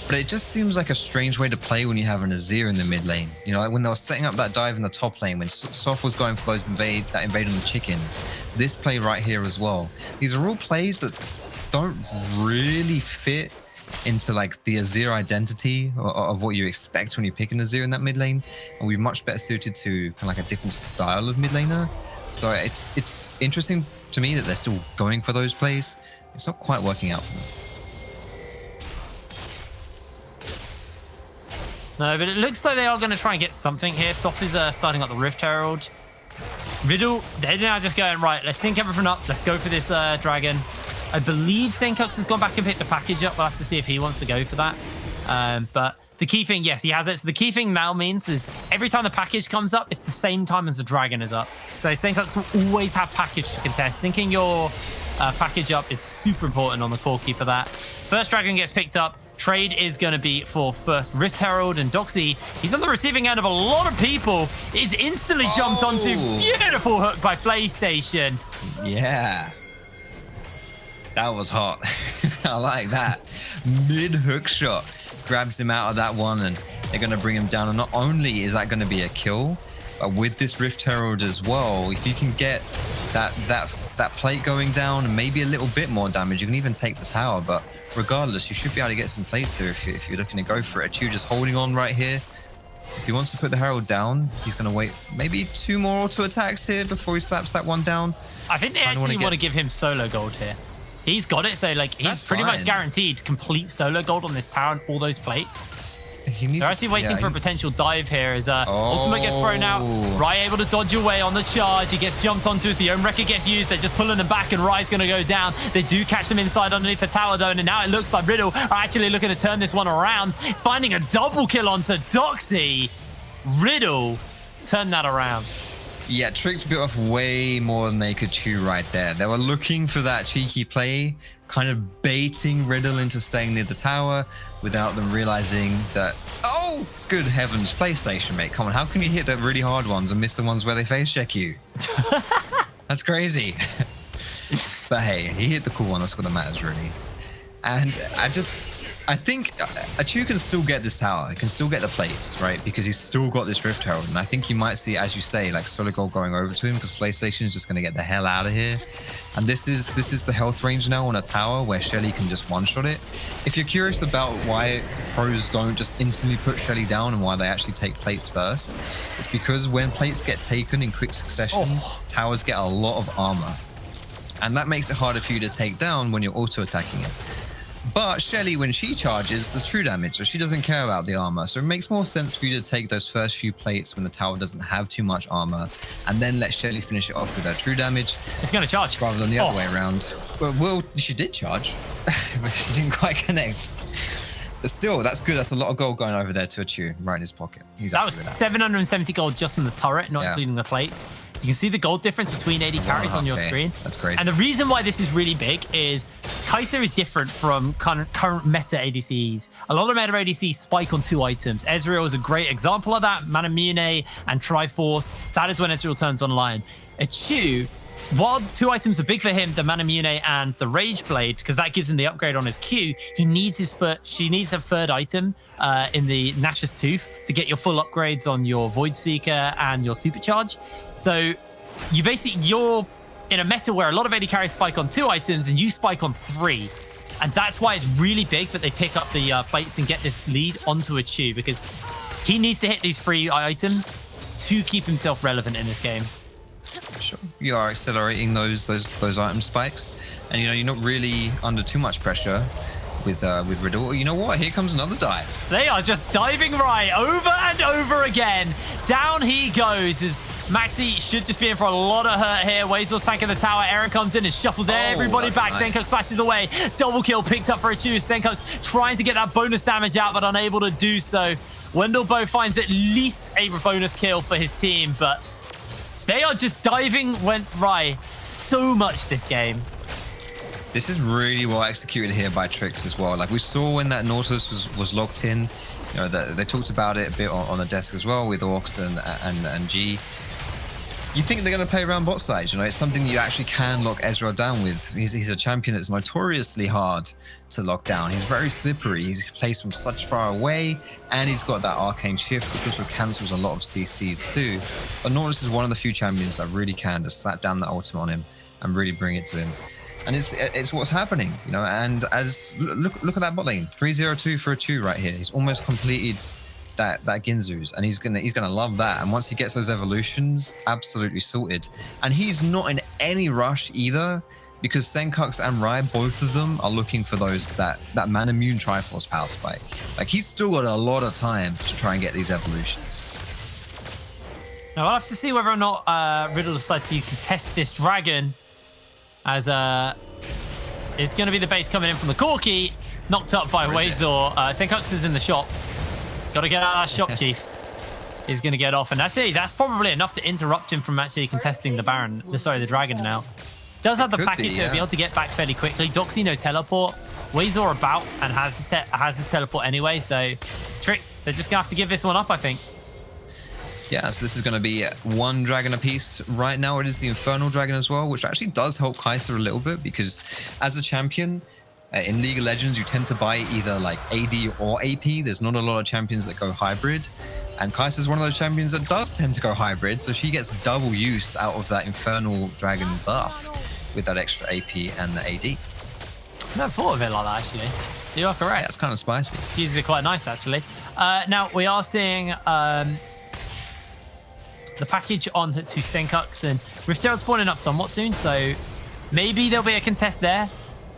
E: but it just seems like a strange way to play when you have an Azir in the mid lane. You know, like when they were setting up that dive in the top lane, when Soft was going for those invade on the chickens. This play right here as well. These are all plays that don't really fit into like the Azir identity of what you expect when you pick an Azir in that mid lane, and we're much better suited to kind of like a different style of mid laner. So it's interesting to me that they're still going for those plays. It's not quite working out for them.
D: No, but it looks like they are going to try and get something here. Soft is starting up the Rift Herald. Riddle, they're now just going, right, let's sync everything up. Let's go for this dragon. I believe Senkux has gone back and picked the package up. We'll have to see if he wants to go for that. But the key thing, yes, he has it. So the key thing now means is every time the package comes up, it's the same time as the dragon is up. So Senkux will always have package to contest. Syncing your package up is super important on the core key for that. First dragon gets picked up. Trade is going to be for first Rift Herald, and Doxy, he's on the receiving end of a lot of people. Is instantly jumped onto. Beautiful hook by PlayStation.
E: Yeah. That was hot. I like that. Mid hook shot. Grabs him out of that one, and they're going to bring him down. And not only is that going to be a kill, but with this Rift Herald as well, if you can get that plate going down and maybe a little bit more damage, you can even take the tower. But regardless, you should be able to get some plates there if you're looking to go for it. Chu just holding on right here. If he wants to put the Herald down, he's going to wait maybe 2 more auto attacks here before he slaps that one down.
D: I think they actually want to give him solo gold here. He's got it, so like he's pretty much guaranteed complete solo gold on this tower and all those plates. They're actually waiting for a potential dive here as Ultimate gets thrown out. Rai able to dodge away on the charge. He gets jumped onto as the own wrecker gets used. They're just pulling him back, and Rai's going to go down. They do catch him inside underneath the tower though, and now it looks like Riddle are actually looking to turn this one around, finding a double kill onto Doxy. Riddle turned that around.
E: Yeah, Trick's bit off way more than they could chew right there. They were looking for that cheeky play, kind of baiting Riddle into staying near the tower without them realizing that, oh, good heavens, PlayStation, mate. Come on, how can you hit the really hard ones and miss the ones where they face check you? That's crazy. But hey, he hit the cool one. That's what that matters, really. And I think Achu can still get this tower. He can still get the plates, right? Because he's still got this Rift Herald. And I think you might see, as you say, like Solid Gold going over to him because PlayStation is just going to get the hell out of here. And this is the health range now on a tower where Shelly can just one-shot it. If you're curious about why pros don't just instantly put Shelly down and why they actually take plates first, it's because when plates get taken in quick succession, towers get a lot of armor. And that makes it harder for you to take down when you're auto-attacking it. But Shelly, when she charges, the true damage, so she doesn't care about the armor. So it makes more sense for you to take those first few plates when the tower doesn't have too much armor, and then let Shelly finish it off with her true damage.
D: It's going to charge.
E: Rather than the other way around. Well, she did charge, but she didn't quite connect. But still, that's good. That's a lot of gold going over there to Achu, right in his pocket.
D: That was 770 gold just from the turret, not including the plates. You can see the gold difference between AD carries on your screen.
E: That's great.
D: And the reason why this is really big is Kai'Sa is different from current meta ADCs. A lot of meta ADCs spike on 2 items. Ezreal is a great example of that. Manamune and Triforce. That is when Ezreal turns online. Achu, while 2 items are big for him, the Manamune and the Rage Blade, because that gives him the upgrade on his Q, she needs a third item in the Nash's Tooth to get your full upgrades on your Void Seeker and your Supercharge. So you're in a meta where a lot of AD carries spike on 2 items and you spike on 3. And that's why it's really big that they pick up the plates and get this lead onto Achu, because he needs to hit these 3 items to keep himself relevant in this game.
E: Sure. You are accelerating those item spikes, and you're not really under too much pressure with Riddle. You know what? Here comes another dive.
D: They are just diving right over and over again. Down he goes as Maxi should just be in for a lot of hurt here. Wazel's tanking the tower. Aaron comes in and shuffles everybody back. Nice. Zencox splashes away. Double kill picked up for Achu. Zencox trying to get that bonus damage out, but unable to do so. Wendelbo finds at least a bonus kill for his team, but they are just diving went right so much this game.
E: This is really well executed here by Trix as well. Like we saw when that Nautilus was locked in, they talked about it a bit on the desk as well with Orcs and G. You think they're going to play around bot side, it's something you actually can lock Ezreal down with. He's a champion that's notoriously hard to lock down. He's very slippery. He's placed from such far away, and he's got that arcane shift, which also cancels a lot of CCs too. But Nautilus is one of the few champions that really can just slap down that ultimate on him and really bring it to him. And it's what's happening, and as look at that bot lane, 302 for Achu right here. He's almost completed that Ginzu's, and he's gonna love that. And once he gets those evolutions, absolutely sorted. And he's not in any rush either, because Zencox and Rai, both of them are looking for that Manamune Triforce power spike. Like he's still got a lot of time to try and get these evolutions.
D: Now I'll have to see whether or not Riddle decides to contest this dragon, as it's going to be the base coming in from the Corki, knocked up by Wazor. Zencox is in the shop. Got to get out of that shop, Chief. He's going to get off, and that's probably enough to interrupt him from actually contesting the dragon now. Does have the package to be able to get back fairly quickly. Doxy no teleport. Wazor about and has his teleport anyway, so Trix, they're just going to have to give this one up, I think.
E: Yeah, so this is going to be 1 dragon apiece. Right now, it is the Infernal Dragon as well, which actually does help Kai'Sa a little bit, because as a champion, in League of Legends, you tend to buy either like AD or AP. There's not a lot of champions that go hybrid. And Kai'Sa is one of those champions that does tend to go hybrid, so she gets double use out of that Infernal Dragon buff with that extra AP and the AD.
D: I never thought of it like that, actually. You are correct.
E: Yeah, it's kind of spicy.
D: He uses it quite nice, actually. Now, we are seeing the package on to Zencox, and Rift Herald spawning up somewhat soon, so maybe there'll be a contest there.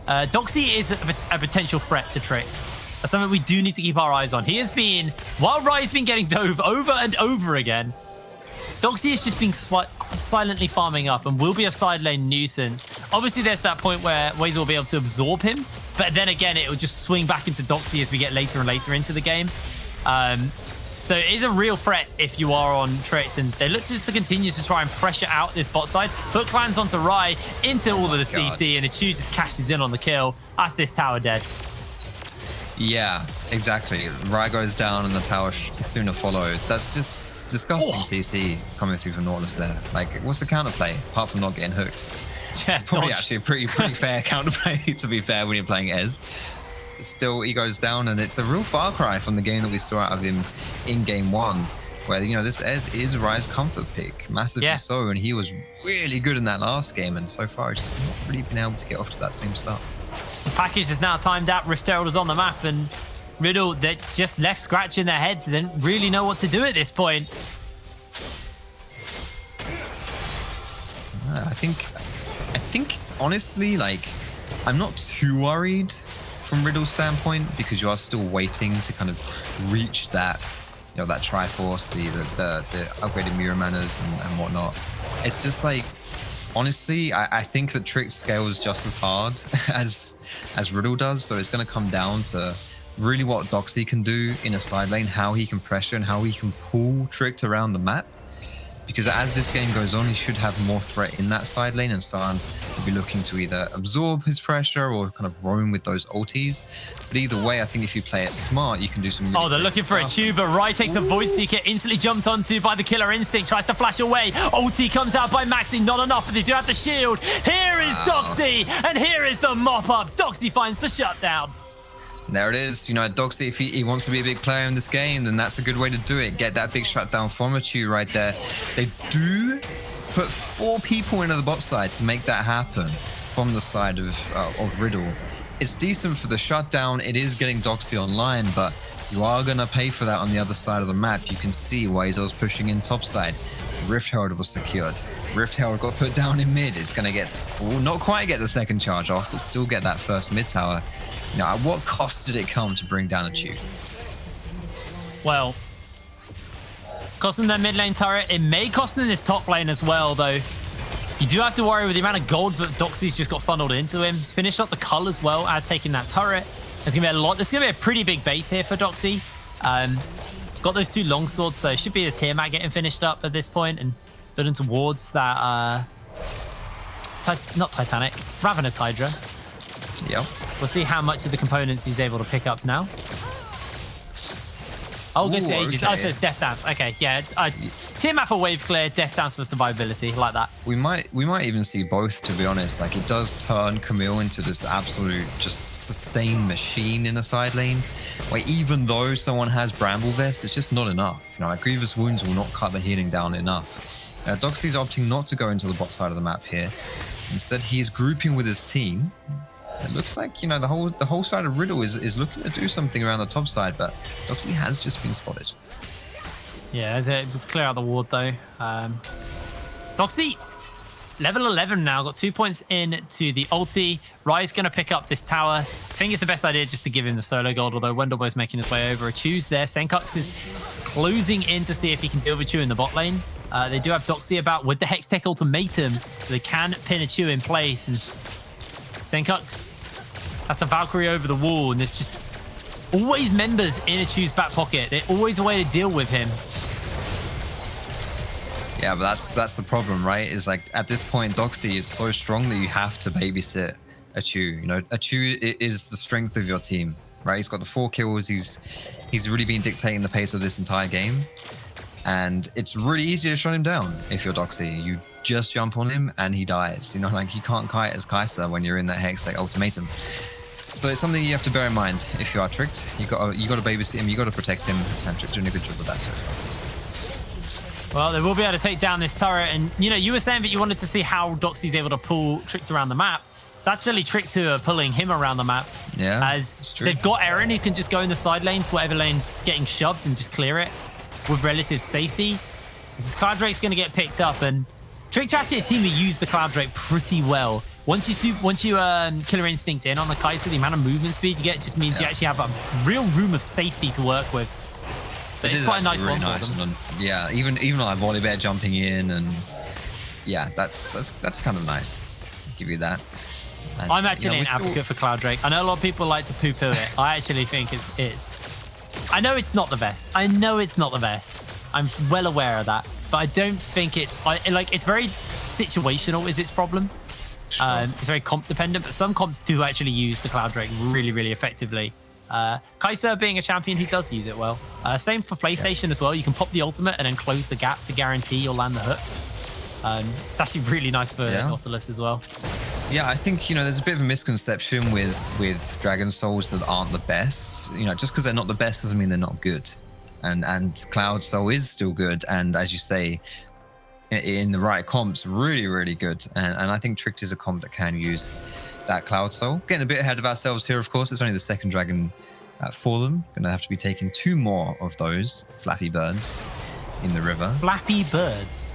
D: Doxy is a potential threat to Trix. That's something we do need to keep our eyes on. He has been, while Rai's been getting dove over and over again, Doxy has just been silently farming up and will be a side lane nuisance. Obviously, there's that point where Wazor will be able to absorb him, but then again, it will just swing back into Doxy as we get later and later into the game. So it is a real threat if you are on Trix, and they look just to continue to try and pressure out this bot side. Hook lands onto Rai into all of the CC, and Achu just cashes in on the kill. That's this tower dead.
E: Yeah, exactly. Rai goes down and the tower soon to follow. That's just disgusting CC coming through from Nautilus there. Like, what's the counterplay apart from not getting hooked?
D: Yeah,
E: Probably actually a pretty fair counterplay, to be fair, when you're playing Ez. still he goes down, and it's a real far cry from the game that we saw out of him in game 1, where, you know, this Ez is Ryze's comfort pick, massively so, and he was really good in that last game, and so far he's just not really been able to get off to that same start.
D: The package is now timed out. Rift Herald is on the map, and Riddle, they're just left scratching their heads. They didn't really know what to do at this point.
E: I think honestly, like, I'm not too worried from Riddle's standpoint, because you are still waiting to kind of reach that, you know, that Triforce, the upgraded mirror manners and whatnot. It's just like, honestly, I think that Trick scales just as hard as Riddle does, so it's going to come down to really what Doxy can do in a side lane, how he can pressure and how he can pull Trick around the map. Because as this game goes on, he should have more threat in that side lane, and San will be looking to either absorb his pressure or kind of roam with those ultis. But either way, I think if you play it smart, you can do some really
D: they're looking for a tuber. Rai takes the Void Seeker, instantly jumped onto by the Killer Instinct, tries to flash away. Ulti comes out by Maxi, not enough, but they do have the shield. Here is Doxy, and here is the mop-up. Doxy finds the shutdown.
E: There it is. You know, Doxy, if he wants to be a big player in this game, then that's a good way to do it. Get that big shutdown from a Chu right there. They do put 4 people into the bot side to make that happen from the side of Riddle. It's decent for the shutdown. It is getting Doxy online, but you are going to pay for that on the other side of the map. You can see Wazo's pushing in top side. Rift Herald was secured. Rift Herald got put down in mid. It's going to get, will not quite get the second charge off, but still get that first mid tower. Now, at what cost did it come to bring down a Chu?
D: Well, costing their mid lane turret. It may cost them this top lane as well, though. You do have to worry with the amount of gold that Doxy's just got funneled into him. He's finished up the cull as well as taking that turret. There's going to be a lot. There's going to be a pretty big base here for Doxy. Got those 2 longswords, so it should be a Tiamat getting finished up at this point and building towards that, not Titanic, Ravenous Hydra.
E: Yep.
D: We'll see how much of the components he's able to pick up now. Oh, this ages.
E: Okay.
D: Oh, so it's Death Dance. Okay, yeah. Tiamat for wave clear, Death Dance for survivability, like that.
E: We might even see both, to be honest. Like, it does turn Camille into this absolute just sustained machine in a side lane, where even though someone has Bramble Vest, it's just not enough. You know, like, Grievous Wounds will not cut the healing down enough. Doxy's opting not to go into the bot side of the map here. Instead, he is grouping with his team. It looks like, you know, the whole side of Riddle is looking to do something around the top side, but Doxy has just been spotted.
D: Yeah, let's clear out the ward though. Doxy, level 11 now, got 2 points into the ulti. Rai's going to pick up this tower. I think it's the best idea just to give him the solo gold, although Wendelbo's making his way over. A Chu's there. Senkux is closing in to see if he can deal with Chu in the bot lane. They do have Doxy about with the Hextech ultimatum, so they can pin a Chu in place. And Senkux, that's the Valkyrie over the wall, and there's just always members in a Chu's back pocket. There's always a way to deal with him.
E: Yeah, but that's the problem, right? Is like, at this point, Doxy is so strong that you have to babysit a Chu. You know, a Chu is the strength of your team, right? He's got the 4 kills. He's really been dictating the pace of this entire game. And it's really easy to shut him down if you're Doxy. You just jump on him and he dies. You know, like, you can't kite as Kai'Sa when you're in that Hextech ultimatum. So it's something you have to bear in mind if you are Tricked. You got to babysit him, you got to protect him, and Tricked doing a good job of that so far.
D: Well, they will be able to take down this turret, and you know, you were saying that you wanted to see how Doxy's able to pull Tricked around the map. It's actually Tricked who are pulling him around the map.
E: Yeah,
D: as they've got Eren who can just go in the side lane to whatever lane getting shoved and just clear it with relative safety. This Cloud Drake's going to get picked up, and Tricked are actually a team that use the Cloud Drake pretty well. Once you Killer Instinct in on the Kai'Sa, the amount of movement speed you get just means you actually have a real room of safety to work with. But it's quite a nice
E: really
D: one
E: nice.
D: for them.
E: Yeah, even like Volibear jumping in, and yeah, that's kind of nice. I'll give you that. And,
D: I'm actually an
E: still
D: advocate for Cloud Drake. I know a lot of people like to poo-poo it. I actually think it's. I know it's not the best. I'm well aware of that, but I don't think it's very situational is its problem. Sure. It's very comp dependent, but some comps do actually use the Cloud Drake really, really effectively. Kai'Sa being a champion who does use it well. Same for PlayStation as well. You can pop the ultimate and then close the gap to guarantee you'll land the hook. It's actually really nice for Nautilus as well.
E: Yeah, I think, there's a bit of a misconception with Dragon Souls that aren't the best. Just because they're not the best doesn't mean they're not good. And Cloud Soul is still good. And as you say, in the right comps, really, really good. And I think Tricked is a comp that can use that Cloud Soul. Getting a bit ahead of ourselves here, of course. It's only the second dragon for them. Going to have to be taking 2 more of those Flappy Birds in the river.
D: Flappy Birds?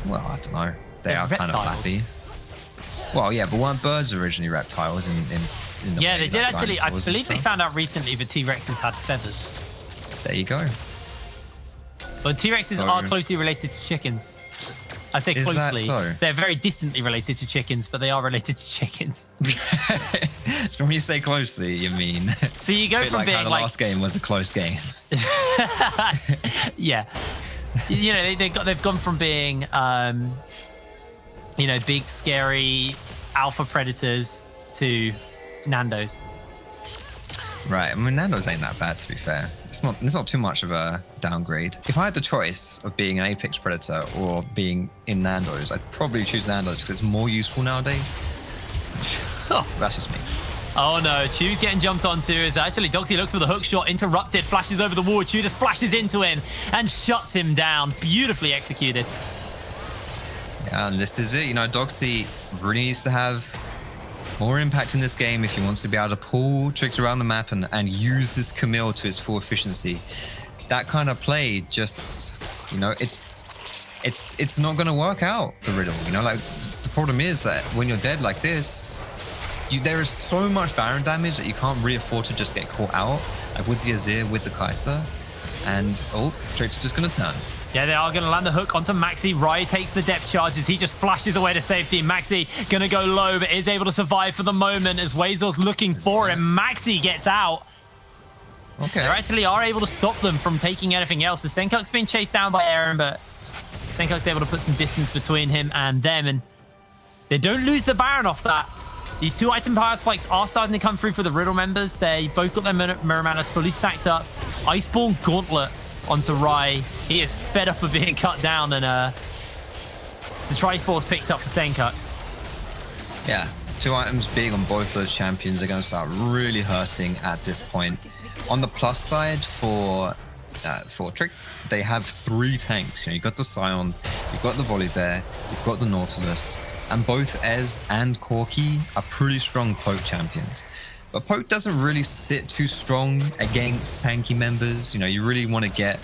E: Well, I don't know. They
D: They're
E: are kind of
D: reptiles.
E: flappy. Well, yeah, but weren't birds originally reptiles in the
D: Yeah,
E: way
D: they did
E: that
D: actually. I
E: dinosaurs and
D: believe they
E: stuff?
D: found out recently that T-Rexes had feathers.
E: There you go.
D: But T-Rexes
E: So-
D: are closely related to chickens. I say
E: Is that
D: closely.
E: so?
D: They're very distantly related to chickens, but they are related to chickens.
E: So when you say closely, you mean
D: So you go
E: a bit
D: from
E: like how
D: being
E: the
D: like,
E: last game was a close game.
D: yeah, they've gone from being, big scary alpha predators to Nandos.
E: Right. I mean, Nando's ain't that bad, to be fair. It's not too much of a downgrade. If I had the choice of being an Apex Predator or being in Nando's, I'd probably choose Nando's because it's more useful nowadays. That's just me.
D: Oh no, Chew's getting jumped onto as actually Doxy looks for the hook shot, interrupted, flashes over the wall. Chew just flashes into him and shuts him down. Beautifully executed.
E: Yeah, and this is it. Doxy really needs to have more impact in this game if he wants to be able to pull tricks around the map and use this Camille to his full efficiency. That kind of play just, it's not going to work out for Riddle. The problem is that when you're dead like this, there is so much Baron damage that you can't really afford to just get caught out, like with the Azir, with the Kai'Sa, and tricks are just going to turn.
D: Yeah, they are going to land the hook onto Maxi. Rai takes the depth charges. He just flashes away to safety. Maxi going to go low, but is able to survive for the moment as Wazor's looking for him. Maxi gets out.
E: Okay.
D: They actually are able to stop them from taking anything else. The Senkok's being chased down by Aaron, but Senkok's able to put some distance between him and them, and they don't lose the Baron off that. These 2 item power spikes are starting to come through for the Riddle members. They both got their mirror manas fully stacked up. Iceborne Gauntlet onto Rai. He is fed up of being cut down, and the Triforce picked up for Senkok.
E: Yeah, 2 items big on both those champions are going to start really hurting at this point. On the plus side for Trick, they have 3 tanks. You've got the Scion, you've got the Volibear, you've got the Nautilus, and both Ez and Corki are pretty strong poke champions. But poke doesn't really sit too strong against tanky members. You really want to get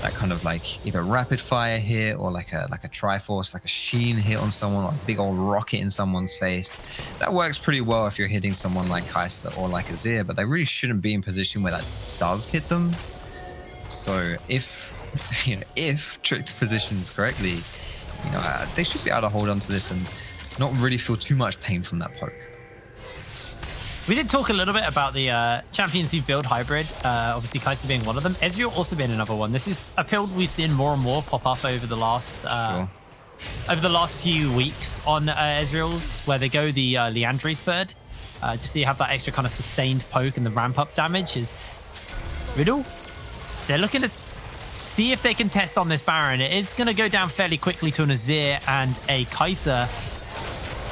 E: that kind of like either rapid fire hit or like a Triforce, like a Sheen hit on someone, or a big old rocket in someone's face. That works pretty well if you're hitting someone like Kai'Sa or like Azir, but they really shouldn't be in position where that does hit them. So if Tricked positions correctly, they should be able to hold on to this and not really feel too much pain from that poke.
D: We did talk a little bit about the champions who build hybrid, obviously Kai'Sa being one of them. Ezreal also being another one. This is a build we've seen more and more pop up over the last few weeks on Ezreal's, where they go the Leandri's third, just so you have that extra kind of sustained poke and the ramp up damage. Is Riddle, they're looking to see if they can test on this Baron. It is going to go down fairly quickly to an Azir and a Kai'Sa.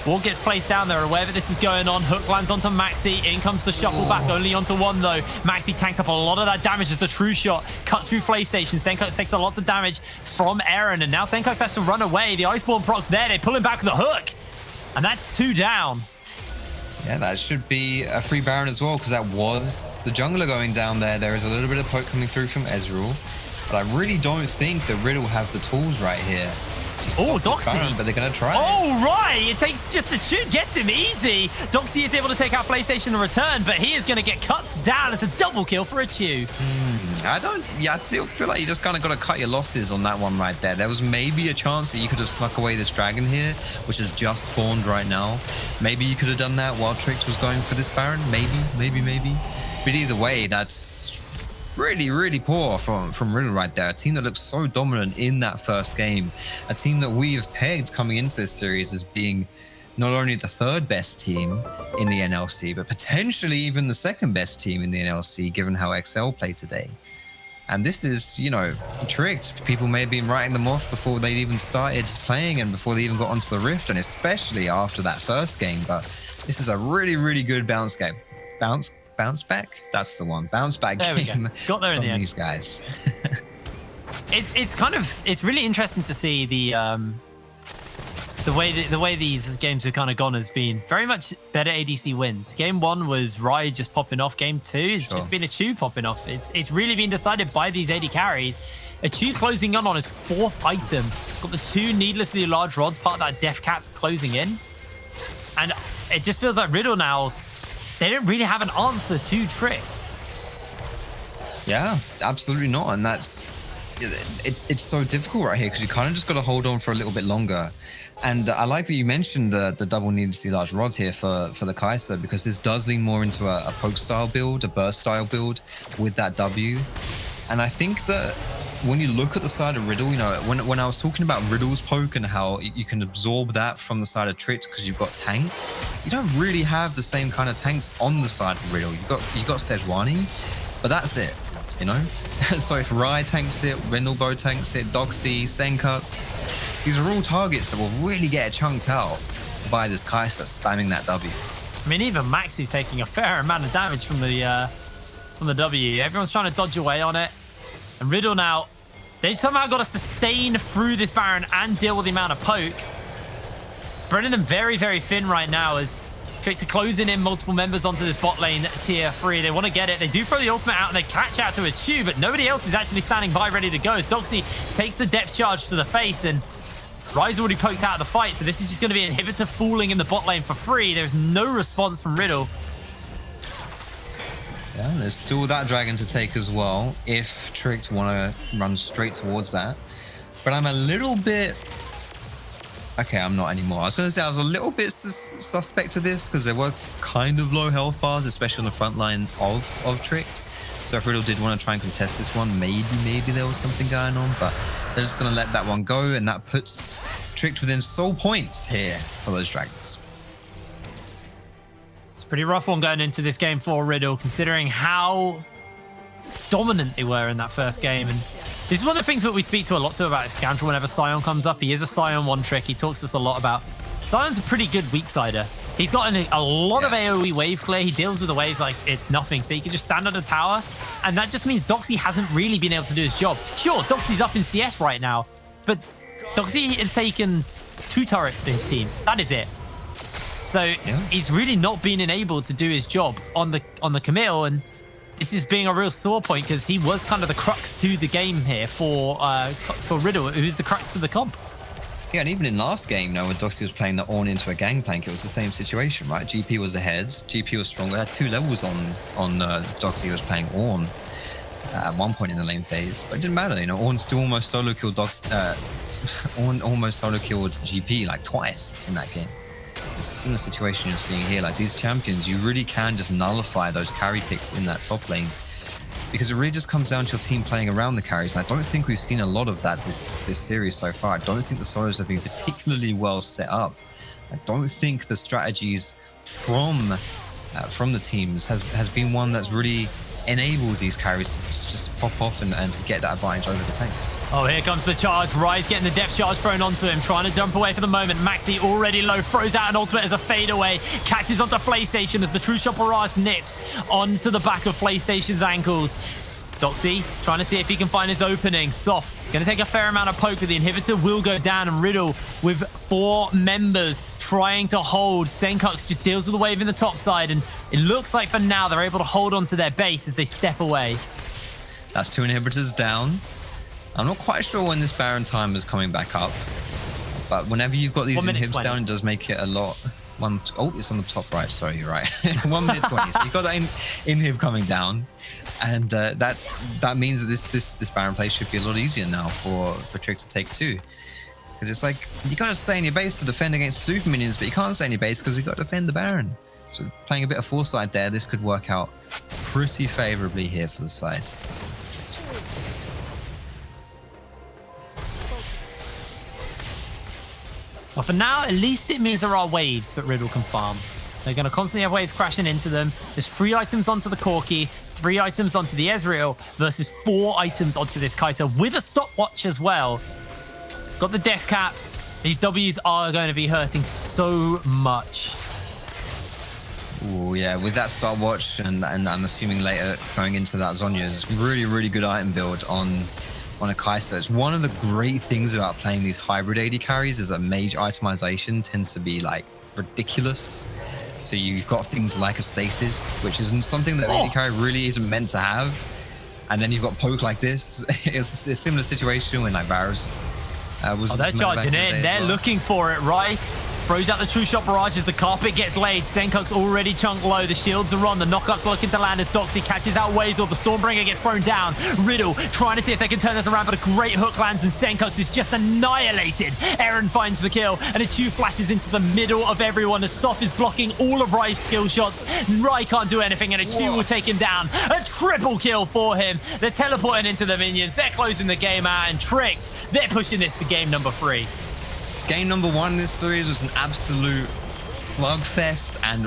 D: Ward gets placed down. They're aware that this is going on. Hook lands onto Maxi. In comes the shuffle back, only onto one though. Maxi tanks up a lot of that damage as the true shot cuts through PlayStation. Senkok takes a lot of damage from Aaron, and now Senkok has to run away. The Iceborne proc's there. They pull him back with a hook, and that's 2 down.
E: Yeah, that should be a free Baron as well, because that was the jungler going down there. There is a little bit of poke coming through from Ezreal, but I really don't think that Riddle have the tools right here.
D: Doxy.
E: But they're going to try.
D: Oh, right. It takes just the shoot, gets him easy. Doxy is able to take out PlayStation and return, but he is going to get cut down. It's a double kill for a Chew.
E: I feel like you just kind of got to cut your losses on that one right there. There was maybe a chance that you could have snuck away this dragon here, which has just spawned right now. Maybe you could have done that while Trix was going for this Baron. Maybe. But either way, that's really, really poor from Riddle right there. A team that looks so dominant in that first game. A team that we've pegged coming into this series as being not only the 3rd best team in the NLC, but potentially even the 2nd best team in the NLC, given how XL played today. And this is, you know, tricked. People may have been writing them off before they even started playing and before they even got onto the Rift, and especially after that first game. But this is a really, really good bounce game. Bounce back? That's the one. Bounce back
D: there
E: game.
D: We go. Got there in the end.
E: These guys.
D: It's really interesting to see the way these games have kind of gone has been very much better ADC wins. Game 1 was Rai just popping off. Game 2 has just been a Chu popping off. It's really been decided by these AD carries. A Chu closing in on his 4th item. Got the 2 needlessly large rods, part of that death cap closing in. And it just feels like Riddle now, they don't really have an answer to Trick.
E: Yeah, absolutely not. And it's so difficult right here because you kind of just got to hold on for a little bit longer. And I like that you mentioned the double needlessly large rods here for the Kai'Sa, because this does lean more into a poke style build, a burst style build with that W. And I think that when you look at the side of Riddle, you know, when I was talking about Riddle's poke and how you can absorb that from the side of Trick because you've got tanks, you don't really have the same kind of tanks on the side of Riddle. You got Sejuani, but that's it, you know. So if Rai tanks it, Rendlebow tanks it, Doxy, Senkux, these are all targets that will really get chunked out by this Kai'Sa spamming that W.
D: I mean, even Maxi's taking a fair amount of damage from the W. Everyone's trying to dodge away on it. And Riddle now, they somehow got to sustain through this Baron and deal with the amount of poke. Spreading them very, very thin right now as Trick to closing in multiple members onto this bot lane tier 3. They want to get it. They do throw the ultimate out and they catch out to a Chu, but nobody else is actually standing by ready to go as Doxy takes the depth charge to the face, and Rai's already poked out of the fight, so this is just going to be an inhibitor fooling in the bot lane for free. There's no response from Riddle.
E: Yeah, there's still that dragon to take as well if Trick want to run straight towards that. But I'm a little bit... Okay, I'm not anymore. I was going to say I was a little bit suspect to this because there were kind of low health bars, especially on the front line of Trick. So if Riddle did want to try and contest this one, maybe there was something going on, but they're just going to let that one go, and that puts Trick within soul points here for those dragons.
D: It's a pretty rough one going into this game for Riddle, considering how dominant they were in that first game. And this is one of the things that we speak to a lot about Scoundrel whenever Sion comes up. He is a Sion one trick. He talks to us a lot about Sion's a pretty good weak sider. He's got a lot of AoE wave clear. He deals with the waves like it's nothing. So he can just stand on a tower. And that just means Doxy hasn't really been able to do his job. Sure, Doxy's up in CS right now, but Doxy has taken 2 turrets for his team. That is it. So he's really not been enabled to do his job on the Camille, and this is being a real sore point because he was kind of the crux to the game here for Riddle, who's the crux for the comp.
E: Yeah, and even in last game, when Doxy was playing the Ornn into a gangplank, it was the same situation, right? GP was ahead, GP was stronger, had 2 levels on Doxy, who was playing Ornn at one point in the lane phase, but it didn't matter, Ornn still almost solo killed Ornn almost solo killed GP like twice in that game. It's a similar situation you're seeing here. Like these champions, you really can just nullify those carry picks in that top lane, because it really just comes down to your team playing around the carries. And I don't think we've seen a lot of that this series so far. I don't think the solos have been particularly well set up. I don't think the strategies from the teams has been one that's really enabled these carries to just pop off and to get that advantage over the tanks.
D: Oh, here comes the charge. Rai's getting the depth charge thrown onto him, trying to jump away for the moment. Maxi already low, throws out an ultimate as a fadeaway, catches onto PlayStation as the True Shot Barrage nips onto the back of PlayStation's ankles. Doxy trying to see if he can find his opening. Soft going to take a fair amount of poke, but the inhibitor will go down, and Riddle with 4 members trying to hold. Senkux just deals with the wave in the top side, and it looks like for now they're able to hold on to their base as they step away.
E: That's 2 inhibitors down. I'm not quite sure when this Baron time is coming back up, but whenever you've got these inhibs down, it does make it a lot. Oh, it's on the top right. Sorry, you're right. 1 minute 20. So you've got that inhib coming down, and that means that this Baron play should be a lot easier now for Trick to take 2. Because it's like, you got to stay in your base to defend against super minions, but you can't stay in your base because you've got to defend the Baron. So playing a bit of foresight there, this could work out pretty favorably here for the side.
D: Well, for now, at least it means there are waves that Riddle can farm. They're going to constantly have waves crashing into them. There's 3 items onto the Corki, 3 items onto the Ezreal versus 4 items onto this Kai'Sa with a stopwatch as well. Got the death cap. These Ws are going to be hurting so much.
E: Oh yeah, with that stopwatch and I'm assuming later going into that Zhonya's really, really good item build on a Kai'Sa. It's one of the great things about playing these hybrid AD carries is that mage itemization tends to be like ridiculous. So you've got things like a stasis, which isn't something that AD carry really isn't meant to have. And then you've got poke like this. It's a similar situation when like Varus was.
D: Oh, they're charging in. They're looking for it, right? Throws out the True Shot Barrage as the carpet gets laid. Stenko's already chunked low. The shields are on. The knockup's looking to land as Doxy catches out Wazel. The Stormbringer gets thrown down. Riddle trying to see if they can turn this around, but a great hook lands and Stenko's is just annihilated. Aaron finds the kill and Achu flashes into the middle of everyone as Soph is blocking all of Rai's skill shots. Rai can't do anything and Achu will take him down. A triple kill for him. They're teleporting into the minions. They're closing the game out and Tricked. They're pushing this to game number 3.
E: Game number 1 in this series was an absolute slugfest and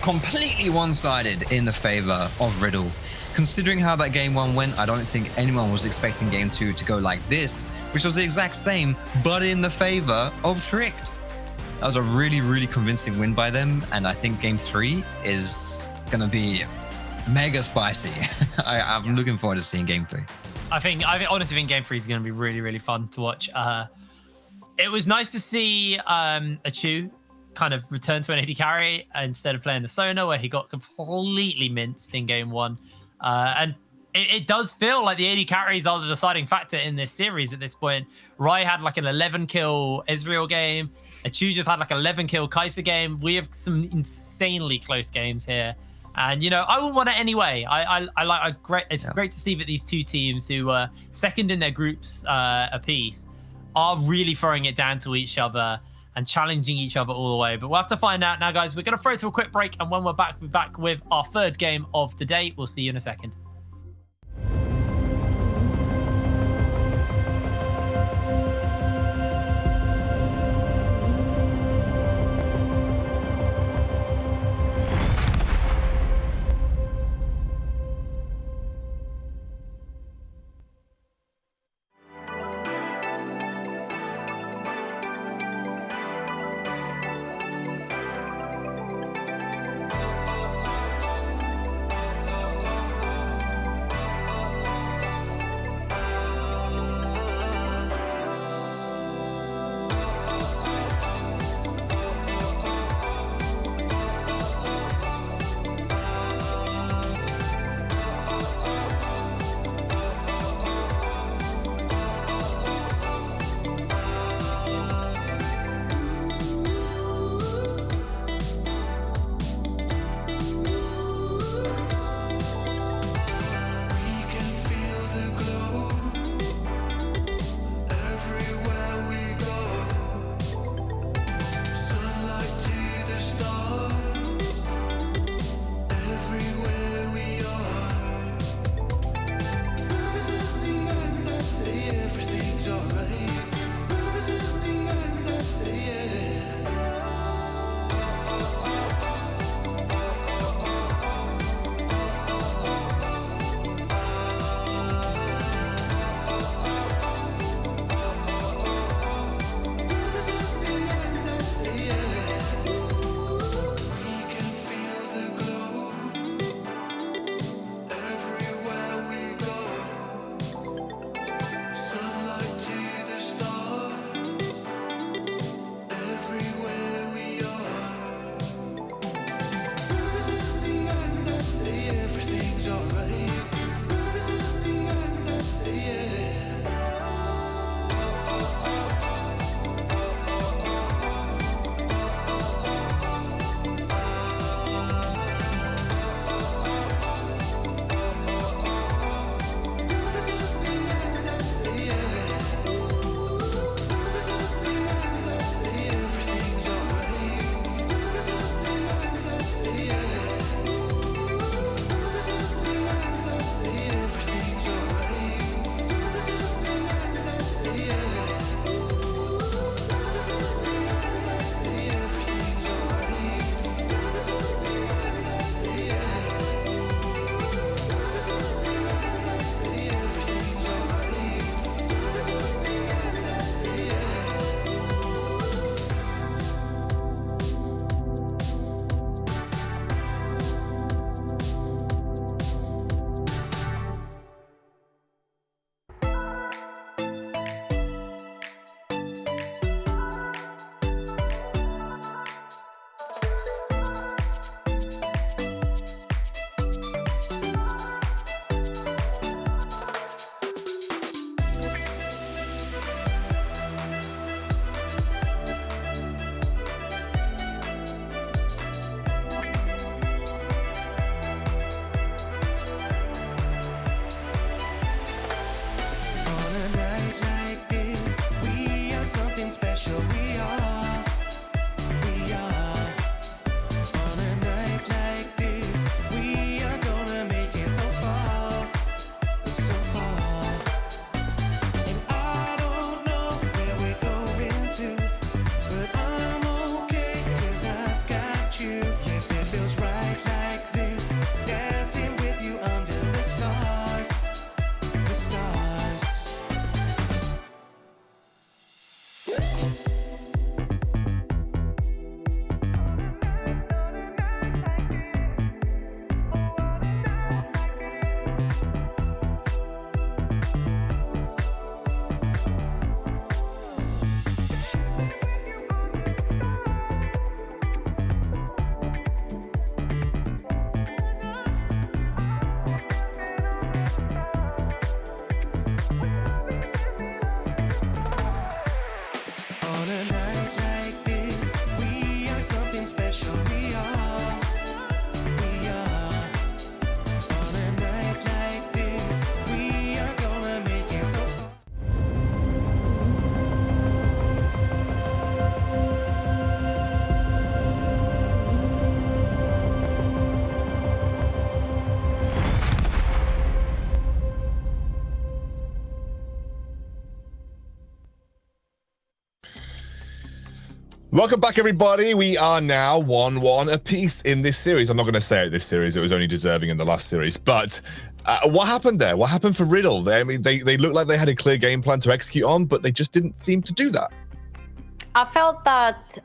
E: completely one-sided in the favor of Riddle. Considering how that game 1 went, I don't think anyone was expecting game 2 to go like this, which was the exact same, but in the favor of Tricked. That was a really, really convincing win by them, and I think game 3 is going to be mega spicy. I'm looking forward to seeing game 3.
D: I honestly think game 3 is going to be really, really fun to watch. It was nice to see Achu kind of return to an AD carry instead of playing the Sona, where he got completely minced in game 1. And it does feel like the AD carries are the deciding factor in this series at this point. Rai had like an 11-kill Ezreal game. Achu just had like 11-kill Kai'Sa game. We have some insanely close games here. And, you know, I wouldn't want it anyway. It's great to see that these two teams who were second in their groups apiece are really throwing it down to each other and challenging each other all the way. But we'll have to find out now, guys. We're going to throw to a quick break, and when we're back with our 3rd game of the day. We'll see you in a second.
A: Welcome back, everybody. We are now 1-1 apiece in this series. I'm not going to say it this series. It was only deserving in the last series. But what happened there? What happened for Riddle? I mean, they looked like they had a clear game plan to execute on, but they just didn't seem to do that.
B: I felt that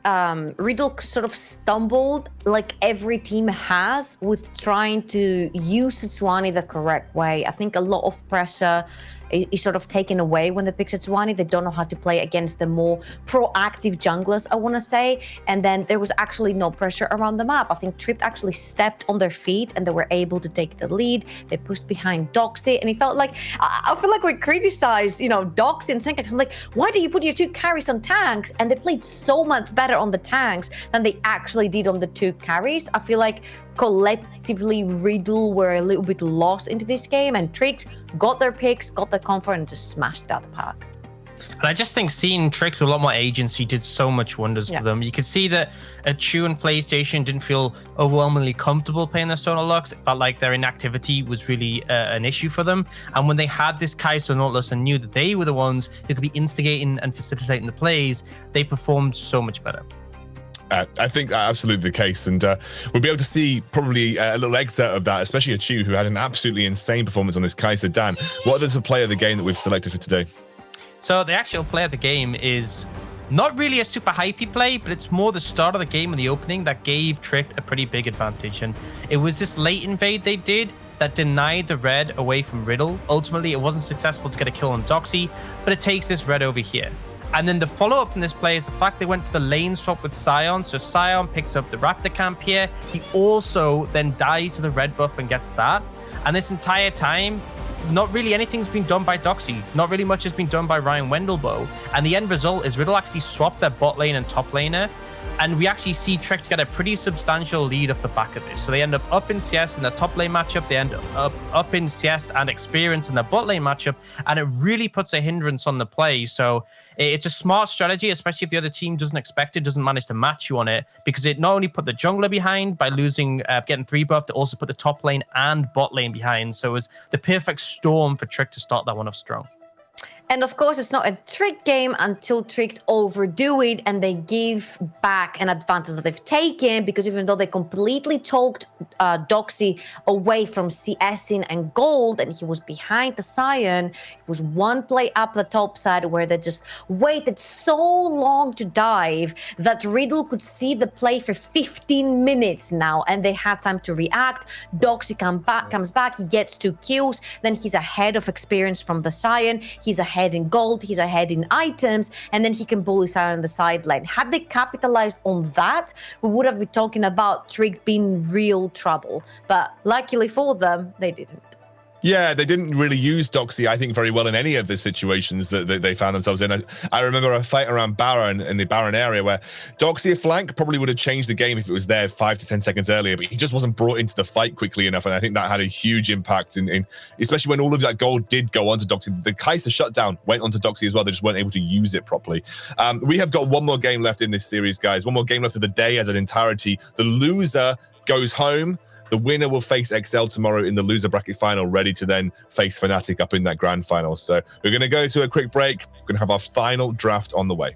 B: Riddle sort of stumbled, like every team has, with trying to use Sejuani the correct way. I think a lot of pressure is sort of taken away when they pick Sejuani. They don't know how to play against the more proactive junglers, I want to say. And then there was actually no pressure around the map. I think Tripped actually stepped on their feet and they were able to take the lead. They pushed behind Doxy, and it felt like, I feel like we criticized, Doxy and Senkax. I'm like, why do you put your 2 carries on tanks? And they played so much better on the tanks than they actually did on the 2 carries. I feel like collectively Riddle were a little bit lost into this game, and Trick got their picks, got their comfort, and just smashed it out the park.
C: And I just think seeing Trick with a lot more agency did so much wonders for them. You could see that Chu and PlayStation didn't feel overwhelmingly comfortable playing their Sonar Lux. It felt like their inactivity was really an issue for them. And when they had this Kai'Sa Nautilus and knew that they were the ones who could be instigating and facilitating the plays, they performed so much better.
A: I think that's absolutely the case, and we'll be able to see probably a little excerpt of that, especially a Chu, who had an absolutely insane performance on this Kai'Sa. Dan, what is the play of the game that we've selected for today?
C: So the actual play of the game is not really a super hypey play, but it's more the start of the game and the opening that gave Trick a pretty big advantage. And it was this late invade they did that denied the red away from Riddle. Ultimately, it wasn't successful to get a kill on Doxy, but it takes this red over here. And then the follow-up from this play is the fact they went for the lane swap with Sion. So Sion picks up the Raptor camp here. He also then dies to the red buff and gets that. And this entire time, not really anything's been done by Doxy. Not really much has been done by Ryan Wendelboe. And the end result is Riddle actually swapped their bot lane and top laner. And we actually see Trick to get a pretty substantial lead off the back of this. So they end up in CS in the top lane matchup. They end up in CS and experience in the bot lane matchup. And it really puts a hindrance on the play. So it's a smart strategy, especially if the other team doesn't expect it, doesn't manage to match you on it. Because it not only put the jungler behind by losing, getting 3 buffed, it also put the top lane and bot lane behind. So it was the perfect storm for Trick to start that one off strong.
B: And of course, it's not a Trick game until Trick overdo it and they give back an advantage that they've taken, because even though they completely choked Doxy away from CSing and gold and he was behind the Sion, it was one play up the top side where they just waited so long to dive that Riddle could see the play for 15 minutes now and they had time to react. Doxy comes back, he gets 2 kills, then he's ahead of experience from the Sion, he's ahead in gold, he's ahead in items, and then he can bully Sion on the side lane. Had they capitalized on that, we would have been talking about Trick being real trouble. But luckily for them, they didn't.
A: Yeah, they didn't really use Doxy, I think, very well in any of the situations that they found themselves in. I remember a fight around Baron, in the Baron area, where Doxy flank probably would have changed the game if it was there 5 to 10 seconds earlier, but he just wasn't brought into the fight quickly enough, and I think that had a huge impact, in especially when all of that gold did go onto Doxy. The Kai'Sa shutdown went onto Doxy as well. They just weren't able to use it properly. We have got one more game left in this series, guys. One more game left of the day as an entirety. The loser goes home. The winner will face XL tomorrow in the loser bracket final, ready to then face Fnatic up in that grand final. So we're going to go to a quick break. We're going to have our final draft on the way.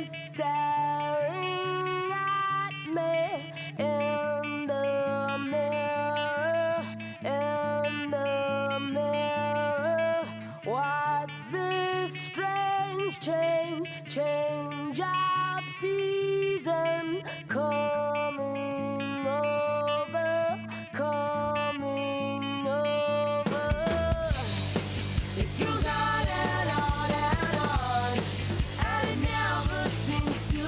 H: is staring at me in the mirror, in the mirror. What's this strange change of season coming over, coming over? It goes on and on and on, and it never seems to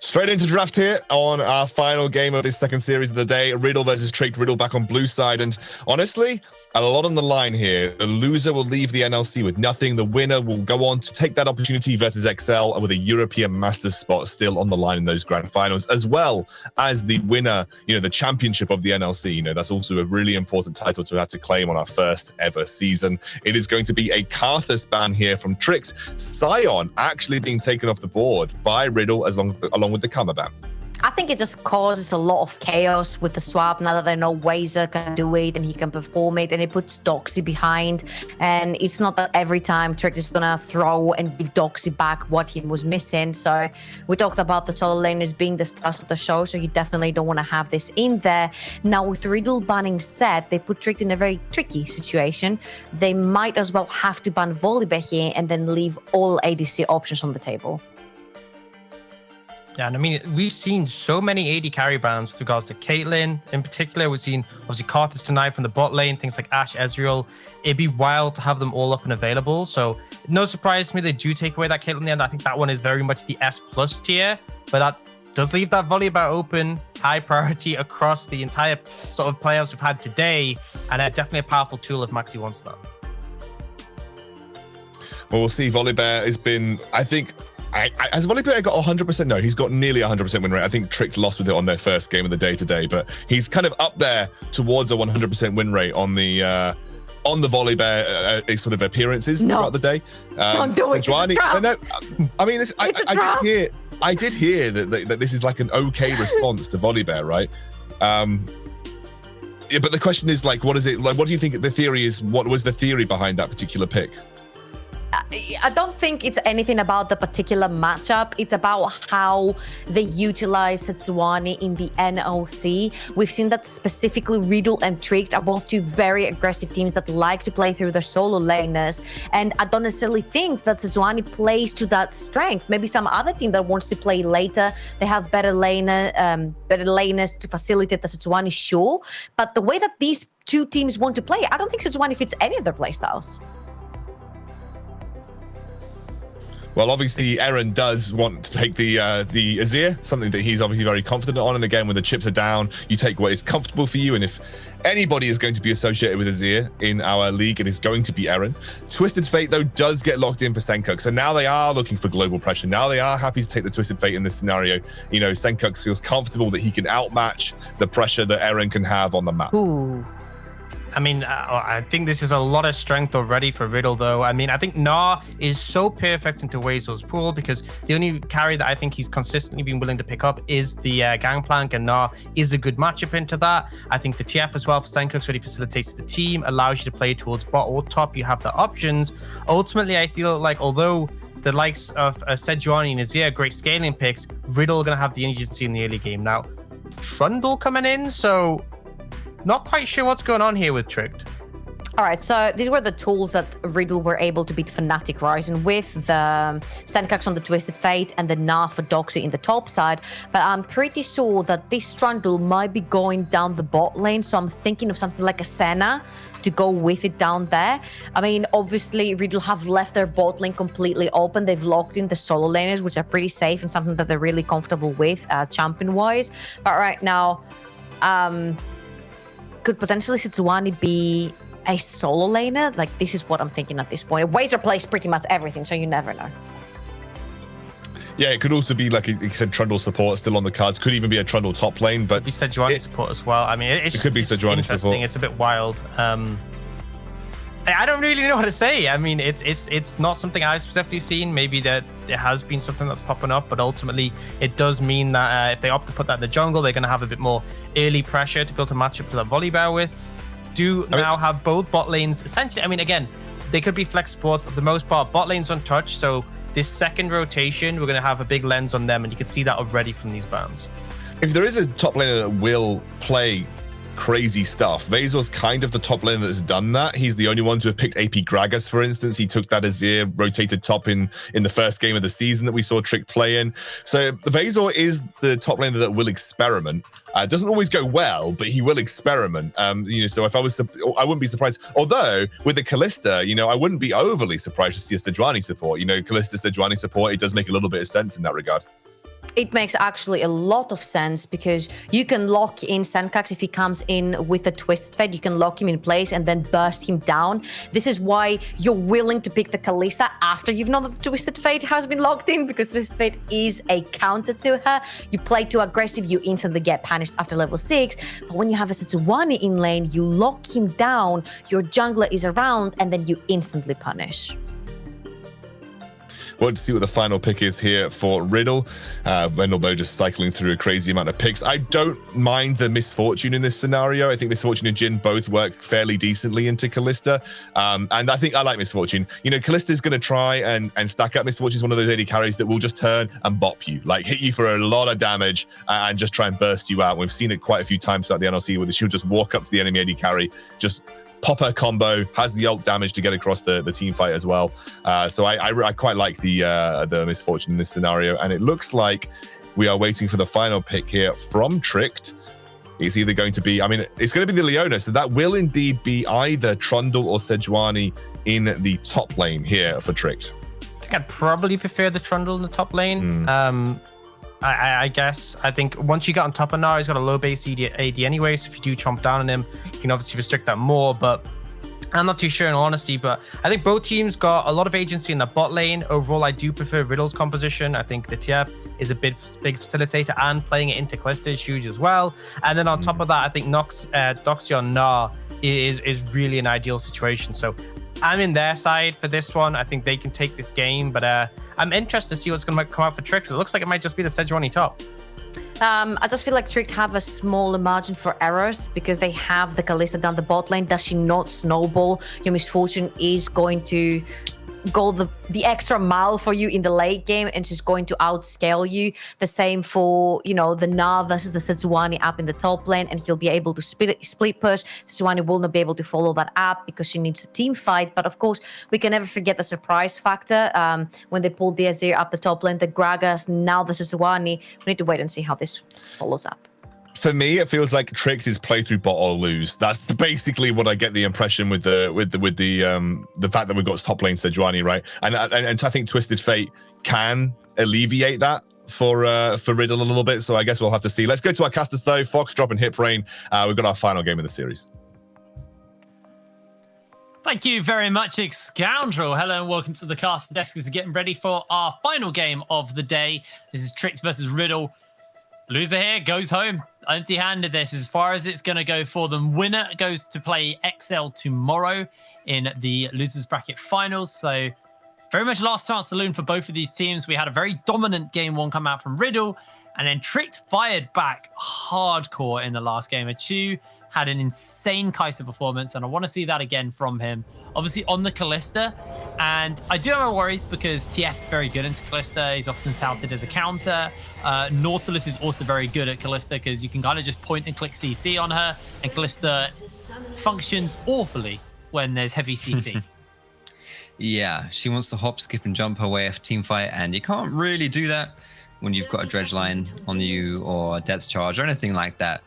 A: Straight into draft here on our final game of this second series of the day. Riddle versus Tricked. Riddle back on blue side. And honestly, a lot on the line here. The loser will leave the NLC with nothing. The winner will go on to take that opportunity versus XL and with a European Masters spot still on the line in those grand finals, as well as the winner, the championship of the NLC. That's also a really important title to have to claim on our first ever season. It is going to be a Karthus ban here from Tricked. Sion actually being taken off the board by Riddle along with the Kama ban.
B: I think it just causes a lot of chaos with the swap now that they know Wazer can do it and he can perform it, and it puts Doxy behind. And it's not that every time Trick is gonna throw and give Doxy back what he was missing. So we talked about the solo laners being the stars of the show, so you definitely don't want to have this in there. Now with Riddle banning Set, they put Trick in a very tricky situation. They might as well have to ban Volibear here and then leave all ADC options on the table.
C: Yeah, and I mean, we've seen so many AD carry bans with regards to Caitlyn in particular. We've seen, obviously, Karthus tonight from the bot lane, things like Ashe, Ezreal. It'd be wild to have them all up and available. So no surprise to me they do take away that Caitlyn in the end. I think that one is very much the S+ tier, but that does leave that Volibear open, high priority across the entire sort of playoffs we've had today, and definitely a powerful tool if Maxi wants that.
A: Well, we'll see. Volibear has been, I think... has Volibear got 100%? No, he's got nearly 100% win rate. I think Tricked lost with it on their first game of the day today, but he's kind of up there towards a 100% win rate on the Volibear sort of appearances throughout the day.
B: Don't do it.
A: I mean, I did hear that this is like an okay response to Volibear, right? Yeah, but the question is like, what is it like? What do you think the theory is? What was the theory behind that particular pick?
B: I don't think it's anything about the particular matchup. It's about how they utilize Setsuani in the NLC. We've seen that specifically Riddle and Tricked are both two very aggressive teams that like to play through their solo laners. And I don't necessarily think that Setsuani plays to that strength. Maybe some other team that wants to play later, they have better laners to facilitate the Setsuani, sure. But the way that these two teams want to play, I don't think Setsuani fits any of their playstyles.
A: Well, obviously, Eren does want to take the Azir, something that he's obviously very confident on. And again, when the chips are down, you take what is comfortable for you. And if anybody is going to be associated with Azir in our league, it is going to be Eren. Twisted Fate, though, does get locked in for Senkux. So now they are looking for global pressure. Now they are happy to take the Twisted Fate in this scenario. Senkux feels comfortable that he can outmatch the pressure that Eren can have on the map.
B: Ooh.
C: I mean, I think this is a lot of strength already for Riddle, though. I mean, I think Gnar is so perfect into Wazor's pool because the only carry that I think he's consistently been willing to pick up is the Gangplank, and Gnar is a good matchup into that. I think the TF as well for Senkux really facilitates the team, allows you to play towards bot or top. You have the options. Ultimately, I feel like although the likes of Sejuani and Azir, great scaling picks, Riddle are going to have the agency in the early game. Now, Trundle coming in, so... not quite sure what's going on here with Tricked.
B: All right, so these were the tools that Riddle were able to beat Fnatic Ryzen with, the Senkux on the Twisted Fate and the Gnar for Doxy in the top side. But I'm pretty sure that this Trundle might be going down the bot lane, so I'm thinking of something like a Senna to go with it down there. I mean, obviously, Riddle have left their bot lane completely open. They've locked in the solo laners, which are pretty safe and something that they're really comfortable with champion-wise. But right now, could potentially Setsuani be a solo laner? Like, this is what I'm thinking at this point. Wazer plays pretty much everything, so you never know.
A: Yeah, it could also be, like you said, Trundle support still on the cards. Could even be a Trundle top lane, but...
C: It could be Sejuani support as well. I mean, it
A: could be Sejuani support.
C: It's a bit wild. I don't really know what to say. I mean, it's not something I've specifically seen. Maybe that there has been something that's popping up, but ultimately it does mean that if they opt to put that in the jungle, they're going to have a bit more early pressure to build a matchup to that Volibear with. Have both bot lanes essentially. I mean, again, they could be flex supports, but for the most part, bot lanes untouched. So this second rotation, we're going to have a big lens on them, and you can see that already from these bans.
A: If there is a top laner that will play crazy stuff, Vazor's kind of the top laner that's done that. He's the only one to have picked AP Gragas, for instance. He took that Azir, rotated top in the first game of the season that we saw Trick play in. So Vazor is the top laner that will experiment. It doesn't always go well, but he will experiment. So if I was to, I wouldn't be surprised. Although with the Kalista, I wouldn't be overly surprised to see a Sejuani support. Kalista Sejuani support, it does make a little bit of sense in that regard.
B: it makes actually a lot of sense because you can lock in Senkax if he comes in with a Twisted Fate. You can lock him in place and then burst him down. This is why you're willing to pick the Kalista after you've known that the Twisted Fate has been locked in, because Twisted Fate is a counter to her. You play too aggressive, you instantly get punished after level 6. But when you have a Setsuwani in lane, you lock him down, your jungler is around, and then you instantly punish.
A: We'll see what the final pick is here for Riddle. Vendelbo just cycling through a crazy amount of picks. I don't mind the Misfortune in this scenario. I think Misfortune and Jhin both work fairly decently into Kalista. And I think I like Misfortune. You know, Kalista's going to try and stack up. Misfortune's one of those AD carries that will just turn and bop you, like hit you for a lot of damage and just try and burst you out. We've seen it quite a few times throughout the NLC where she'll just walk up to the enemy AD carry, just pop her combo, has the ult damage to get across the team fight as well. So I quite like the Misfortune in this scenario. And it looks like we are waiting for the final pick here from Tricked. It's either going to be, I mean, it's going to be the Leona. So that will indeed be either Trundle or Sejuani in the top lane here for Tricked.
C: I think I'd probably prefer the Trundle in the top lane. I guess. I think once you get on top of Nara, he's got a low base AD anyway, so if you do chomp down on him, you can obviously restrict that more, but I'm not too sure in all honesty. But I think both teams got a lot of agency in the bot lane. Overall, I do prefer Riddle's composition. I think the TF is a big facilitator, and playing it into Kalista is huge as well. And then on top of that, I think Doxy on Gnar is really an ideal situation. So I'm in their side for this one. I think they can take this game, but I'm interested to see what's going to come out for Trick, because it looks like it might just be the Sejuani top.
B: I just feel like Trick have a smaller margin for errors because they have the Kalista down the bot lane. Does she not snowball? Your Misfortune is going to go the extra mile for you in the late game, and she's going to outscale you. The same for, you know, the Gnar versus the Sejuani up in the top lane, and he'll be able to split push. Sejuani will not be able to follow that up because she needs a team fight. But of course, we can never forget the surprise factor. When they pulled the Azir up the top lane, the Gragas, now the Sejuani. We need to wait and see how this follows up.
A: For me, it feels like Tricked is play through bot or lose. That's basically what I get the impression with the fact that we've got top lane Sejuani, right? And I think Twisted Fate can alleviate that for Riddle a little bit. So I guess we'll have to see. Let's go to our casters though. Fox, Drop, and Hip Rain. We've got our final game of the series.
D: Thank you very much, Scoundrel. Hello and welcome to the cast desk as we're getting ready for our final game of the day. This is Tricked versus Riddle. Loser here goes home empty-handed. This as far as it's going to go for them. Winner goes to play XL tomorrow in the losers bracket finals. So very much last chance saloon for both of these teams. We had a very dominant game one come out from Riddle, and then Tricked fired back hardcore in the last game. Achu had an insane Kai'Sa performance, and I want to see that again from him. Obviously on the Kalista, and I do have my worries because TF's very good into Kalista. He's often touted as a counter. Nautilus is also very good at Kalista because you can kind of just point and click CC on her, and Kalista functions awfully when there's heavy CC.
E: Yeah, she wants to hop, skip, and jump her way off team fight, and you can't really do that when you've got a dredge line on you or a depth charge or anything like that.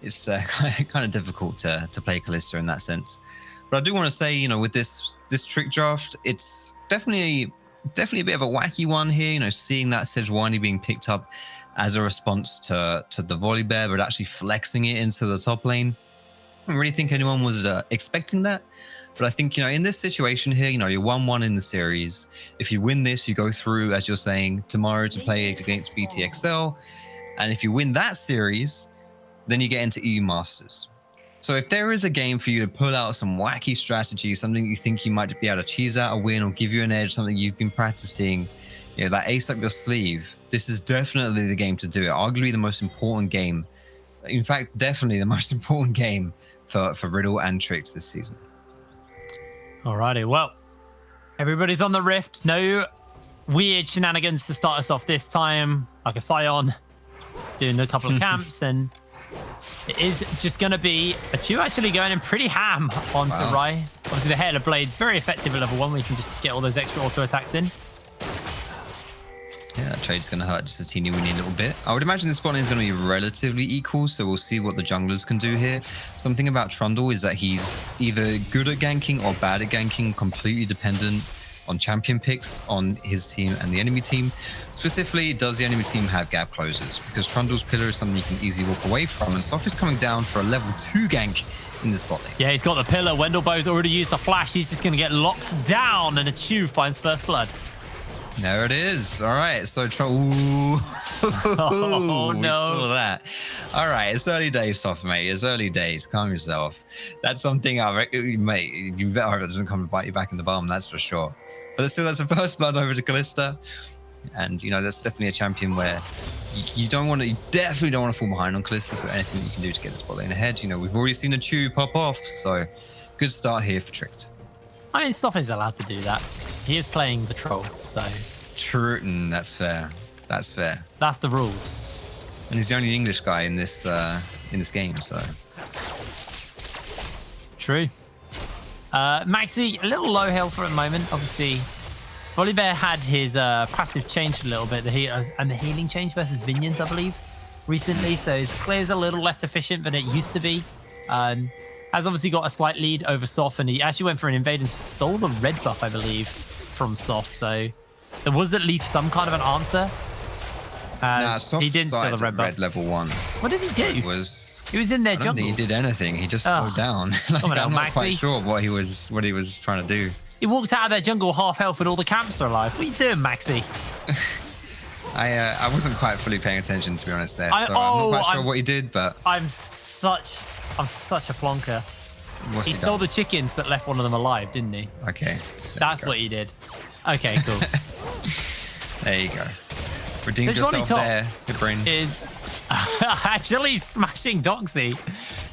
E: It's kind of difficult to play Kalista in that sense. But I do want to say, you know, with this Trick draft, it's definitely a bit of a wacky one here. You know, seeing that Sejuani being picked up as a response to the Volibear, but actually flexing it into the top lane. I don't really think anyone was expecting that. But I think, you know, in this situation here, you know, you're 1-1 in the series. If you win this, you go through, as you're saying, tomorrow to play against BTXL. And if you win that series, then you get into EU Masters. So if there is a game for you to pull out some wacky strategy, something you think you might be able to cheese out a win or give you an edge, something you've been practicing, you know, that ace up your sleeve, this is definitely the game to do it. Arguably the most important game. In fact, definitely the most important game for Riddle and Tricked this season.
D: Alrighty, well, everybody's on the Rift. No weird shenanigans to start us off this time, like a Scion doing a couple of camps, and it is just going to be Achu actually going in pretty ham onto Rai. Obviously, the Hail of Blade, very effective at level 1, where you can just get all those extra auto attacks in.
E: Yeah, that trade's going to hurt just a teeny weeny little bit. I would imagine this spawning is going to be relatively equal, so we'll see what the junglers can do here. Something about Trundle is that he's either good at ganking or bad at ganking, completely dependent. on champion picks on his team and the enemy team. Specifically, does the enemy team have gap closers? Because Trundle's pillar is something you can easily walk away from, and Soft is coming down for a level 2 gank in this bot lane.
D: Yeah, he's got the pillar. Wendelbo's already used the flash. He's just going to get locked down, and a Chew finds first blood.
E: There it is. All right, so ooh.
D: Oh,
E: We
D: no.
E: saw that. All right, it's early days, Soft, mate. It's early days. Calm yourself. That's something I reckon, mate, you better hope it doesn't come to bite you back in the bum, that's for sure. But still, that's a first blood over to Kalista. And, you know, that's definitely a champion where you definitely don't want to fall behind on Kalista, so anything you can do to get this bot lane ahead. You know, we've already seen a Chew pop off, so good start here for Tricked.
D: I mean, Stoff is allowed to do that. He is playing the troll, so
E: True, that's fair. That's fair.
D: that's the rules.
E: And he's the only English guy in this game, so
D: True. Maxi, a little low health at the moment. Obviously, Volibear had his passive changed a little bit, and the healing change versus Minions, I believe, recently. So his player's a little less efficient than it used to be. Has obviously got a slight lead over Soft, and he actually went for an invade and stole the red buff, I believe, from Soft. So there was at least some kind of an answer.
E: Soft
D: He didn't steal the
E: started
D: red
E: at
D: buff.
E: red level 1.
D: What did he do? He was in their
E: I don't
D: jungle.
E: think he did anything. He just slowed down. Like,
D: Come on now,
E: I'm not quite
D: Maxi.
E: sure what he was trying to do.
D: He walked out of their jungle half health and all the camps are alive. What are you doing, Maxi?
E: I wasn't quite fully paying attention, to be honest. There, so I'm not quite sure what he did, but
D: I'm such a plonker.
E: what's
D: He
E: he
D: stole
E: done?
D: the chickens but left one of them alive, didn't he?
E: Okay,
D: That's what he did. Okay, cool.
E: there you go. Redeemed
D: This Ronnie
E: yourself
D: Top
E: there, good brain.
D: Is actually smashing Doxy.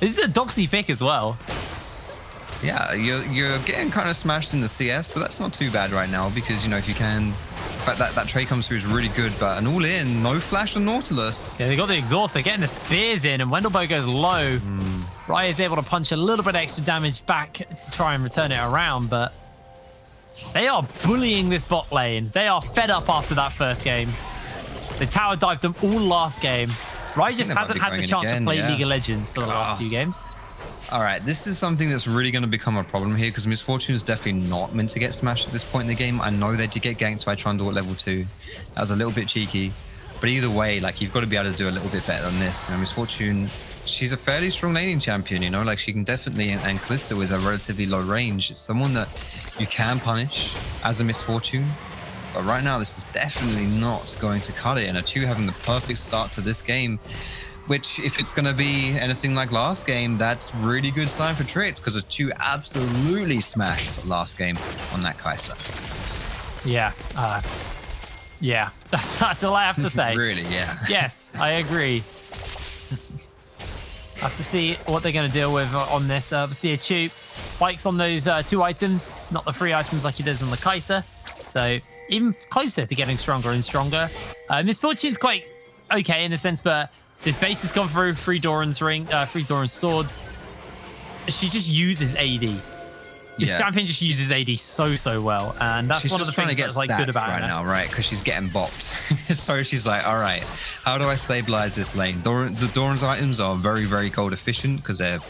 D: This is a Doxy pick as well.
E: Yeah, you're getting kind of smashed in the CS, but that's not too bad right now because, you know, if you can... In fact, that trade comes through is really good, but an all-in, no flash on Nautilus.
D: Yeah, they got the exhaust. They're getting the spears in, and Wendelbo goes low. Rye is able to punch a little bit extra damage back to try and return it around, but they are bullying this bot lane. They are fed up after that first game. They tower dived them all last game. Rye just
E: they might
D: hasn't
E: be
D: had the
E: going
D: chance
E: again,
D: to play
E: yeah.
D: League of Legends for the last few games.
E: All right, this is something that's really going to become a problem here because Misfortune is definitely not meant to get smashed at this point in the game. I know they did get ganked by Trundle at level 2. That was a little bit cheeky. But either way, like, you've got to be able to do a little bit better than this. You know, Misfortune, she's a fairly strong laning champion, you know, like she can definitely, and Kalista with a relatively low range, it's someone that you can punish as a Misfortune. But right now, this is definitely not going to cut it. And a 2 having the perfect start to this game, which, if it's going to be anything like last game, that's really good sign for Tricked because a 2 absolutely smashed last game on that Kai'Sa.
D: Yeah. Yeah. That's all I have to say.
E: Really, yeah.
D: Yes, I agree. Have to see what they're going to deal with on this. Obviously, a Chew spikes on those 2 items, not the 3 items like he does on the Kai'Sa. So even closer to getting stronger and stronger. Misfortune's quite okay in the sense that this base has gone through 3 Doran's swords. She just uses AD. This champion just uses AD so well, and that's
E: She's
D: one of the
E: just trying
D: things
E: to get
D: that's like good about
E: right
D: her.
E: now, right? Because she's getting bopped. So she's like, all right, how do I stabilize this lane? The Doran's items are very gold efficient because they're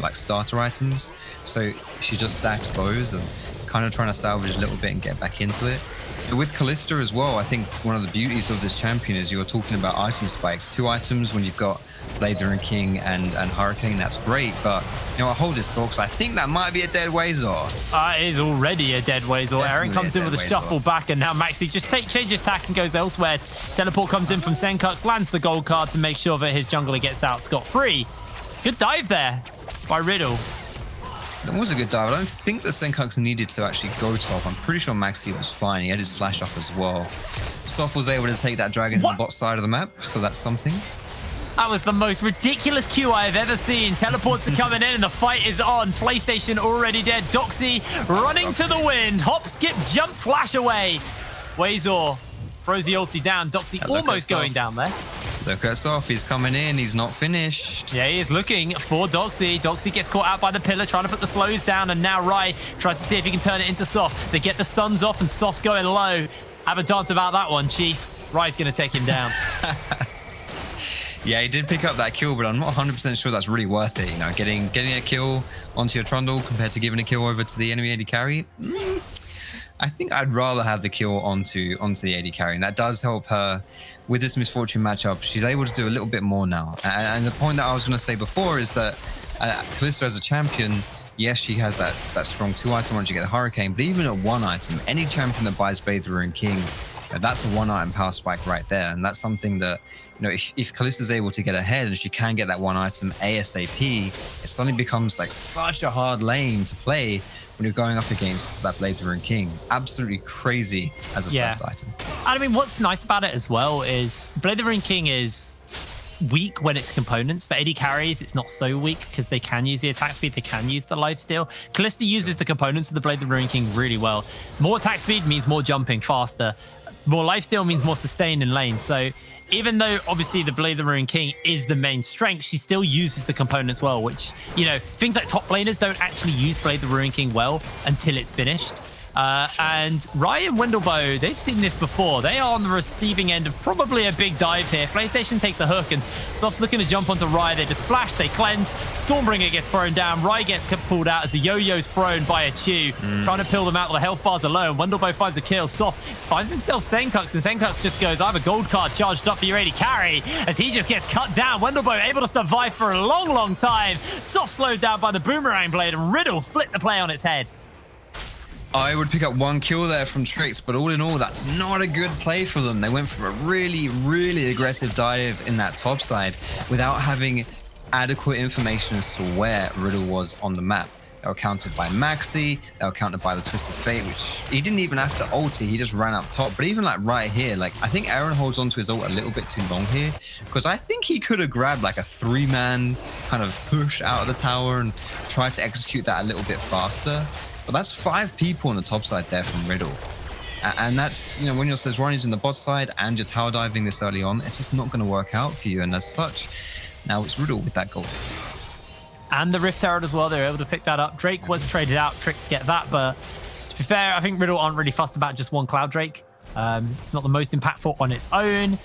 E: like starter items. So she just stacks those and kind of trying to salvage a little bit and get back into it. But with Kalista as well, I think one of the beauties of this champion is you're talking about item spikes. 2 items when you've got Blader and King and Hurricane, that's great. But, you know, I hold this thought because I think that might be a dead Wazor.
D: It is already a dead Wazor. Aaron comes in with a shuffle back, and now Maxi just changes tack and goes elsewhere. Teleport comes in from Senkux, lands the gold card to make sure that his jungler gets out scot-free. Good dive there by Riddle.
E: That was a good dive. I don't think that Senkux needed to actually go top. I'm pretty sure Maxi was fine. He had his flash off as well. Soft was able to take that dragon on the bot side of the map, so that's something.
D: That was the most ridiculous Q I've ever seen. Teleports are coming in and the fight is on. PlayStation already dead. Doxy running to the wind. Hop, skip, jump, flash away. Wazor throws the ulti down. Doxy almost going down there.
E: Look at Soft. He's coming in. He's not finished.
D: Yeah, he is looking for Doxy. Doxy gets caught out by the pillar, trying to put the slows down, and now Rai tries to see if he can turn it into Soft. They get the stuns off, and Soft's going low. Have a dance about that one, Chief. Rai's going to take him down.
E: Yeah, he did pick up that kill, but I'm not 100% sure that's really worth it. You know, getting a kill onto your Trundle compared to giving a kill over to the enemy AD carry. I think I'd rather have the kill onto the AD carry, and that does help her with this Misfortune matchup. She's able to do a little bit more now. And the point that I was going to say before is that Kalista as a champion, yes, she has that strong 2 item once you get the Hurricane, but even at 1 item, any champion that buys Blade the Ruined King, that's the 1 item power spike right there. And that's something that, if Kalista's able to get ahead and she can get that 1 item ASAP, it suddenly becomes like such a hard lane to play when you're going up against that Blade the Ruined King. Absolutely crazy as a first item.
D: I mean, what's nice about it as well is Blade the Ruined King is weak when it's components, but AD carries, it's not so weak because they can use the attack speed, they can use the lifesteal. Kalista uses the components of the Blade the Ruined King really well. More attack speed means more jumping faster. More lifesteal means more sustain in lane. So even though obviously the Blade the Ruined King is the main strength, she still uses the components well, which, things like top laners don't actually use Blade the Ruined King well until it's finished. And Ryan Wendelbow, they've seen this before. They are on the receiving end of probably a big dive here. PlayStation takes the hook and Soft's looking to jump onto Rye. They just flash, they cleanse. Stormbringer gets thrown down. Rye gets pulled out as the yo-yo's thrown by a Chew, trying to peel them out with the health bars alone. Wendelbow finds a kill. Soft finds himself Senkux, and Senkux just goes, I have a gold card charged up for your AD carry, as he just gets cut down. Wendelbow able to survive for a long, long time. Soft slowed down by the Boomerang Blade, and Riddle flipped the play on its head.
E: I would pick up 1 kill there from Trix, but all in all, that's not a good play for them. They went for a really, really aggressive dive in that top side without having adequate information as to where Riddle was on the map. They were countered by Maxi, they were countered by the Twisted Fate, which he didn't even have to ulti, he just ran up top. But even like right here, I think Aaron holds onto his ult a little bit too long here, because I think he could have grabbed like a 3-man kind of push out of the tower and tried to execute that a little bit faster. But that's 5 people on the top side there from Riddle. And that's, when you're Sejuani's in the bot side and you're tower diving this early on, it's just not going to work out for you. And as such, now it's Riddle with that gold.
D: And the Rift Herald as well, they were able to pick that up. Drake was traded out, Trick to get that. But to be fair, I think Riddle aren't really fussed about just 1 Cloud Drake. It's not the most impactful on its own.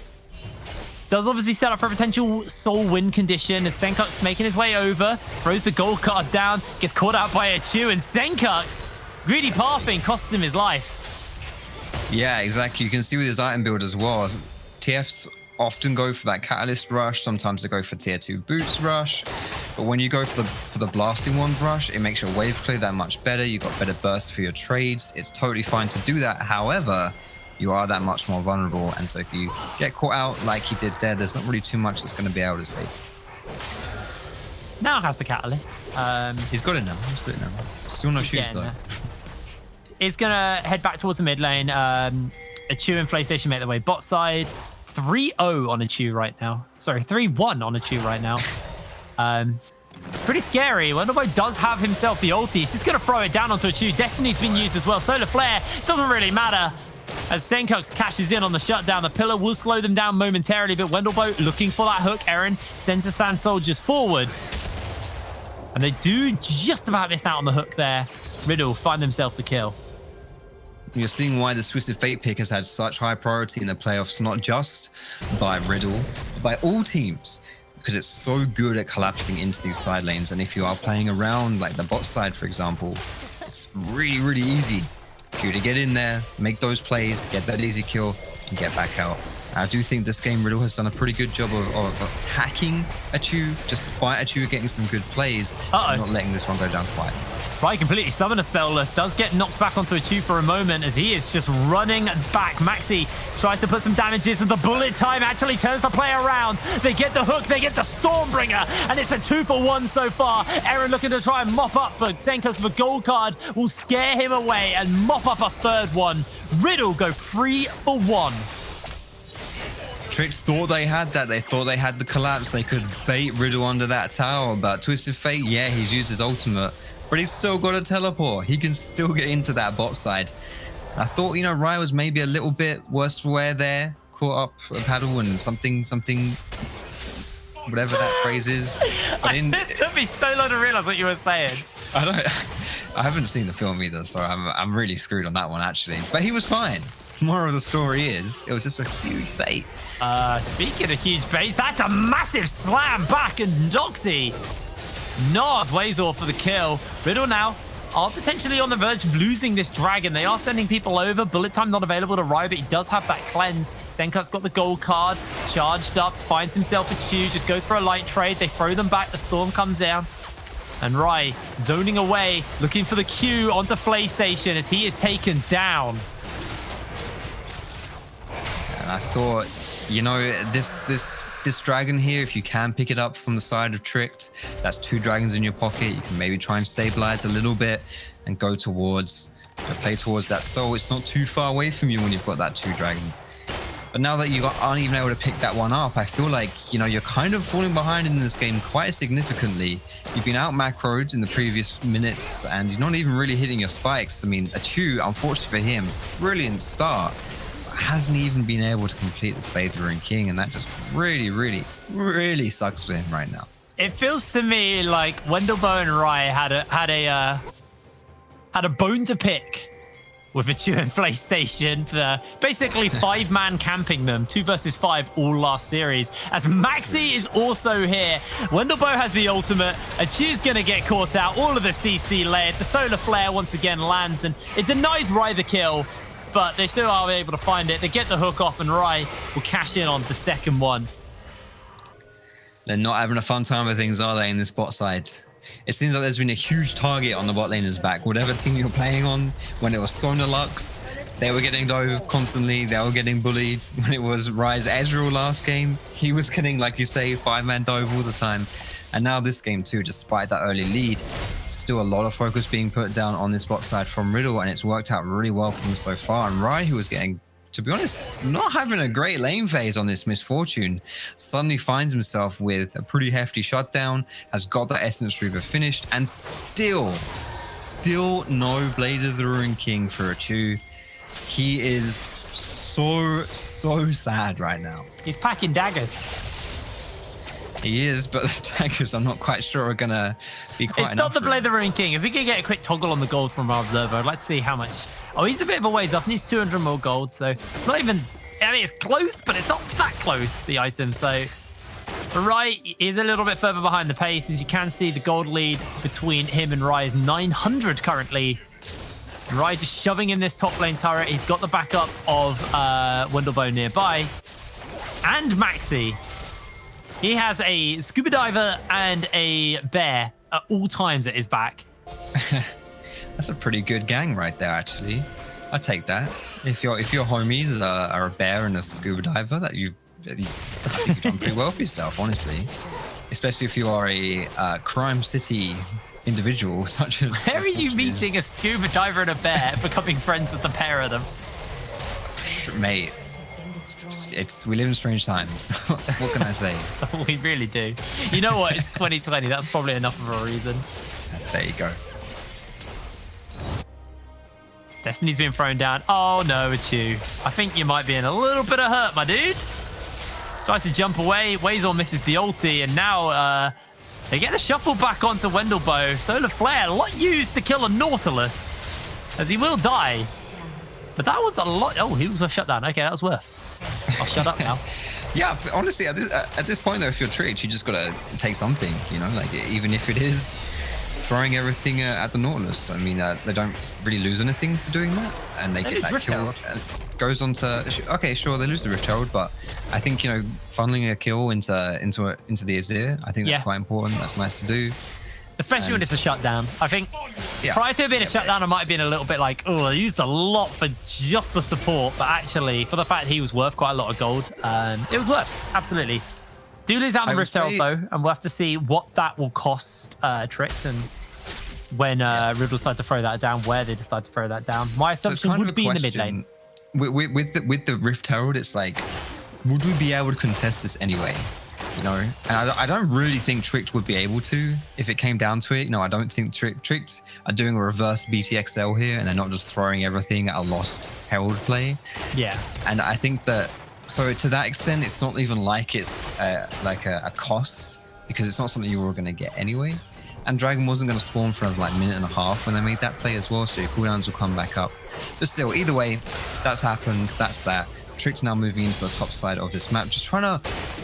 D: Does obviously set up for a potential soul win condition as Senkux making his way over, throws the gold card down, gets caught out by a Chew, and Senkux, greedy pathing, costs him his life.
E: Yeah, exactly. You can see with his item build as well. TFs often go for that Catalyst rush. Sometimes they go for tier 2 boots rush. But when you go for the blasting one rush, it makes your wave clear that much better. You got better burst for your trades. It's totally fine to do that. However, you are that much more vulnerable, and so if you get caught out like he did there, there's not really too much that's going to be able to save.
D: Now has the Catalyst.
E: He's got it now. Still no shoes though.
D: It's going to head back towards the mid lane. A Chew and PlayStation make their way bot side. 3-0 on a Chew right now. Sorry, 3-1 on a Chew right now. Pretty scary. Wendelboy does have himself the ulti. He's just going to throw it down onto a Chew. Destiny's been used as well. Solar Flare doesn't really matter. As Senkux cashes in on the shutdown, the pillar will slow them down momentarily, but Wendelboy looking for that hook. Eren sends the Sand Soldiers forward. And they do just about miss out on the hook there. Riddle find themselves the kill.
E: You're seeing why the Twisted Fate pick has had such high priority in the playoffs, not just by Riddle, but by all teams, because it's so good at collapsing into these side lanes. And if you are playing around like the bot side, for example, it's really, really easy for you to get in there, make those plays, get that easy kill, and get back out. I do think this game Riddle has done a pretty good job of attacking a Chew, just despite a Chew getting some good plays, and not letting this one go down quite.
D: Right, completely summoner spellless. Does get knocked back onto a Chew for a moment as he is just running back. Maxi tries to put some damages, and the bullet time actually turns the play around. They get the hook, they get the Stormbringer, and it's a 2-for-1 so far. Eren looking to try and mop up, but Senkux with a gold card will scare him away and mop up a third one. Riddle go 3-for-1.
E: Trix thought they had that. They thought they had the collapse. They could bait Riddle under that tower, but Twisted Fate, yeah, he's used his ultimate, but he's still got a teleport. He can still get into that bot side. I thought, Rye was maybe a little bit worse for wear there. Caught up a paddle and something, whatever that phrase is. But
D: It took me so long to realize what you were saying.
E: I haven't seen the film either, so I'm really screwed on that one, actually. But he was fine. Moral of the story is, it was just a huge bait.
D: Speaking of huge baits, that's a massive slam back, and Doxy Nas Wazor for the kill. Riddle now are potentially on the verge of losing this dragon. They are sending people over. Bullet time not available to Rai, but he does have that cleanse. Senkut's got the gold card, charged up, finds himself a Chew, just goes for a light trade. They throw them back. The storm comes down. And Rai zoning away, looking for the Q onto PlayStation as he is taken down.
E: And I thought, you know, this dragon here, if you can pick it up from the side of Tricked, that's 2 dragons in your pocket. You can maybe try and stabilize a little bit and go towards, play towards that soul. It's not too far away from you when you've got that 2 dragon. But now that you aren't even able to pick that one up, I feel like, you know, you're kind of falling behind in this game quite significantly. You've been out macroed in the previous minutes and you're not even really hitting your spikes. I mean, Achu, unfortunately for him, brilliant start, hasn't even been able to complete this Blade of the Ruined King, and that just really, really, really sucks for him right now.
D: It feels to me like Wendelboe and Rai had a bone to pick with Achu and PlayStation for basically 5-man camping them, 2 versus 5 all last series. As Maxi is also here, Wendelboe has the ultimate. Achu's gonna get caught out. All of the CC layered. The solar flare once again lands, and it denies Rai the kill, but they still are able to find it. They get the hook off, and Rai will cash in on the second one.
E: They're not having a fun time with things, are they, in this bot side? It seems like there's been a huge target on the bot laner's back. Whatever team you're playing on, when it was Sonalux, they were getting dove constantly. They were getting bullied. When it was Rise Ezreal last game, he was getting, like you say, 5-man dove all the time. And now this game too, despite that early lead, still a lot of focus being put down on this bot side from Riddle, and it's worked out really well for him so far. And Rai, who was getting, to be honest, not having a great lane phase on this Misfortune, suddenly finds himself with a pretty hefty shutdown, has got the Essence Reaver finished, and still no Blade of the Ruined King for Achu. He is so sad right now.
D: He's packing daggers.
E: He is, but the daggers I'm not quite sure are gonna be quite enough.
D: It's not the Blade of the Ruined King. If we could get a quick toggle on the gold from our observer, I'd like to see how much. Oh, he's a bit of a ways off. Needs 200 more gold, so it's not even. I mean, it's close, but it's not that close, the item. So, Rai is a little bit further behind the pace. As you can see, the gold lead between him and Rai is 900 currently. Rai just shoving in this top lane turret. He's got the backup of Wendelboe nearby. And Maxi. He has a scuba diver and a bear at all times at his back.
E: That's a pretty good gang right there, actually. I take that. If your homies are a bear and a scuba diver, that's you've done pretty well for yourself, honestly. Especially if you are a crime city individual such as.
D: Where are you meeting a scuba diver and a bear, becoming friends with the pair of them?
E: Mate, we live in strange times. What can I say?
D: We really do. You know what? It's 2020. That's probably enough of a reason.
E: There you go.
D: Destiny's been thrown down. Oh no, it's you. I think you might be in a little bit of hurt, my dude. Tries to jump away. Wazor misses the ulti, and now they get the shuffle back onto Wendelboe. Solar Flare, a lot used to kill a Nautilus, as he will die. But that was a lot. Oh, he was a shutdown. Okay, that was worth. I'll shut up now.
E: Yeah, honestly, at this point though, if you're Tricked, you just gotta take something, you know, like even if it is throwing everything at the Nautilus. I mean, they don't really lose anything for doing that, and they get that kill. Goes on to, okay, sure, they lose the Rift Herald, but I think, you know, funneling a kill into the Azir, I think that's quite important. That's nice to do.
D: Especially when it's a shutdown. I think prior to it being a shutdown, I might have been a little bit like, oh, I used a lot for just the support. But actually, for the fact he was worth quite a lot of gold, it was worth, absolutely. Do lose out on the Rift Herald, though, and we'll have to see what that will cost Tricked and when Riddle decide to throw that down, where they decide to throw that down. My assumption would be in the mid lane.
E: With the Rift Herald, it's like, would we be able to contest this anyway? You know, and I don't really think Tricked would be able to if it came down to it. You know, I don't think Tricked are doing a reverse BTXL here, and they're not just throwing everything at a lost Herald play. Yeah. And I think that, so to that extent, it's not even like it's like a cost, because it's not something you were going to get anyway. And Dragon wasn't going to spawn for like a minute and a half when they made that play as well, so your cooldowns will come back up. But still, either way, that's happened. That's that. Trick's now moving into the top side of this map, just trying to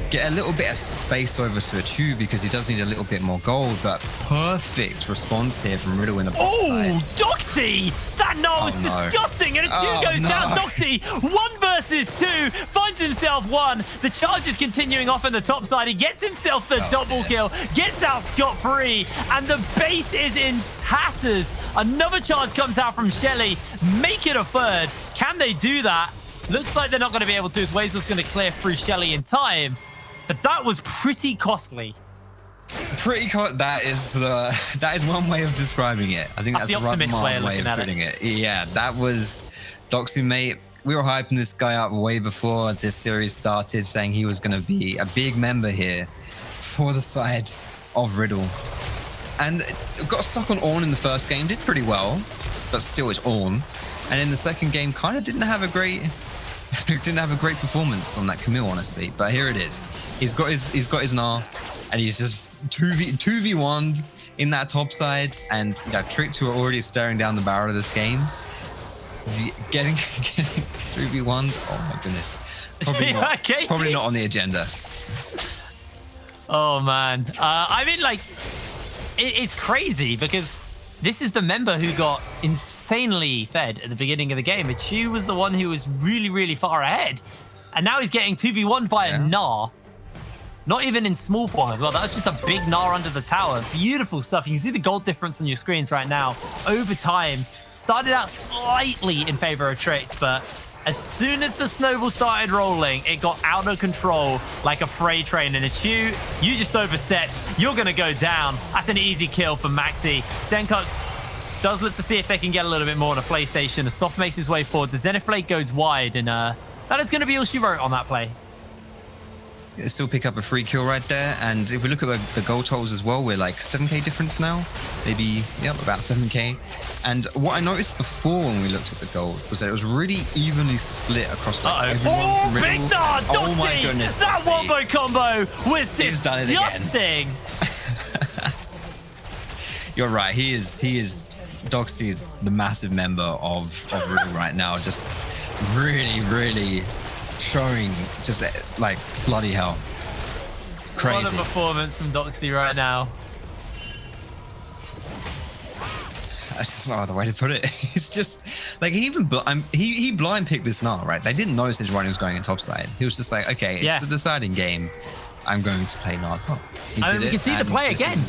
E: get a little bit of space over to a 2 because he does need a little bit more gold, but perfect response here from Riddle in the bottom side.
D: Oh, Doxy! That gnar was disgusting, and a 2 goes down. Doxy, 1 versus 2, finds himself 1. The charge is continuing off in the top side. He gets himself the double kill, gets out scot-free, and the base is in tatters. Another charge comes out from Shelly, make it a 3rd. Can they do that? Looks like they're not going to be able to, as Weasel's going to clear through Shelly in time. But that was pretty costly.
E: That is one way of describing it. I think that's
D: the
E: the right
D: way of
E: putting it. Yeah, that was Doxy, mate. We were hyping this guy up way before this series started, saying he was going to be a big member here for the side of Riddle. And got stuck on Ornn in the first game, did pretty well, but still it's Ornn. And in the second game, kind of didn't have a great performance on that Camille, honestly. But here it is. He's got his gnar, and he's just 2v1'd in that top side. And Trick, who are already staring down the barrel of this game, getting 2v1'd. Oh my goodness. Probably not on the agenda.
D: Oh man. I mean, like, it's crazy because this is the member who got insanely fed at the beginning of the game. Achu was the one who was really, really far ahead. And now he's getting 2v1 by a gnar. Not even in small form as well. That was just a big gnar under the tower. Beautiful stuff. You can see the gold difference on your screens right now. Over time, started out slightly in favor of Tricks, but as soon as the snowball started rolling, it got out of control like a freight train. And Achu, you just overstepped. You're going to go down. That's an easy kill for Maxi. Senkux does look to see if they can get a little bit more on a PlayStation. The Soft makes his way forward. The Zenith Blade goes wide, and that is going to be all she wrote on that play.
E: They still pick up a free kill right there. And if we look at the goal totals as well, we're like 7k difference now. Maybe, about 7k. And what I noticed before when we looked at the gold was that it was really evenly split across everyone from Riddle.
D: Big nod!
E: Oh my goodness.
D: That wombo combo was disgusting.
E: You're right. He is Doxy, the massive member of Riddle right now, just really showing just like bloody hell. Crazy.
D: What a performance from Doxy right now.
E: That's not the way to put it. It's just like he blind picked this gnar, right? They didn't know Sejuani was going in topside. He was just like, okay, it's the deciding game. I'm going to play gnar top.
D: We can see the play again.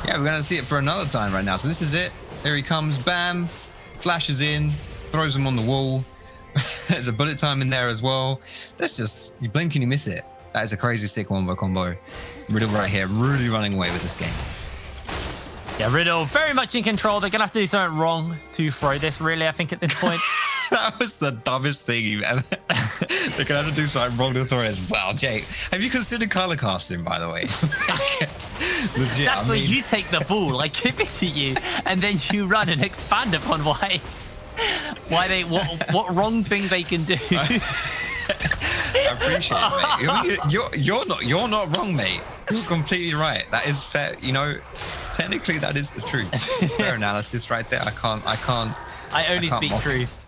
E: Yeah, we're going to see it for another time right now. So this is it. There he comes, bam, flashes in, throws him on the wall. There's a bullet time in there as well. That's just, you blink and you miss it. That is a crazy stick wombo combo. Riddle right here, really running away with this game.
D: Yeah, Riddle very much in control. They're going to have to do something wrong to throw this, really, I think, at this point.
E: That was the dumbest thing you've ever... They're going to have to do something wrong to throw it as well. Jake, have you considered color casting, by the way? Legit,
D: That's where you take the ball, I give it to you, and then you run and expand upon what wrong thing they can do.
E: I appreciate it, mate. You're not wrong, mate. You're completely right. That is fair. Technically that is the truth. Fair analysis right there.
D: I only speak truth.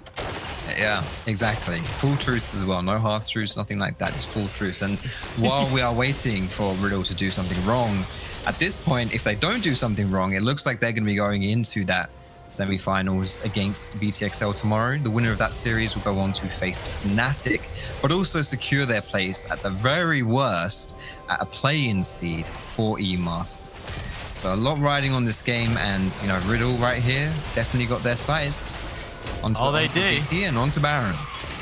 E: Yeah, exactly. Full truth as well. No half truths, nothing like that. Just full truth. And while we are waiting for Riddle to do something wrong, at this point, if they don't do something wrong, it looks like they're going to be going into that semi-finals against BTXL tomorrow. The winner of that series will go on to face Fnatic, but also secure their place at the very worst at a play-in seed for E-Masters. So a lot riding on this game, and Riddle right here definitely got their sights onto BT and onto Baron.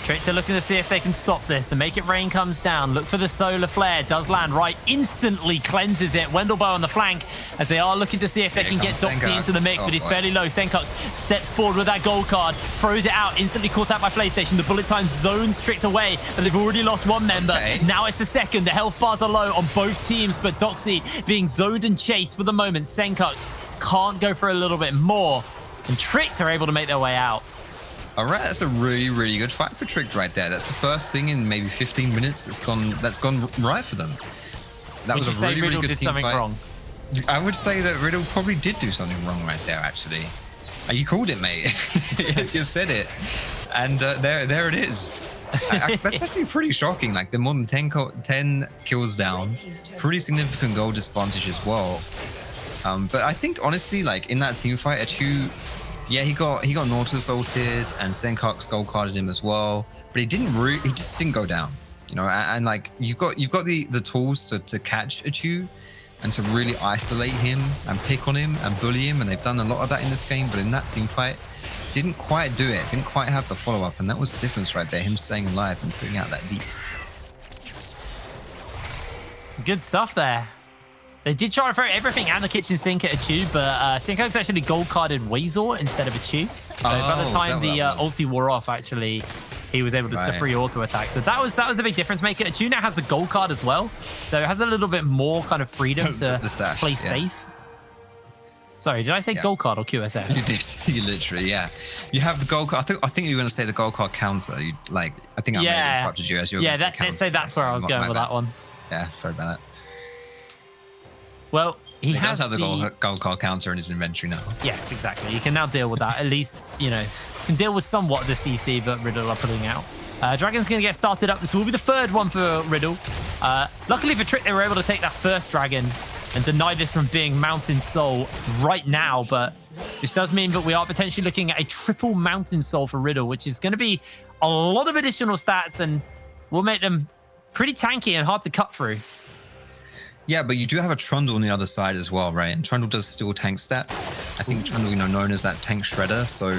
D: Tricks are looking to see if they can stop this. The Make It Rain comes down. Look for the solar flare. Does land right. Instantly cleanses it. Wendelbow on the flank as they are looking to see if they can get Doxy into the mix, but he's fairly low. Senkux steps forward with that gold card, throws it out, instantly caught out by PlayStation. The bullet time zones Tricked away, but they've already lost one member. Now it's the second. The health bars are low on both teams, but Doxy being zoned and chased for the moment. Senkux can't go for a little bit more, and Tricked are able to make their way out.
E: All right, that's a really, really good fight for Tricked right there. That's the first thing in maybe 15 minutes that's gone right for them. That was a really, really good team fight.
D: Wrong?
E: I would say that Riddle probably did do something wrong right there, actually. You called it, mate. You said it. And there it is. That's actually pretty shocking. Like, they're more than 10 kills down. Pretty significant goal disadvantage as well. But I think, honestly, like, in that team fight, Achu, yeah, he got Nautilus ulted, and Stencox gold carded him as well. But he just didn't go down. You know, and like, you've got the tools to catch Achu and to really isolate him and pick on him and bully him, and they've done a lot of that in this game. But in that team fight, didn't quite do it, didn't quite have the follow-up, and that was the difference right there, him staying alive and putting out that deep.
D: Good stuff there. They did try to throw everything and the kitchen sink at Achu, but Stinko's actually gold-carded Wazor instead of Achu. So by the time the ulti wore off, actually, he was able to the free auto attack. So that was the big difference maker. Achu now has the gold card as well, so it has a little bit more kind of freedom to play safe. Sorry, did I say gold card or QSF?
E: You did. You literally, yeah. You have the gold card. I think you were going to say the gold card counter. I think I may have interrupted you as you were going to
D: let's say that's where I was going with that one.
E: Yeah, sorry about that.
D: Well, he
E: does have the gold card counter in his inventory now.
D: Yes, exactly. You can now deal with that. At least, you know, you can deal with somewhat of the CC, but Riddle are putting out. Dragon's going to get started up. This will be the third one for Riddle. Luckily for Trick, they were able to take that first dragon and deny this from being Mountain Soul right now. But this does mean that we are potentially looking at a triple Mountain Soul for Riddle, which is going to be a lot of additional stats and will make them pretty tanky and hard to cut through.
E: Yeah, but you do have a Trundle on the other side as well, right? And Trundle does still tank stats. I think Trundle, known as that tank shredder. So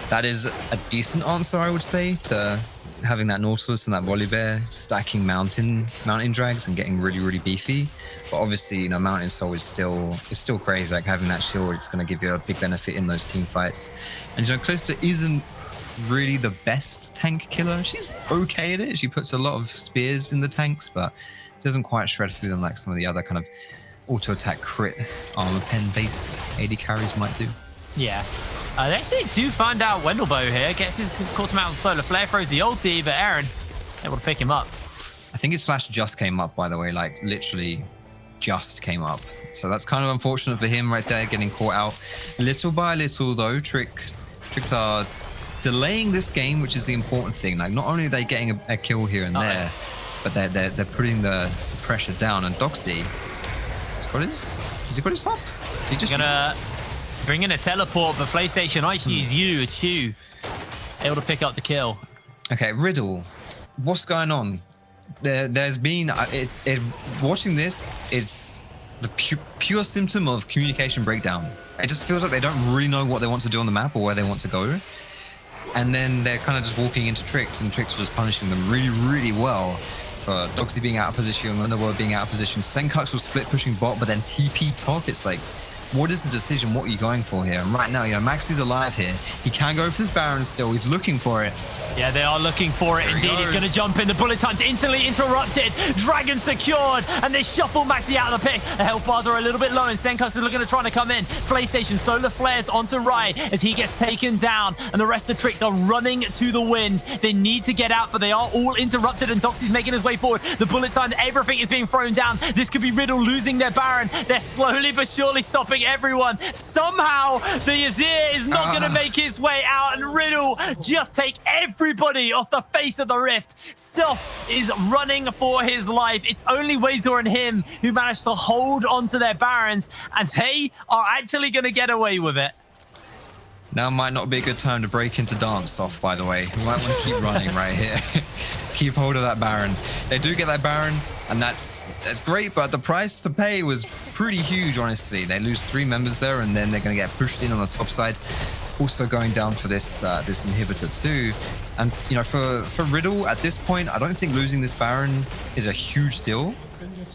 E: that is a decent answer, I would say, to having that Nautilus and that Volibear stacking mountain drags and getting really, really beefy. But obviously, Mountain Soul is still crazy. Like, having that shield, it's going to give you a big benefit in those team fights. And Calista isn't really the best tank killer. She's okay at it. She puts a lot of spears in the tanks, but doesn't quite shred through them like some of the other kind of auto attack crit armor pen based AD carries might do.
D: Yeah. They actually do find out Wendelbow here. Gets his course Mountain Solar Flare, throws the ulti, but Aaron able to pick him up.
E: I think his flash just came up, by the way, like literally just came up. So that's kind of unfortunate for him right there, getting caught out. Little by little though, Tricks are delaying this game, which is the important thing. Like, not only are they getting a kill here and there, but they're putting the pressure down. And Doxy, has he got his hop? He just
D: gonna bring in a teleport, but PlayStation ICU's Achu able to pick up the kill.
E: Okay, Riddle, what's going on? There's been watching this, it's the pure symptom of communication breakdown. It just feels like they don't really know what they want to do on the map or where they want to go. And then they're kind of just walking into Tricks, and Tricks are just punishing them really, really well. For Doxy being out of position, Underworld being out of position, Stenkux was split pushing bot, but then TP top. It's like, what is the decision? What are you going for here? And right now, Maxi's alive here. He can go for this Baron still. He's looking for it.
D: Yeah, they are looking for it indeed. He's going to jump in. The bullet time's instantly interrupted. Dragon secured, and they shuffle Maxi out of the pick. The health bars are a little bit low, and Stenkux is looking to try to come in. PlayStation solar flares onto Rai as he gets taken down, and the rest of the Tricks are running to the wind. They need to get out, but they are all interrupted, and Doxy's making his way forward. The bullet time, everything is being thrown down. This could be Riddle losing their Baron. They're slowly but surely stopping everyone. Somehow, the Azir is not going to make his way out, and Riddle just take everybody off the face of the rift. Self is running for his life. It's only Wazor and him who managed to hold onto their Barons, and they are actually going to get away with it.
E: Now might not be a good time to break into dance off, by the way. You might want to keep running right here. Keep hold of that Baron. They do get that Baron, and that's great, but the price to pay was pretty huge, honestly. They lose 3 members there, and then they're going to get pushed in on the top side. Also going down for this inhibitor too. And, for Riddle, at this point, I don't think losing this Baron is a huge deal.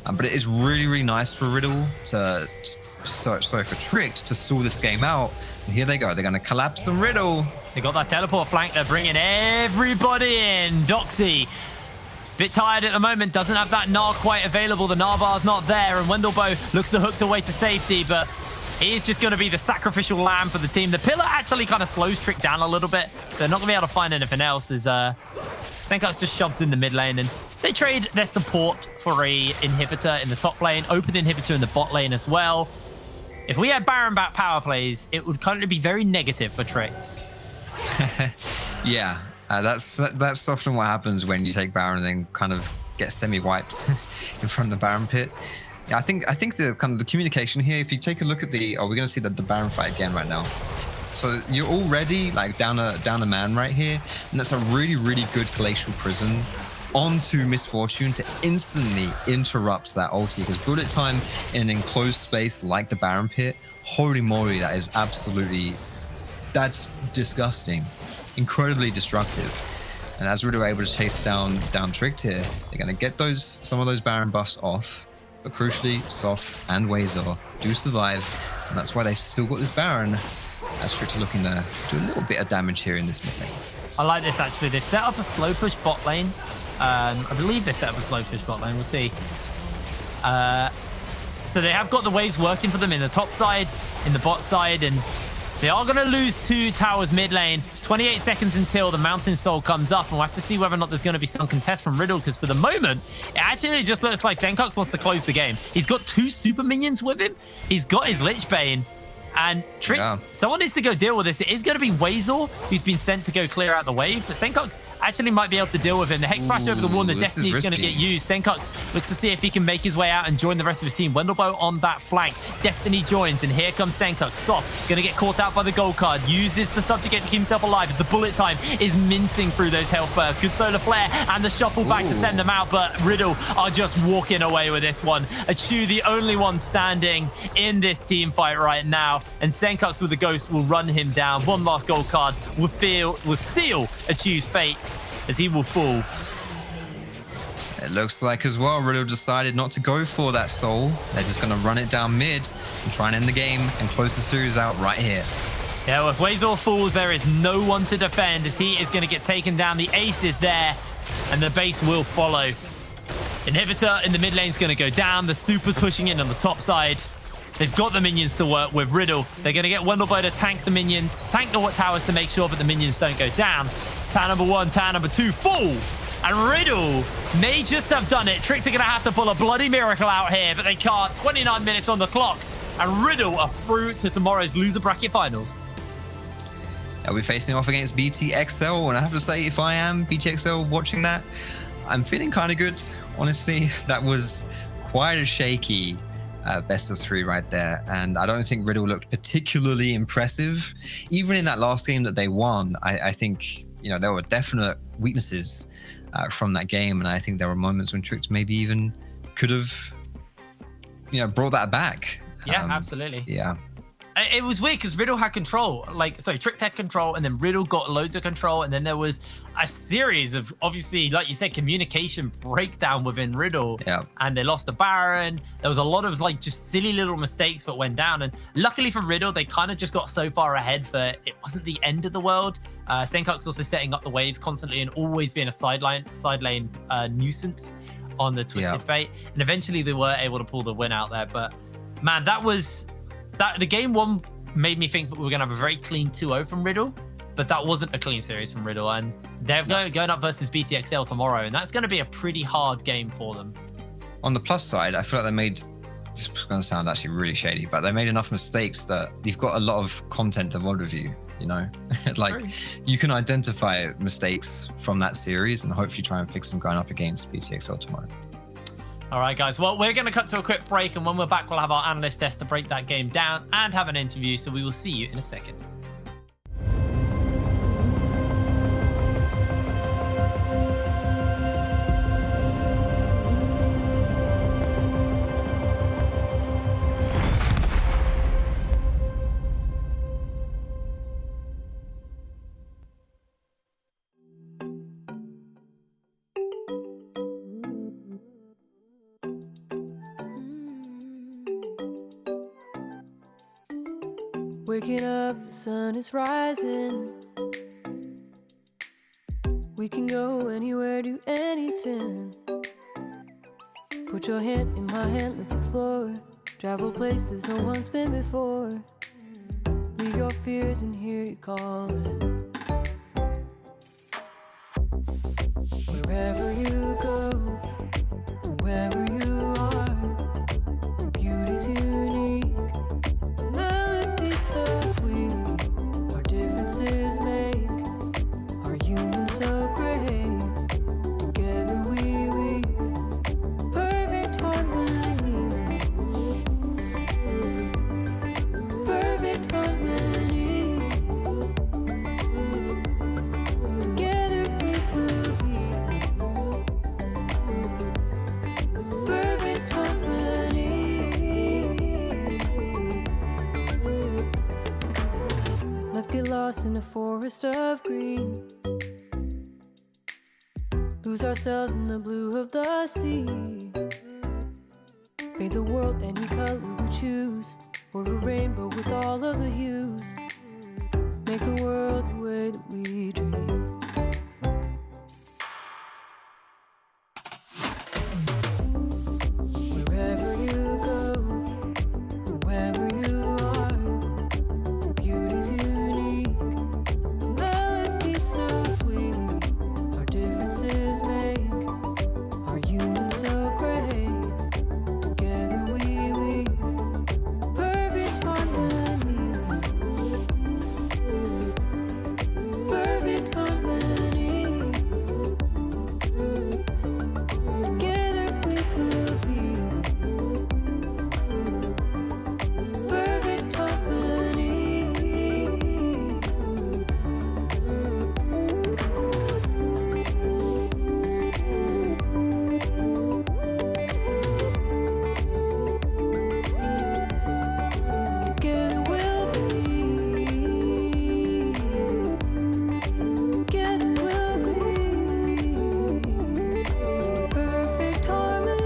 E: But it is really, really nice for Riddle for Trick to stall this game out. And here they go. They're going to collapse the Riddle.
D: They got that teleport flank. They're bringing everybody in. Doxy, bit tired at the moment. Doesn't have that Gnar quite available. The Gnar bar's not there. And Wendelbow looks to hook the way to safety. But He is just going to be the sacrificial lamb for the team. The pillar actually kind of slows Trick down a little bit. So they're not going to be able to find anything else as Senkux just shoves in the mid lane. And they trade their support for a inhibitor in the top lane, open inhibitor in the bot lane as well. If we had Baron back power plays, it would kind of be very negative for Trick.
E: Yeah, that's often what happens when you take Baron and then kind of get semi-wiped in front of the Baron pit. Yeah, I think the kind of the communication here, if you take a look at the, we're going to see the Baron fight again right now. So you're already like down a man right here, and that's a really, really good Glacial Prison onto Misfortune to instantly interrupt that ulti, because bullet time in an enclosed space like the Baron pit, holy moly, that is absolutely, that's disgusting, incredibly destructive. And as Riddle are able to chase down Tricked here, they're going to get some of those Baron buffs off. But crucially, Soft and Wazor do survive, and that's why they've still got this Baron. As Tricked looking to do a little bit of damage here in this mid lane.
D: I like this actually. They set up a slow push bot lane. I believe they set up a slow push bot lane. We'll see. So they have got the waves working for them in the top side, in the bot side, and they are going to lose 2 towers mid lane. 28 seconds until the Mountain Soul comes up, and we'll have to see whether or not there's going to be some contest from Riddle, because for the moment, it actually just looks like Senkux wants to close the game. He's got 2 super minions with him. He's got his Lich Bane. And Trick, someone needs to go deal with this. It is going to be Wazor, who's been sent to go clear out the wave, but Senkux actually might be able to deal with him. The Hex Crash over the wall, and the Destiny is going to get used. Senkux looks to see if he can make his way out and join the rest of his team. Wendelbow on that flank. Destiny joins, and here comes Senkux. Soft, going to get caught out by the gold card. Uses the subjugate to keep himself alive as the bullet time is mincing through those health bursts. Good solar flare and the shuffle back to send them out, but Riddle are just walking away with this one. Achu, the only one standing in this team fight right now, and Senkux with the Ghost will run him down. One last gold card will seal Achu's fate, as he will fall.
E: It looks like as well, Riddle decided not to go for that soul. They're just going to run it down mid and try and end the game and close the series out right here.
D: Yeah, well, if Wazor falls, there is no one to defend, as he is going to get taken down. The ace is there, and the base will follow. Inhibitor in the mid lane is going to go down. The Super's pushing in on the top side. They've got the minions to work with. Riddle, they're going to get Wendelbow to tank the minions, tank the towers to make sure that the minions don't go down. Tower number 1, tower number 2, full. And Riddle may just have done it. Tricked are going to have to pull a bloody miracle out here, but they can't. 29 minutes on the clock. And Riddle are through to tomorrow's loser bracket finals.
E: They'll be facing off against BTXL, and I have to say, if I am BTXL watching that, I'm feeling kind of good. Honestly, that was quite a shaky best of 3 right there, and I don't think Riddle looked particularly impressive. Even in that last game that they won, I think, you know, there were definite weaknesses from that game, and I think there were moments when Tricked maybe even could have, you know, brought that back.
D: Yeah, absolutely.
E: Yeah.
D: It was weird because Riddle had control. Tricked had control, and then Riddle got loads of control, and then there was a series of, obviously, like you said, communication breakdown within Riddle.
E: Yeah. And
D: they lost the Baron. There was a lot of just silly little mistakes that went down, and luckily for Riddle, they kind of just got so far ahead that it wasn't the end of the world. Senkux also setting up the waves constantly and always being a side lane nuisance on the Twisted Fate, and eventually they were able to pull the win out there. But man, the game 1 made me think that we were going to have a very clean 2-0 from Riddle, but that wasn't a clean series from Riddle, and they're going up versus BTXL tomorrow, and that's going to be a pretty hard game for them.
E: On the plus side, I feel like they made, this is going to sound actually really shady, but they made enough mistakes that you've got a lot of content to mod review, you know? Like, you can identify mistakes from that series and hopefully try and fix them going up against BTXL tomorrow.
D: All right, guys. Well, we're going to cut to a quick break, and when we're back, we'll have our analyst test to break that game down and have an interview, so we will see you in a second.
H: Waking up, the sun is rising. We can go anywhere, do anything. Put your hand in my hand, let's explore. Travel places no one's been before. Leave your fears and hear you calling. Wherever you go, wherever you are, your beauty's unique. The melody's so sweet. Our differences make our union so great. Together we weave perfect harmony. Perfect harmony. Together we will be perfect harmony. Let's get lost in a forest of green. Lose ourselves in the blue of the sea. Paint the world any color we choose, or a rainbow with all of the hues. Make the world the way that we dream. Wherever you go, wherever you are, your beauty's unique. The melody's so sweet. Our differences make our union so great. Together we weave perfect harmony. Perfect harmony. Together we will be perfect harmony. Together we'll be. Together we'll be perfect harmony.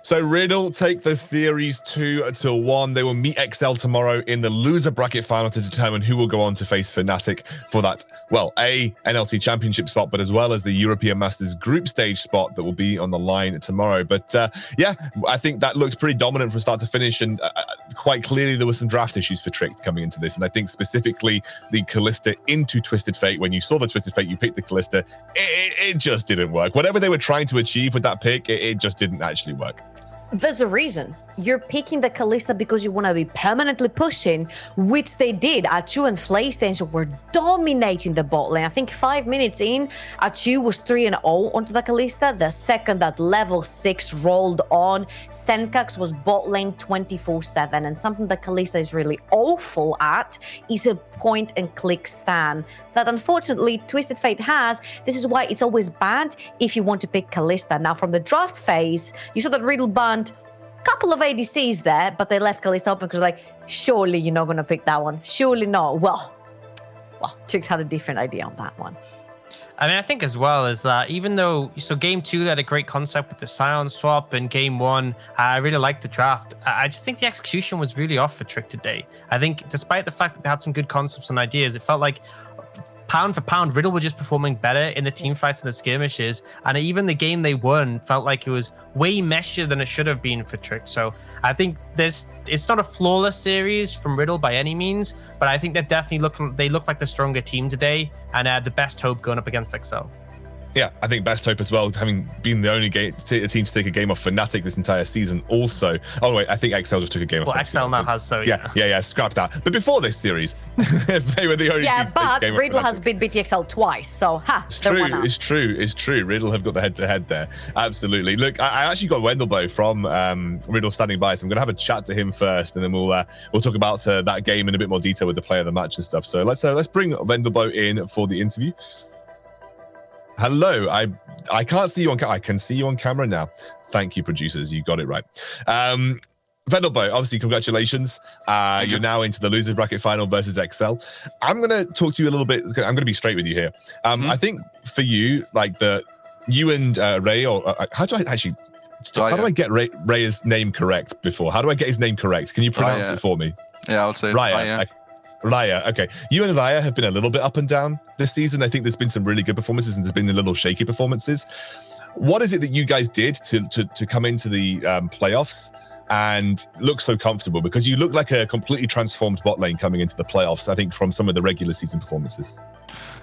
A: So Riddle take the series 2-1. They will meet XL tomorrow in the loser bracket final to determine who will go on to face Fnatic for that, well, NLC championship spot, but as well as the European Masters group stage spot that will be on the line tomorrow. But yeah, I think that looks pretty dominant from start to finish, and quite clearly there were some draft issues for Tricked coming into this. And I think specifically the Kalista into Twisted Fate, when you saw the Twisted Fate, you picked the Kalista, it just didn't work. Whatever they were trying to achieve with that pick, it just didn't actually work.
B: There's a reason. You're picking the Kalista because you want to be permanently pushing, which they did. Achu and Flaystation were dominating the bot lane. I think 5 minutes in, Achu was 3-0 onto the Kalista. The second that level 6 rolled on, Senkax was bot lane 24/7. And something that Kalista is really awful at is a point-and-click stan that unfortunately Twisted Fate has. This is why it's always bad if you want to pick Kalista. Now, from the draft phase, you saw that Riddle banned a couple of ADCs there, but they left Kalista open because like, surely you're not going to pick that one. Surely not. Well, Trix had a different idea on that one.
C: I mean, I think as well is that even though, so game 2 they had a great concept with the Scion swap, and game 1, I really liked the draft. I just think the execution was really off for Trick today. I think despite the fact that they had some good concepts and ideas, it felt like pound for pound, Riddle were just performing better in the team fights and the skirmishes. And even the game they won felt like it was way messier than it should have been for Trick. So I think it's not a flawless series from Riddle by any means, but I think they're definitely they look like the stronger team today and the best hope going up against XL.
A: Yeah, I think best hope as well, having been the only team to take a game off Fnatic this entire season also. Oh, wait, I think XL just took a game off.
C: Well, XL now has, so
A: yeah, scrap that. But before this series, they were the only team to take a game off
B: Riddle
A: Fnatic.
B: has beat BTXL twice, so
A: It's true. Riddle have got the head-to-head there. Absolutely. Look, I actually got Wendelbo from Riddle standing by, so I'm going to have a chat to him first, and then we'll talk about that game in a bit more detail with the player of the match and stuff. So let's bring Wendelbo in for the interview. Hello, I can't see you on I can see you on camera now. Thank you, producers. You got it right. Wendelbo, obviously, congratulations. You're now into the losers bracket final versus XL. I'm going to talk to you a little bit. I'm going to be straight with you here. I think for you, like you and Ray, or how do I actually, how do I get Ray's name correct before? How do I get his name correct? Can you pronounce it for me?
I: Yeah, I would say
A: Raya. Raya, okay. You and Raya have been a little bit up and down this season. I think there's been some really good performances and there's been a little shaky performances. What is it that you guys did to come into the playoffs and look so comfortable? Because you look like a completely transformed bot lane coming into the playoffs, I think, from some of the regular season performances.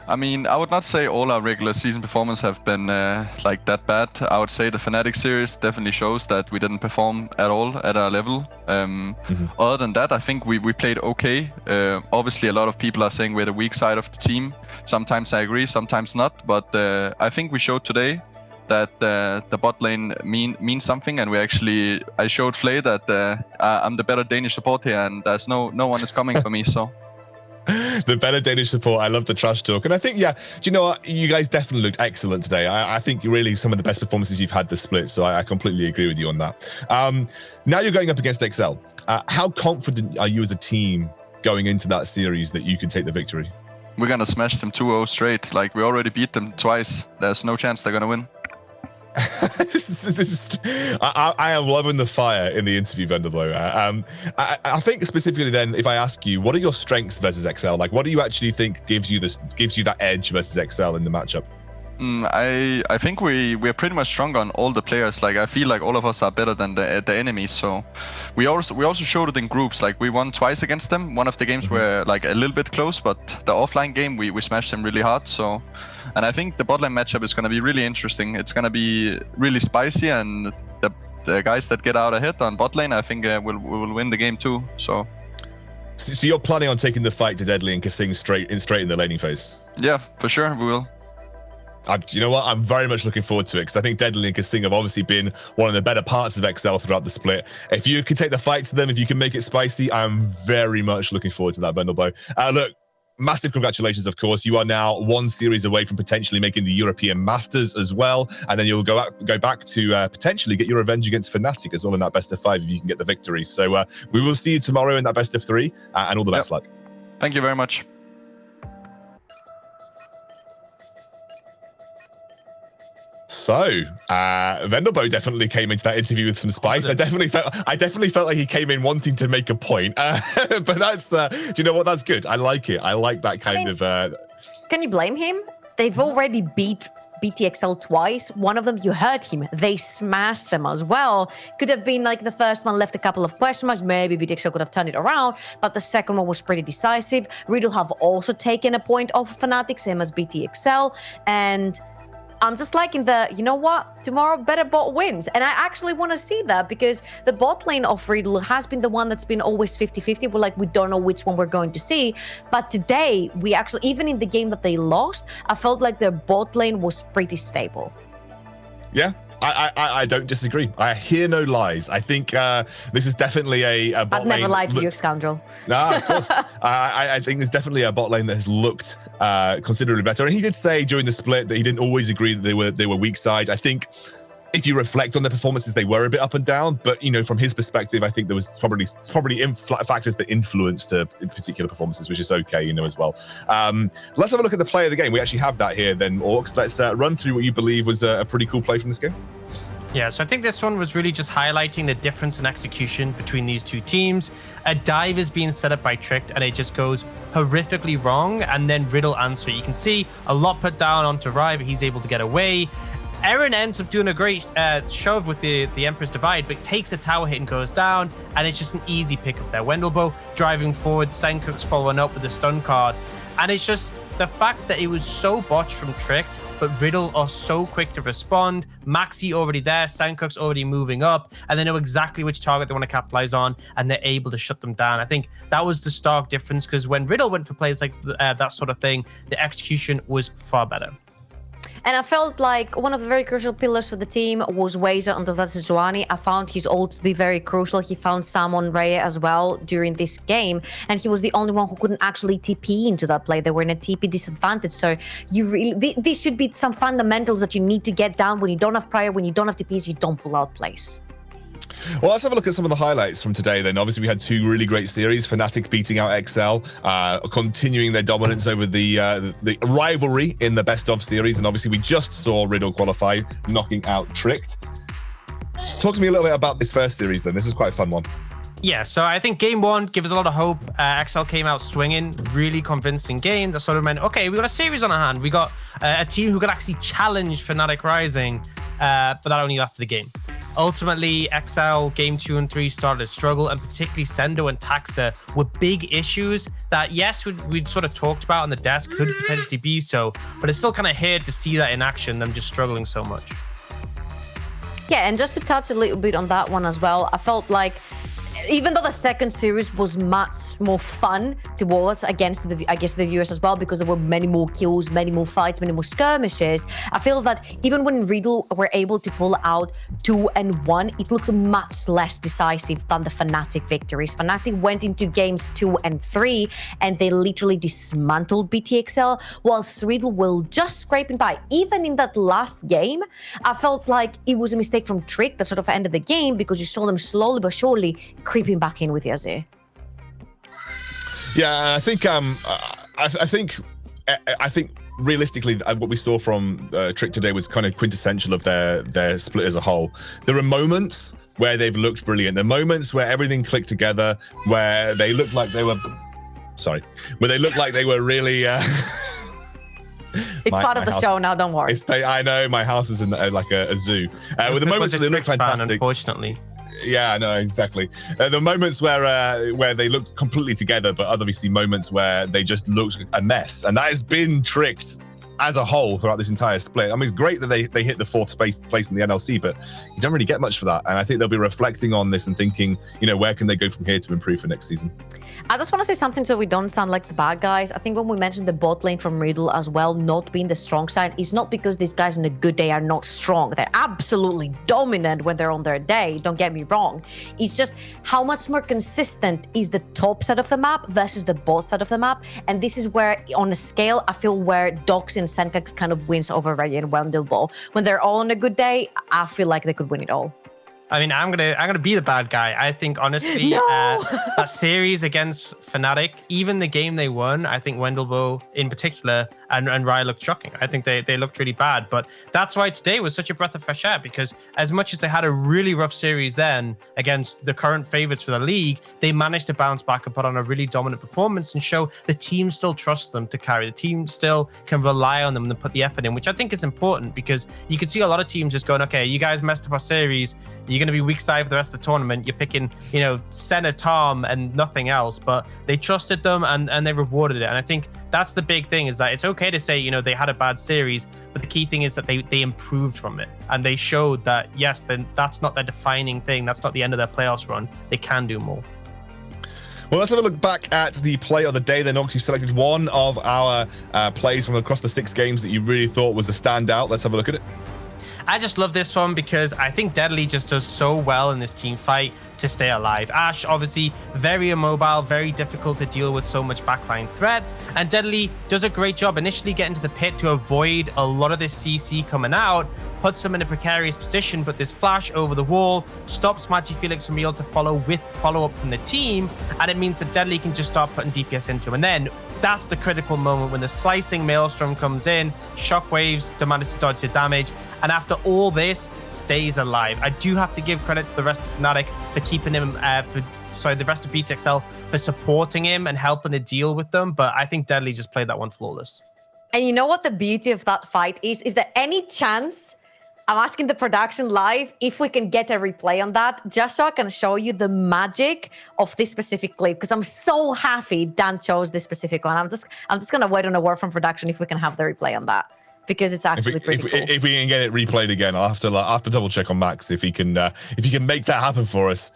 I: I mean, I would not say all our regular season performance have been like that bad. I would say the Fnatic series definitely shows that we didn't perform at all at our level. Other than that, I think we played okay. Obviously, a lot of people are saying we're the weak side of the team. Sometimes I agree, sometimes not. But I think we showed today that the bot lane means something, and I showed Flay that I'm the better Danish support here, and there's no one is coming for me. So.
A: The better Danish support. I love the trash talk. And I think, do you know what? You guys definitely looked excellent today. I think really some of the best performances you've had this split. So I completely agree with you on that. Now you're going up against XL. How confident are you as a team going into that series that you can take the victory?
I: We're going to smash them 2-0 straight. Like, we already beat them twice. There's no chance they're going to win.
A: I am loving the fire in the interview, Wendelbo. I think specifically then, if I ask you, what are your strengths versus XL? Like, what do you actually think gives you that edge versus XL in the matchup?
I: I think we're pretty much stronger on all the players. Like, I feel like all of us are better than the enemies. So we also showed it in groups. Like, we won twice against them. One of the games were like a little bit close, but the offline game we smashed them really hard. So, and I think the bot lane matchup is going to be really interesting. It's going to be really spicy, and the guys that get out ahead on bot lane, I think will win the game too. So
A: you're planning on taking the fight to Deadly and Kasing straight in the laning phase?
I: Yeah, for sure we will.
A: You know what? I'm very much looking forward to it because I think Deadly and Kasing have obviously been one of the better parts of XL throughout the split. If you can take the fight to them, if you can make it spicy, I'm very much looking forward to that, Wendelbo. Look, massive congratulations, of course. You are now one series away from potentially making the European Masters as well, and then you'll go back to potentially get your revenge against Fnatic as well in that best of 5 if you can get the victory. So we will see you tomorrow in that best of 3, and all the best luck.
I: Thank you very much.
A: So, Wendelbo definitely came into that interview with some spice. I definitely felt like he came in wanting to make a point. But that's, do you know what? That's good. I like it. I like that kind of.
B: Can you blame him? They've already beat BTXL twice. One of them, you heard him. They smashed them as well. Could have been like the first one left a couple of question marks. Maybe BTXL could have turned it around, but the second one was pretty decisive. Riddle have also taken a point off Fnatic, same as BTXL, and I'm just liking you know what? Tomorrow better bot wins. And I actually want to see that because the bot lane of Riddle has been the one that's been always 50-50. We're like, we don't know which one we're going to see. But today, we actually, even in the game that they lost, I felt like their bot lane was pretty stable.
A: Yeah. I don't disagree. I hear no lies. I think this is definitely a bot
B: I'd
A: lane.
B: never lied to you, scoundrel.
A: Nah, of course. I think there's definitely a bot lane that has looked considerably better. And he did say during the split that he didn't always agree that they were weak side. I think if you reflect on their performances, they were a bit up and down. But, you know, from his perspective, I think there was probably factors that influenced particular performances, which is okay, you know, as well. Let's have a look at the play of the game. We actually have that here then, Orcs. Let's run through what you believe was a pretty cool play from this game.
C: Yeah, so I think this one was really just highlighting the difference in execution between these two teams. A dive is being set up by Tricked, and it just goes horrifically wrong, and then Riddle answer. You can see a lot put down onto Rye, but he's able to get away. Eren ends up doing a great shove with the Emperor's Divide, but takes a tower hit and goes down, and it's just an easy pickup there. Wendelboe driving forward, Senkook's following up with the stun card, and it's just the fact that it was so botched from Tricked, but Riddle are so quick to respond. Maxi already there, Senkook's already moving up, and they know exactly which target they want to capitalize on, and they're able to shut them down. I think that was the stark difference, because when Riddle went for plays like that sort of thing, the execution was far better.
B: And I felt like one of the very crucial pillars for the team was Wazer under Sejuani. I found his ult to be very crucial. He found Sam on Rhea as well during this game, and he was the only one who couldn't actually TP into that play. They were in a TP disadvantage. So you really, these should be some fundamentals that you need to get down when you don't have prior, when you don't have TPs, you don't pull out plays.
A: Well, let's have a look at some of the highlights from today then. Obviously, we had two really great series. Fnatic beating out XL, continuing their dominance over the rivalry in the best of series. And obviously, we just saw Riddle qualify, knocking out Tricked. Talk to me a little bit about this first series then. This is quite a fun one.
C: Yeah, so I think game one gives us a lot of hope. XL came out swinging, really convincing game. That sort of meant, okay, we got a series on our hand. We got a team who could actually challenge Fnatic Rising, but that only lasted a game. Ultimately, XL game 2 and 3 started to struggle, and particularly Sendo and Taxa were big issues that, yes, we'd sort of talked about on the desk, could potentially be so, but it's still kind of hard to see that in action, them just struggling so much.
B: Yeah, and just to touch a little bit on that one as well, I felt like even though the second series was much more fun to watch against the viewers as well, because there were many more kills, many more fights, many more skirmishes, I feel that even when Riddle were able to pull out 2 and 1, it looked much less decisive than the Fnatic victories. Fnatic went into games 2 and 3, and they literally dismantled BTXL, whilst Riddle were just scraping by. Even in that last game, I felt like it was a mistake from Trick that sort of ended the game, because you saw them slowly but surely creeping back in with Yazir.
A: Yeah, I think realistically, what we saw from Trick today was kind of quintessential of their split as a whole. There are moments where they've looked brilliant. There are moments where everything clicked together, where they looked like they were really.
B: It's part of the show now. Don't worry.
A: I know my house is in like a zoo. With the moments where they look fantastic.
C: Unfortunately.
A: Yeah, no, exactly. The moments where they looked completely together, but obviously moments where they just looked a mess, and that has been Tricked as a whole throughout this entire split. I mean, it's great that they hit the 4th place in the NLC, but you don't really get much for that. And I think they'll be reflecting on this and thinking, you know, where can they go from here to improve for next season?
B: I just want to say something so we don't sound like the bad guys. I think when we mentioned the bot lane from Riddle as well not being the strong side, it's not because these guys in a good day are not strong. They're absolutely dominant when they're on their day, don't get me wrong. It's just how much more consistent is the top side of the map versus the bot side of the map. And this is where, on a scale, I feel where Dox and Senkax kind of wins over Ray and Wendelboe. When they're all on a good day, I feel like they could win it all.
C: I mean, I'm gonna be the bad guy. I think honestly, that series against Fnatic, even the game they won, I think Wendelboe in particular and Rye looked shocking. I think they looked really bad. But that's why today was such a breath of fresh air, because as much as they had a really rough series then against the current favorites for the league, they managed to bounce back and put on a really dominant performance and show the team still trusts them to carry. The team still can rely on them and put the effort in, which I think is important, because you can see a lot of teams just going, okay, you guys messed up our series. You going to be weak side for the rest of the tournament. You're picking, you know, center Tom and nothing else, but they trusted them and they rewarded it. And I think that's the big thing, is that it's okay to say, you know, they had a bad series, but the key thing is that they improved from it. And they showed that, yes, then that's not their defining thing. That's not the end of their playoffs run. They can do more.
A: Well, let's have a look back at the play of the day. Then, Nox, you selected one of our plays from across the 6 games that you really thought was a standout. Let's have a look at it.
C: I just love this one because I think Deadly just does so well in this team fight to stay alive. Ashe, obviously, very immobile, very difficult to deal with so much backline threat. And Deadly does a great job initially getting to the pit to avoid a lot of this CC coming out, puts him in a precarious position, but this flash over the wall stops Magifelix from being able to follow up from the team. And it means that Deadly can just start putting DPS into him. And then that's the critical moment when the slicing Maelstrom comes in, Shockwaves to manage to dodge the damage, and after all this, stays alive. I do have to give credit to the rest of Fnatic for keeping him, the rest of BTXL for supporting him and helping to deal with them, but I think Deadly just played that one flawless.
B: And you know what the beauty of that fight is? Is there any chance, I'm asking the production live, if we can get a replay on that, just so I can show you the magic of this specific clip, because I'm so happy Dan chose this specific one. I'm just gonna wait on a word from production if we can have the replay on that, because it's actually pretty cool.
A: If we can get it replayed again, I'll have to double check on Max if he can make that happen for us.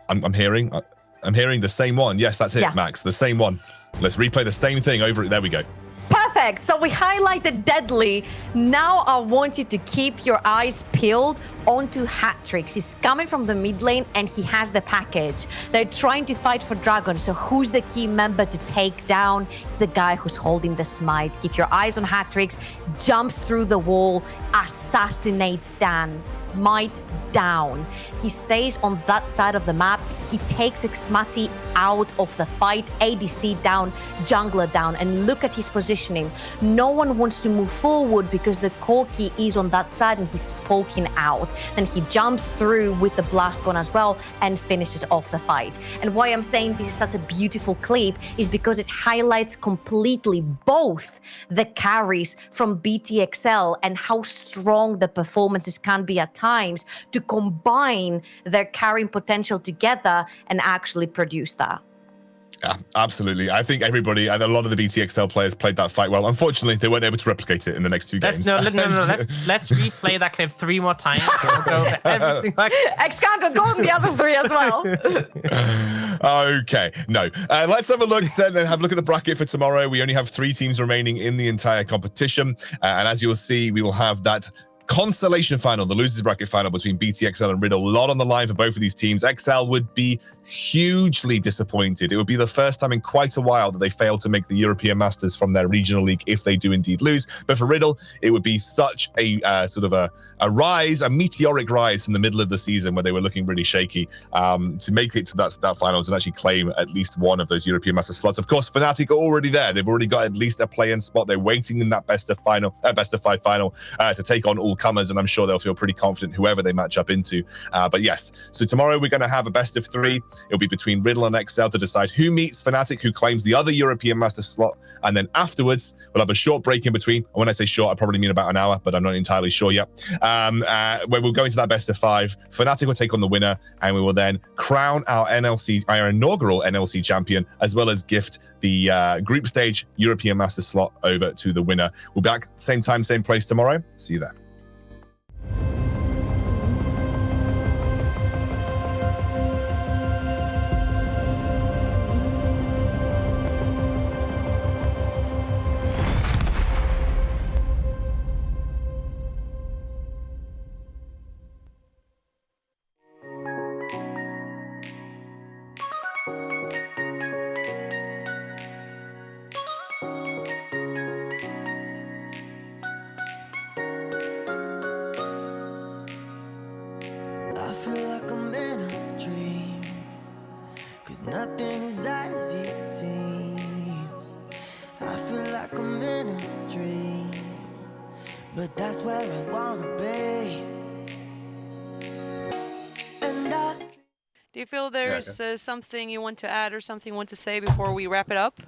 A: I'm hearing the same one. Yes, that's it, yeah. Max, the same one. Let's replay the same thing over it. There we go.
B: Perfect. So we highlighted Deadly. Now I want you to keep your eyes peeled onto Hatrix. He's coming from the mid lane and he has the package. They're trying to fight for Dragon. So who's the key member to take down? It's the guy who's holding the smite. Keep your eyes on Hatrix. Jumps through the wall, assassinates Dan. Smite down. He stays on that side of the map. He takes Xmati out of the fight. ADC down, jungler down, and look at his positioning. No one wants to move forward because the Corki is on that side and he's poking out. Then he jumps through with the blast gun as well and finishes off the fight. And why I'm saying this is such a beautiful clip is because it highlights completely both the carries from BTXL and how strong the performances can be at times to combine their carrying potential together and actually produce that.
A: Yeah, absolutely. I think everybody and a lot of the BTXL players played that fight well. Unfortunately, they weren't able to replicate it in the next 2 games.
C: No. Let's replay that clip 3 more times. We'll go over everything like
B: X-Count, go on the other 3 as well.
A: Okay, no. Let's have a look then and have a look at the bracket for tomorrow. We only have 3 teams remaining in the entire competition. And as you will see, we will have that constellation final, the losers bracket final between BTXL and Riddle. A lot on the line for both of these teams. XL would be hugely disappointed. It would be the first time in quite a while that they fail to make the European Masters from their regional league if they do indeed lose. But for Riddle, it would be such a sort of a rise, a meteoric rise from the middle of the season where they were looking really shaky to make it to that finals and actually claim at least one of those European Masters slots. Of course, Fnatic are already there. They've already got at least a play-in spot. They're waiting in that best of 5 final to take on all comers, and I'm sure they'll feel pretty confident whoever they match up into. But yes, so tomorrow we're going to have a best of 3. It'll be between Riddle and XL to decide who meets Fnatic, who claims the other European Master slot, and then afterwards we'll have a short break in between. And when I say short, I probably mean about an hour, but I'm not entirely sure yet. Where we'll go into that best of 5. Fnatic will take on the winner, and we will then crown our inaugural NLC champion, as well as gift the group stage European Master slot over to the winner. We'll be back same time, same place tomorrow. See you then.
G: Nothing is as it seems. I feel like I'm in a dream, but that's where I wanna be.
J: Do you feel there's something you want to add or something you want to say before we wrap it up?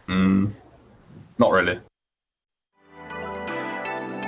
K: Not really.